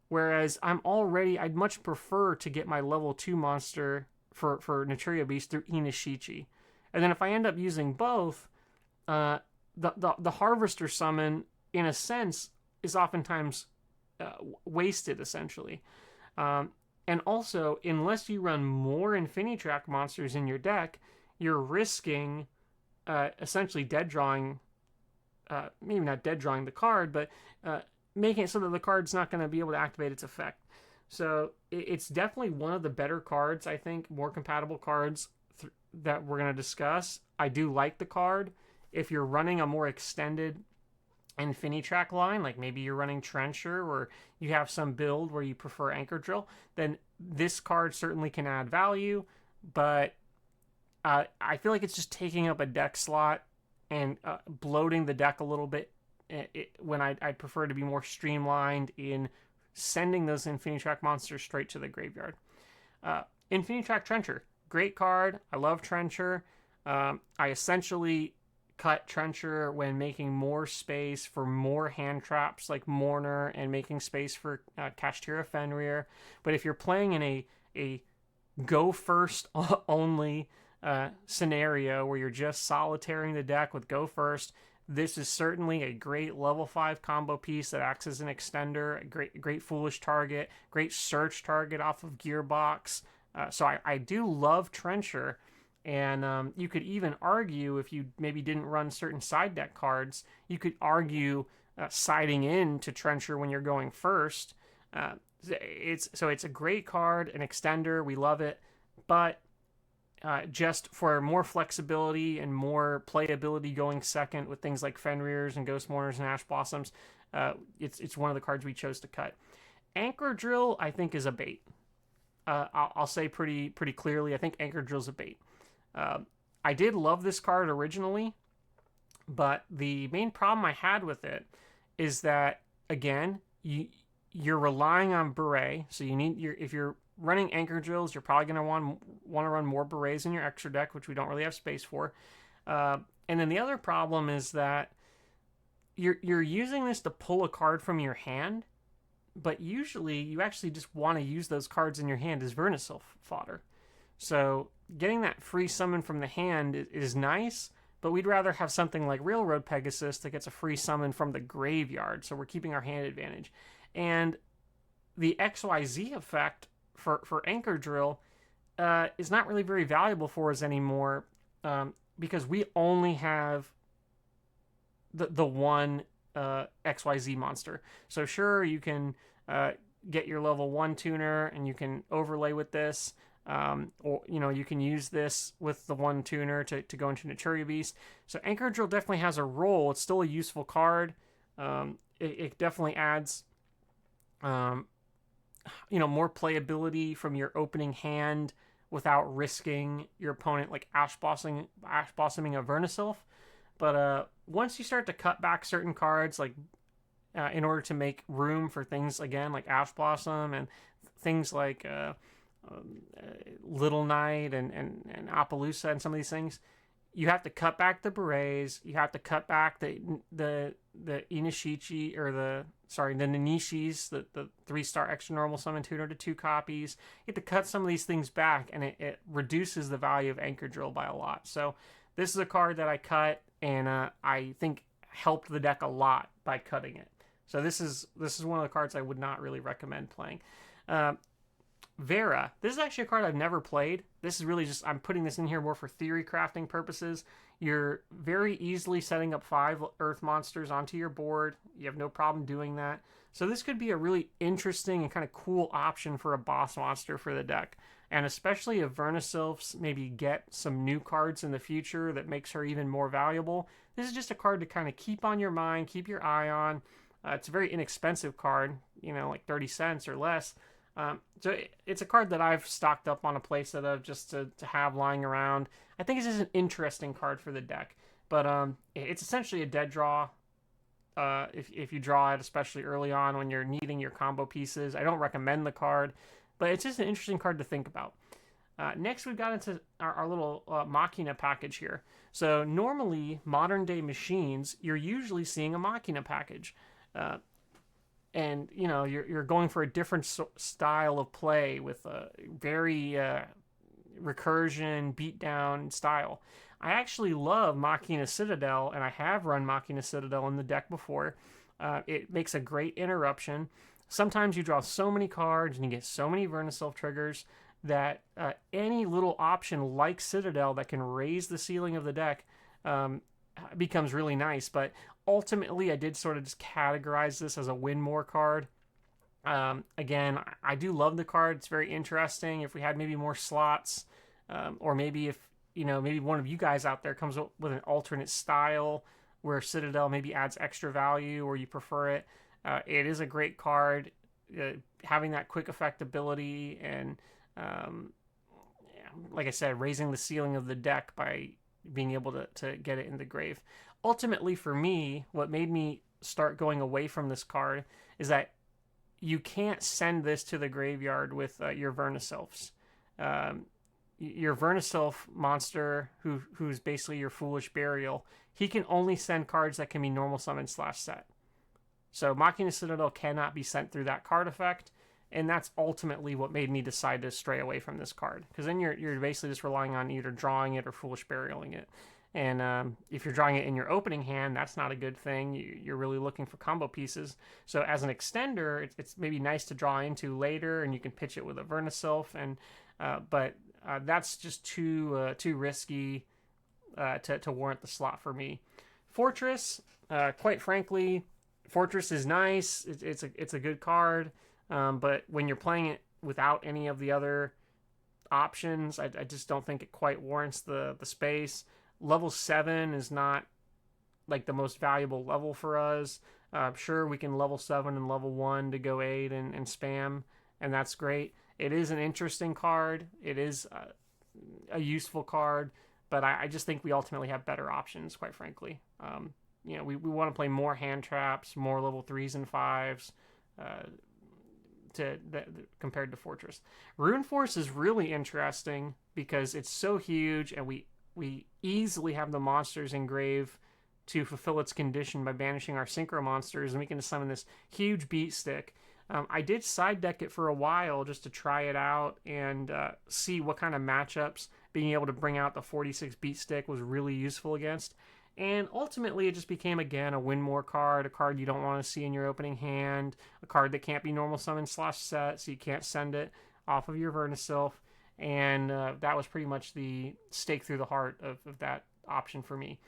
A: whereas I'd much prefer to get my level 2 monster for Naturia Beast through Inishichi. And then if I end up using both, the Harvester summon, in a sense, is oftentimes wasted, essentially. And also, unless you run more Infinitrack monsters in your deck, you're risking essentially dead drawing, maybe not dead drawing the card, but making it so that the card's not going to be able to activate its effect. So it's definitely one of the better cards, I think, more compatible cards that we're going to discuss. I do like the card. If you're running a more extended Infinitrack line, like maybe you're running Trencher, or you have some build where you prefer Anchor Drill, then this card certainly can add value, but I feel like it's just taking up a deck slot and bloating the deck a little bit, when I'd prefer to be more streamlined in sending those Infinitrack monsters straight to the graveyard. Infinitrack Trencher, great card. I love Trencher. I essentially cut Trencher when making more space for more hand traps like Mourner and making space for Kashtira Fenrir. But if you're playing in a go first only scenario where you're just solitarying the deck with go first, this is certainly a great level 5 combo piece that acts as an extender, a great foolish target, great search target off of Gearbox. So I do love Trencher. And you could even argue, if you maybe didn't run certain side deck cards, you could argue siding in to Trencher when you're going first. It's a great card, an extender. We love it. But just for more flexibility and more playability going second with things like Fenrirs and Ghost Mourners and Ash Blossoms, it's one of the cards we chose to cut. Anchor Drill, I think, is a bait. I'll say pretty clearly, I think Anchor Drill's a bait. I did love this card originally, but the main problem I had with it is that, again, you're relying on beret, so you need if you're running anchor drills, you're probably going to want to run more berets in your extra deck, which we don't really have space for. And then the other problem is that you're using this to pull a card from your hand, but usually you actually just want to use those cards in your hand as Vernasil fodder. So getting that free summon from the hand is nice, but we'd rather have something like Railroad Pegasus that gets a free summon from the graveyard, so we're keeping our hand advantage. And the XYZ effect for Anchor Drill is not really very valuable for us anymore, because we only have the one XYZ monster. So sure, you can get your level 1 tuner and you can overlay with this, or you can use this with the 1 tuner to go into Naturia Beast. So Anchor Drill definitely has a role. It's still a useful card. It definitely adds more playability from your opening hand without risking your opponent like ash blossoming a Vernasil. But once you start to cut back certain cards, like in order to make room for things again like Ash Blossom and things like Little Knight and Appaloosa and some of these things, you have to cut back the berets. You have to cut back the Inishichi, or the Nanishis, the 3-star extra normal summon tuner to 2 copies. You have to cut some of these things back, and it reduces the value of Anchor Drill by a lot. So this is a card that I cut, and I think helped the deck a lot by cutting it. So this is one of the cards I would not really recommend playing. Vera. This is actually a card I've never played. This is really just, I'm putting this in here more for theory crafting purposes. You're very easily setting up 5 Earth monsters onto your board. You have no problem doing that. So this could be a really interesting and kind of cool option for a boss monster for the deck. And especially if Vernasilfs maybe get some new cards in the future that makes her even more valuable. This is just a card to kind of keep on your mind, keep your eye on. It's a very inexpensive card, like 30 cents or less. So it's a card that I've stocked up on a playset just to have lying around. I think it's just an interesting card for the deck. But it's essentially a dead draw if you draw it, especially early on when you're needing your combo pieces. I don't recommend the card, but it's just an interesting card to think about. Next, we've got into our little Machina package here. So normally, modern day machines, you're usually seeing a Machina package. And you're going for a different style of play with a very recursion, beatdown style. I actually love Machina Citadel, and I have run Machina Citadel in the deck before. It makes a great interruption. Sometimes you draw so many cards and you get so many Vernasil triggers that any little option like Citadel that can raise the ceiling of the deck becomes really nice. But ultimately, I did sort of just categorize this as a win more card. Again, I do love the card. It's very interesting. If we had maybe more slots, or maybe if maybe one of you guys out there comes up with an alternate style where Citadel maybe adds extra value, or you prefer it. It is a great card. Having that quick effect ability and, like I said, raising the ceiling of the deck by being able to get it in the grave. Ultimately, for me, what made me start going away from this card is that you can't send this to the graveyard with your Vernasilfs. Your Vernasilf monster, who's basically your Foolish Burial, he can only send cards that can be normal summon / set. So Machina Citadel cannot be sent through that card effect, and that's ultimately what made me decide to stray away from this card. Because then you're basically just relying on either drawing it or Foolish Burialing it. And if you're drawing it in your opening hand, that's not a good thing. You're really looking for combo pieces. So as an extender, it's maybe nice to draw into later, and you can pitch it with a Vernasilf. But that's just too risky to warrant the slot for me. Fortress, quite frankly, Fortress is nice. It's a good card. But when you're playing it without any of the other options, I just don't think it quite warrants the space. Level 7 is not like the most valuable level for us. Sure, we can level 7 and level 1 to go 8 and spam, and that's great. It is an interesting card. It is a useful card, but I just think we ultimately have better options, quite frankly. We want to play more hand traps, more level 3s and 5s, compared to Fortress. Rune Force is really interesting because it's so huge, and we easily have the monsters engrave to fulfill its condition by banishing our synchro monsters, and we can summon this huge beat stick. I did side deck it for a while just to try it out and see what kind of matchups being able to bring out the 46 beat stick was really useful against. And ultimately, it just became, again, a win more card, a card you don't want to see in your opening hand, a card that can't be normal summon / set, so you can't send it off of your Vernisylph. And that was pretty much the stake through the heart of that option for me.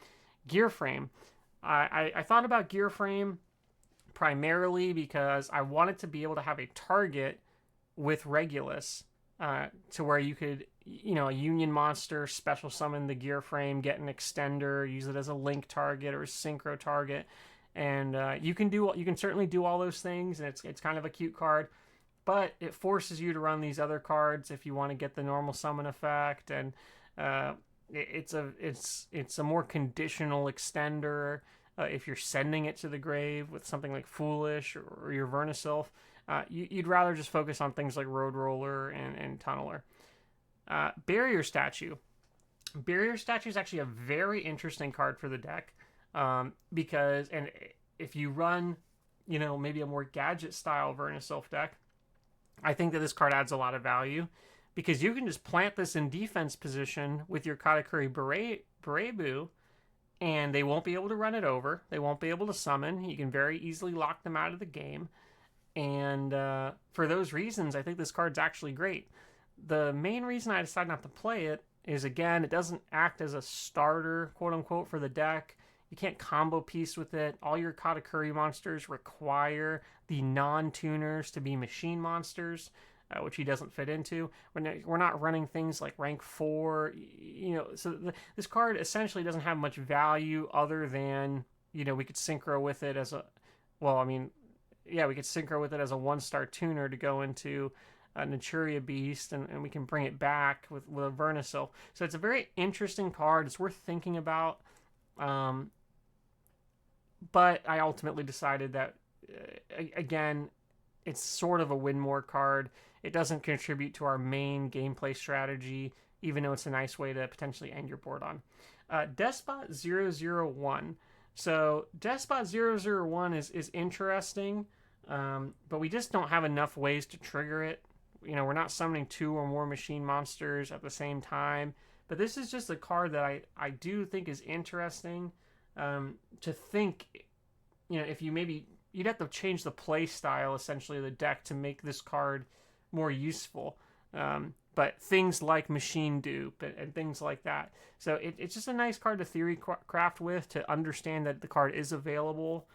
A: Gear Frame. I thought about Gear Frame primarily because I wanted to be able to have a target with Regulus to where you could, a Union monster, special summon the Gear Frame, get an extender, use it as a link target or a synchro target, and you can certainly do all those things, and it's kind of a cute card, but it forces you to run these other cards if you want to get the normal summon effect, and it's a more conditional extender. If you're sending it to the grave with something like Foolish or your Vernisylph, you'd rather just focus on things like Road Roller and Tunneler. Barrier Statue. Barrier Statue is actually a very interesting card for the deck because, and if you run, maybe a more gadget-style Vernisylph deck, I think that this card adds a lot of value because you can just plant this in defense position with your Karakuri Berebu, and they won't be able to run it over. They won't be able to summon. You can very easily lock them out of the game. And for those reasons, I think this card's actually great. The main reason I decided not to play it is, again, it doesn't act as a starter, quote-unquote, for the deck. You can't combo piece with it. All your Katakuri monsters require the non-tuners to be machine monsters, which he doesn't fit into. We're not running things like rank 4, so this card essentially doesn't have much value other than, we could synchro with it as we could synchro with it as a 1-star tuner to go into a Naturia Beast, and we can bring it back with a Vernisylph. So it's a very interesting card. It's worth thinking about. But I ultimately decided that, again, it's sort of a win more card. It doesn't contribute to our main gameplay strategy, even though it's a nice way to potentially end your board on. Despot 001. So Despot 001 is interesting, but we just don't have enough ways to trigger it. We're not summoning 2 or more machine monsters at the same time. But this is just a card that I do think is interesting to think, if you'd have to change the play style, essentially, of the deck to make this card more useful. But things like Machine Dupe and things like that. So it's just a nice card to theory craft with, to understand that the card is available.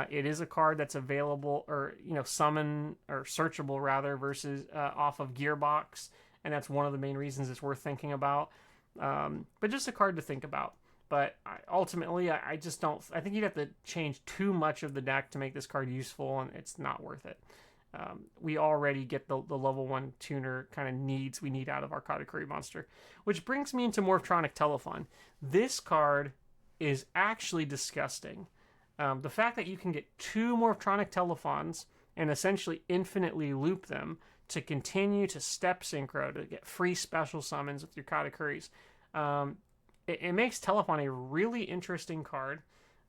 A: It is a card that's available, or summon or searchable rather, versus off of Gearbox, and that's one of the main reasons it's worth thinking about. But just a card to think about. But ultimately, I just don't. I think you'd have to change too much of the deck to make this card useful, and it's not worth it. We already get the level 1 tuner kind of needs we need out of our Katakuri monster, which brings me into Morphtronic Telephon. This card is actually disgusting. The fact that you can get 2 Morphtronic Telephons and essentially infinitely loop them to continue to step synchro to get free special summons with your Katakuris. It makes Telephon a really interesting card,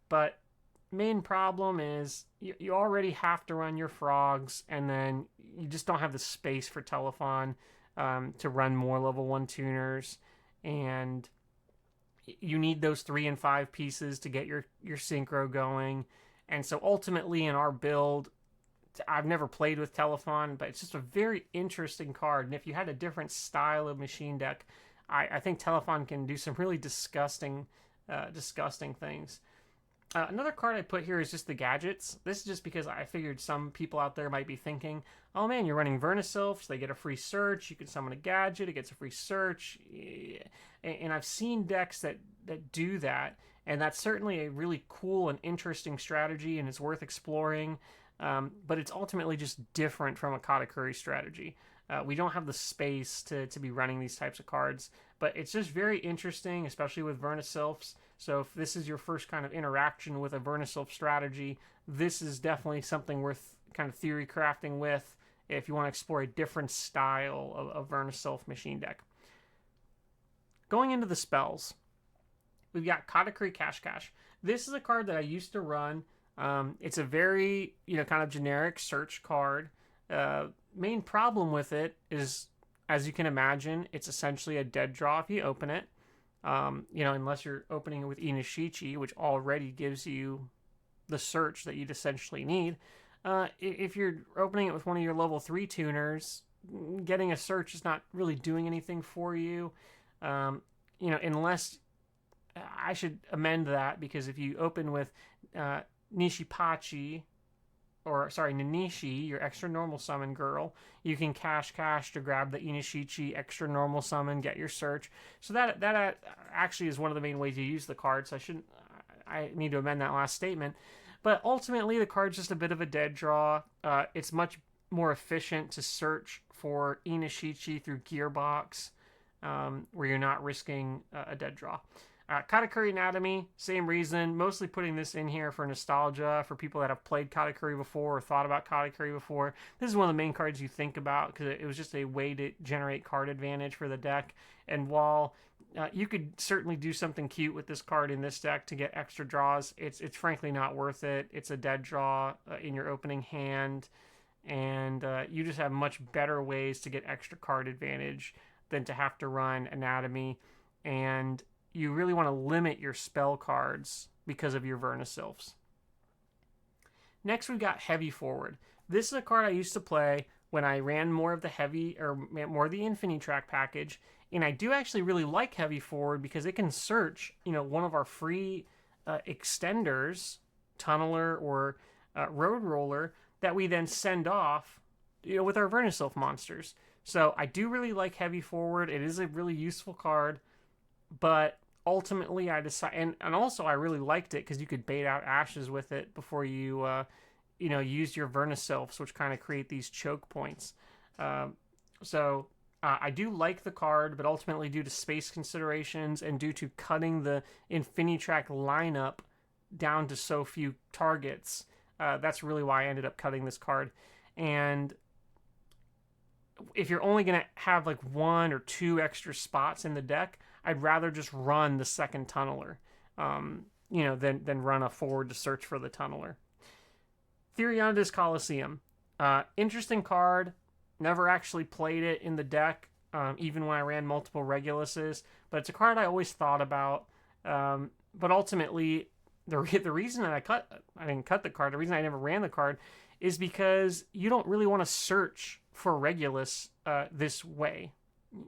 A: but main problem is you already have to run your frogs, and then you just don't have the space for Telephon to run more level 1 tuners, and you need those 3 and 5 pieces to get your synchro going. And so ultimately in our build, I've never played with Telephon, but it's just a very interesting card. And if you had a different style of machine deck, I think Telephon can do some really disgusting things. Another card I put here is just the gadgets. This is just because I figured some people out there might be thinking, oh man, you're running Vernisylph, so they get a free search. You can summon a gadget, it gets a free search. And I've seen decks that do that, and that's certainly a really cool and interesting strategy, and it's worth exploring. But it's ultimately just different from a Katakuri strategy. We don't have the space to be running these types of cards, but it's just very interesting, especially with Vernisylphs. So if this is your first kind of interaction with a Vernisylph strategy, this is definitely something worth kind of theory crafting with if you want to explore a different style of Vernisylph machine deck. Going into the spells, we've got Katakuri Cash Cash. This is a card that I used to run. It's a very, kind of generic search card. Main problem with it is, as you can imagine, it's essentially a dead draw if you open it. Unless you're opening it with Inishichi, which already gives you the search that you'd essentially need. If you're opening it with one of your level 3 tuners, getting a search is not really doing anything for you. Unless I should amend that, because if you open with Nanishi, your extra normal summon girl, you can cash to grab the Inishichi extra normal summon, get your search. So that actually is one of the main ways you use the card. So I need to amend that last statement. But ultimately, the card's just a bit of a dead draw. It's much more efficient to search for Inishichi through Gearbox, where you're not risking a dead draw. Katakuri Anatomy, same reason. Mostly putting this in here for nostalgia, for people that have played Katakuri before or thought about Katakuri before. This is one of the main cards you think about because it was just a way to generate card advantage for the deck. And while you could certainly do something cute with this card in this deck to get extra draws, it's frankly not worth it. It's a dead draw in your opening hand, and you just have much better ways to get extra card advantage than to have to run Anatomy. And you really want to limit your spell cards because of your Vernisylphs. Next, we've got Heavy Forward. This is a card I used to play when I ran more of the heavy or more of the Infinitrack package, and I do actually really like Heavy Forward because it can search, one of our free extenders, Tunneler or Road Roller, that we then send off, with our Vernisylph monsters. So I do really like Heavy Forward. It is a really useful card. But ultimately, I decided, and also I really liked it because you could bait out ashes with it before you, use your Vernisylphs, which kind of create these choke points. I do like the card, but ultimately, due to space considerations and due to cutting the Infinitrack lineup down to so few targets, that's really why I ended up cutting this card. And if you're only going to have like 1 or 2 extra spots in the deck, I'd rather just run the second Tunneler, than run a forward to search for the Tunneler. Therianda's Coliseum. Interesting card. Never actually played it in the deck, even when I ran multiple Reguluses. But it's a card I always thought about. But ultimately, the reason that I didn't cut the card, the reason I never ran the card, is because you don't really want to search for Regulus this way.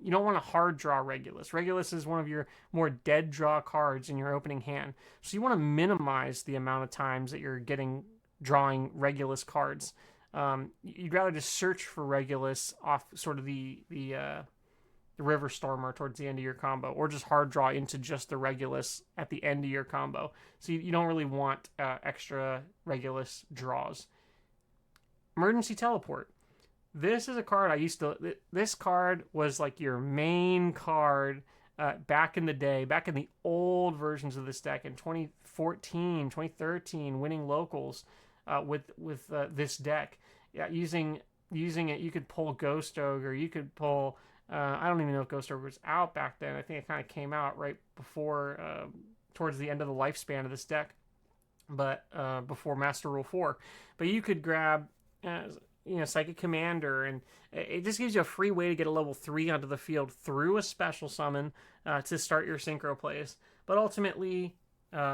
A: You don't want to hard draw Regulus. Regulus is one of your more dead draw cards in your opening hand. So you want to minimize the amount of times that you're drawing Regulus cards. You'd rather just search for Regulus off sort of the River Stormer towards the end of your combo, or just hard draw into just the Regulus at the end of your combo. So you don't really want extra Regulus draws. Emergency Teleport. This is a card this card was like your main card back in the day, back in the old versions of this deck in 2014, 2013, winning locals with this deck. Yeah, using it, you could pull Ghost Ogre, you could pull, I don't even know if Ghost Ogre was out back then. I think it kind of came out right before, towards the end of the lifespan of this deck, but before Master Rule 4. But you could grab Psychic Commander, and it just gives you a free way to get a level 3 onto the field through a special summon to start your synchro plays. But ultimately,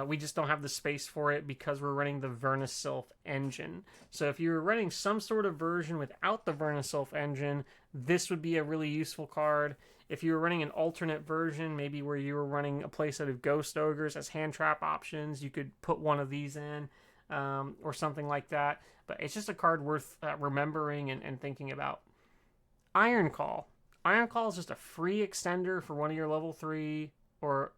A: we just don't have the space for it because we're running the Vernisylph engine. So if you're running some sort of version without the Vernisylph engine, this would be a really useful card. If you were running an alternate version, maybe where you were running a playset of Ghost Ogres as hand trap options, you could put one of these in. Or something like that. But it's just a card worth remembering and thinking about. Iron Call. Iron Call is just a free extender for one of your level 3, or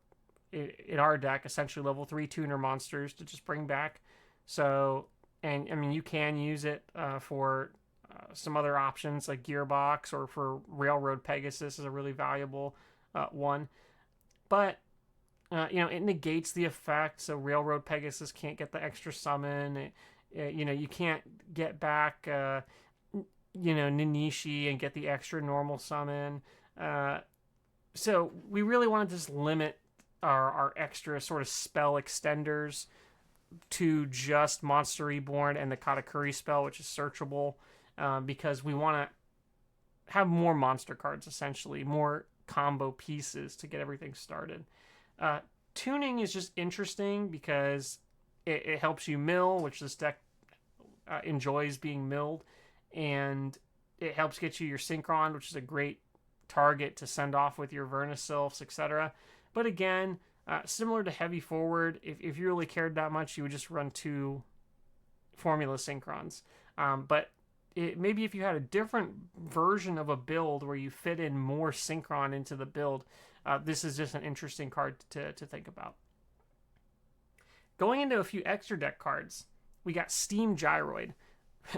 A: in our deck, essentially level 3 tuner monsters to just bring back. So, and I mean, you can use it for some other options like Gearbox, or for Railroad Pegasus is a really valuable one. But it negates the effect, so Railroad Pegasus can't get the extra summon. You can't get back, Ninishi and get the extra normal summon. So we really want to just limit our extra sort of spell extenders to just Monster Reborn and the Katakuri spell, which is searchable, because we want to have more monster cards, essentially, more combo pieces to get everything started. Tuning is just interesting because it helps you mill, which this deck enjoys being milled, and it helps get you your Synchron, which is a great target to send off with your Vernisylphs, etc. But again, similar to Heavy Forward, if you really cared that much, you would just run 2 Formula Synchrons. But maybe if you had a different version of a build where you fit in more Synchron into the build, this is just an interesting card to think about. Going into a few extra deck cards, we got Steam Gyroid.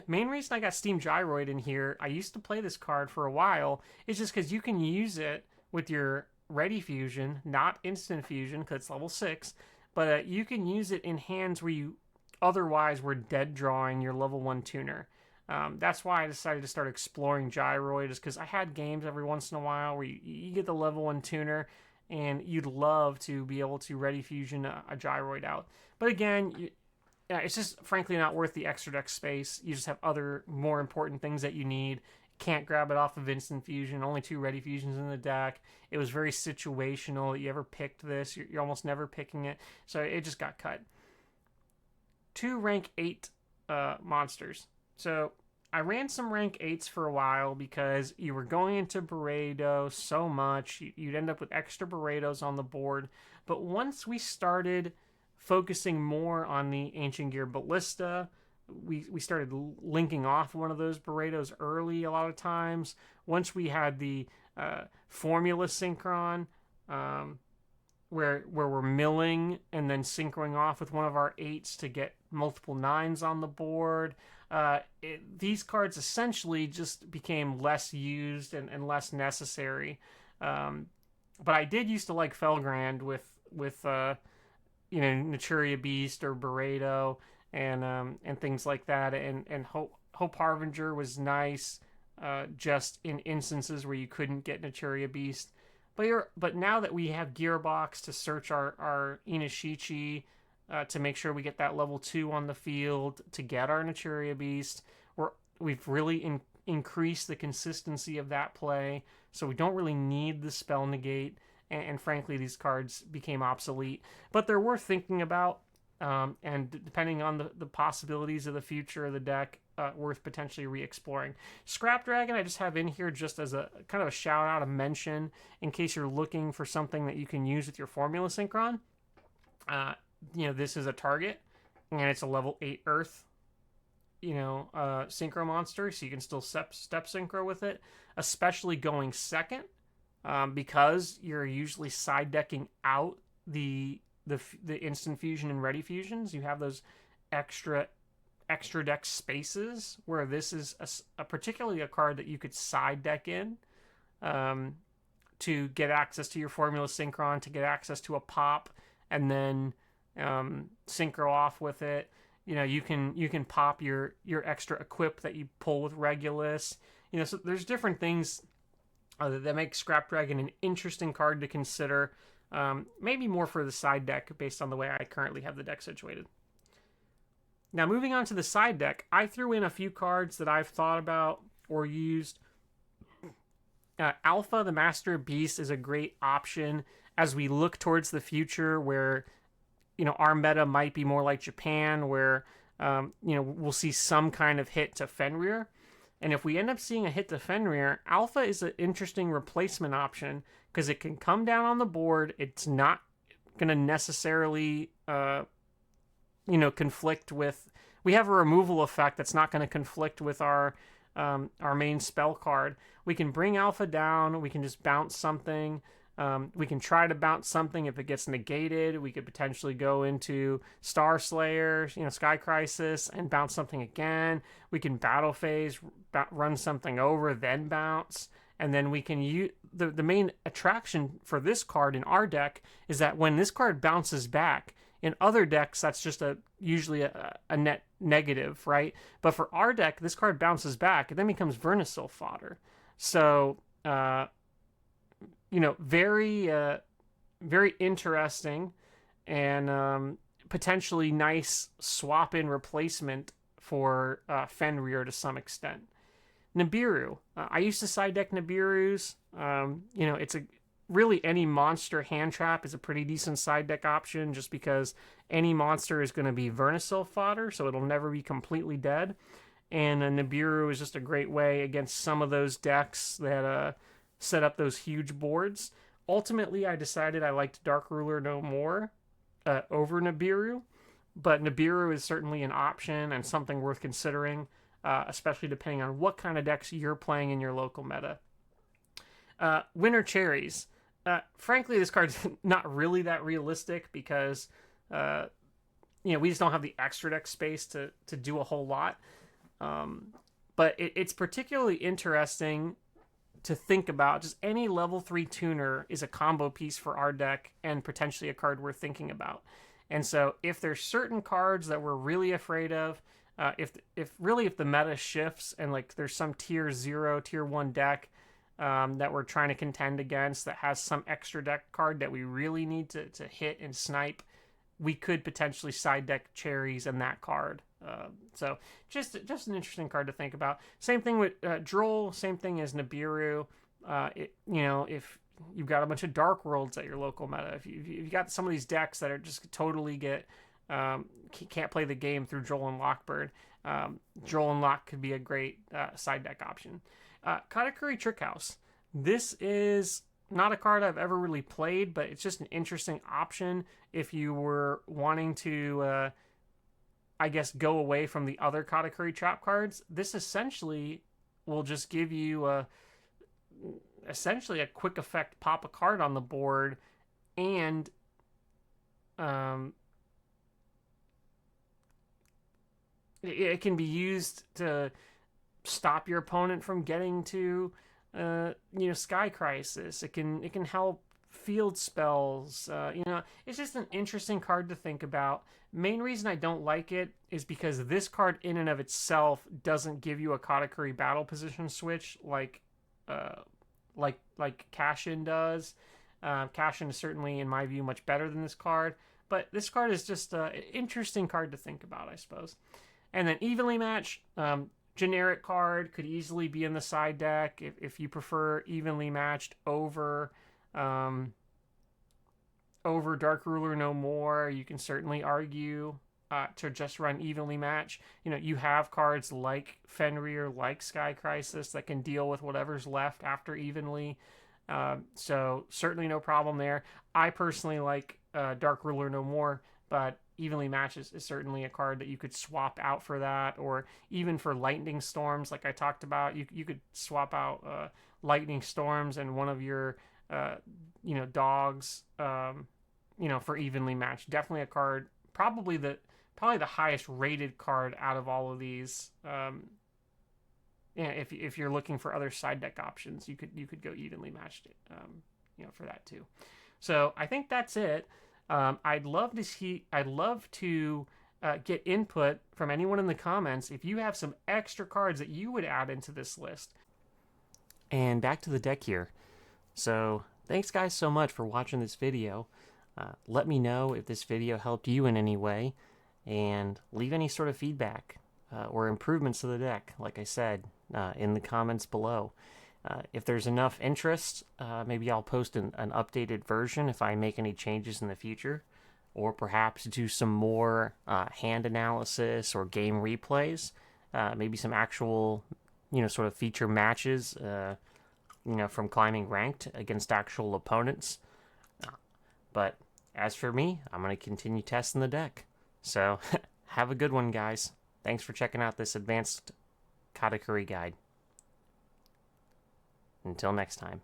A: Main reason I got Steam Gyroid in here, I used to play this card for a while, is just because you can use it with your Ready Fusion, not Instant Fusion because it's level 6, but you can use it in hands where you otherwise were dead drawing your level 1 tuner. That's why I decided to start exploring Gyroid, is because I had games every once in a while where you get the level 1 tuner and you'd love to be able to Ready Fusion a Gyroid out. But again, it's just frankly not worth the extra deck space. You just have other more important things that you need. Can't grab it off of Instant Fusion. Only 2 Ready Fusions in the deck. It was very situational. You ever picked this, you're almost never picking it. So it just got cut. 2 rank 8 monsters. So I ran some rank 8s for a while because you were going into Barredo so much. You'd end up with extra Barredos on the board. But once we started focusing more on the Ancient Gear Ballista, we started linking off one of those Barredos early a lot of times. Once we had the Formula Synchron, where we're milling and then synchroning off with one of our 8s to get multiple 9s on the board, these cards essentially just became less used and less necessary. But I did used to like Felgrand with Naturia Beast or Barredo and things like that, and Hope Harbinger was nice, just in instances where you couldn't get Naturia Beast. But now that we have Gearbox to search our Inishichi, to make sure we get that level 2 on the field to get our Naturia Beast, we've really increased the consistency of that play, so we don't really need the spell negate, and frankly these cards became obsolete. But they're worth thinking about, and depending on the possibilities of the future of the deck, worth potentially re-exploring. Scrap Dragon I just have in here just as a kind of a shout out, a mention, in case you're looking for something that you can use with your Formula Synchron. This is a target, and it's a level 8 Earth, Synchro monster, so you can still step Synchro with it, especially going second, because you're usually side decking out the Instant Fusion and Ready Fusions. You have those extra deck spaces where this is particularly a card that you could side deck in, to get access to your Formula Synchron, to get access to a pop, and then synchro off with it. You can pop your extra equip that you pull with Regulus. So there's different things that make Scrap Dragon an interesting card to consider. Maybe more for the side deck based on the way I currently have the deck situated. Now moving on to the side deck, I threw in a few cards that I've thought about or used. Alpha, the Master of Beasts, is a great option as we look towards the future where our meta might be more like Japan, where we'll see some kind of hit to Fenrir. And if we end up seeing a hit to Fenrir, Alpha is an interesting replacement option because it can come down on the board. It's not going to necessarily, conflict with... We have a removal effect that's not going to conflict with our main spell card. We can bring Alpha down. We can just bounce something. We can try to bounce something. If it gets negated, we could potentially go into Star Slayer, Sky Crisis, and bounce something again. We can battle phase, run something over, then bounce. And then we can use the main attraction for this card in our deck is that when this card bounces back, in other decks, that's just usually a net negative, right? But for our deck, this card bounces back. It then becomes Versatility fodder. So, very, very interesting and potentially nice swap-in replacement for Fenrir to some extent. Nibiru. I used to side deck Nibirus. It's really any monster hand trap is a pretty decent side deck option just because any monster is going to be Versatility fodder, so it'll never be completely dead. And Nibiru is just a great way against some of those decks that set up those huge boards. Ultimately, I decided I liked Dark Ruler no more over Nibiru, but Nibiru is certainly an option and something worth considering, especially depending on what kind of decks you're playing in your local meta. Winter Cherries. Frankly, this card's not really that realistic because, we just don't have the extra deck space to do a whole lot. But it's particularly interesting to think about. Just any level 3 tuner is a combo piece for our deck and potentially a card we're thinking about. And so if there's certain cards that we're really afraid of, if the meta shifts and like there's some tier 0, tier 1 deck that we're trying to contend against that has some extra deck card that we really need to hit and snipe, we could potentially side deck Cherries and that card. So just an interesting card to think about. Same thing with Droll, same thing as Nibiru. If you've got a bunch of Dark Worlds at your local meta, if you've got some of these decks that are just totally can't play the game through Droll and Lockbird, Droll and Lock could be a great side deck option. Karakuri Trick House. This is not a card I've ever really played, but it's just an interesting option if you were wanting to, go away from the other Karakuri trap cards. This essentially will just give you essentially a quick effect pop a card on the board, and it can be used to stop your opponent from getting to Sky Crisis. It can help field spells. It's just an interesting card to think about. Main reason I don't like it is because this card in and of itself doesn't give you a Katakuri battle position switch like Cash-In does. Cash-In is certainly, in my view, much better than this card, but this card is just an interesting card to think about, I suppose. And then Evenly Match, generic card, could easily be in the side deck if you prefer Evenly Matched over Dark Ruler no more. You can certainly argue to just run Evenly Match. You have cards like Fenrir, like Sky Crisis that can deal with whatever's left after Evenly. So certainly no problem there. I personally like Dark Ruler no more, but Evenly Match is certainly a card that you could swap out for that, or even for Lightning Storms, like I talked about. You could swap out Lightning Storms and one of your dogs for Evenly Matched. Definitely a card, probably the highest rated card out of all of these. If you're looking for other side deck options, you could go Evenly Matched for that too. So I think that's it. I'd love to get input from anyone in the comments if you have some extra cards that you would add into this list. And back to the deck here. So thanks guys so much for watching this video. Let me know if this video helped you in any way, and leave any sort of feedback or improvements to the deck, like I said, in the comments below. If there's enough interest, maybe I'll post an updated version if I make any changes in the future, or perhaps do some more hand analysis or game replays, maybe some actual, sort of feature matches, from climbing ranked against actual opponents. But as for me, I'm going to continue testing the deck. So have a good one, guys. Thanks for checking out this advanced Katakuri guide. Until next time.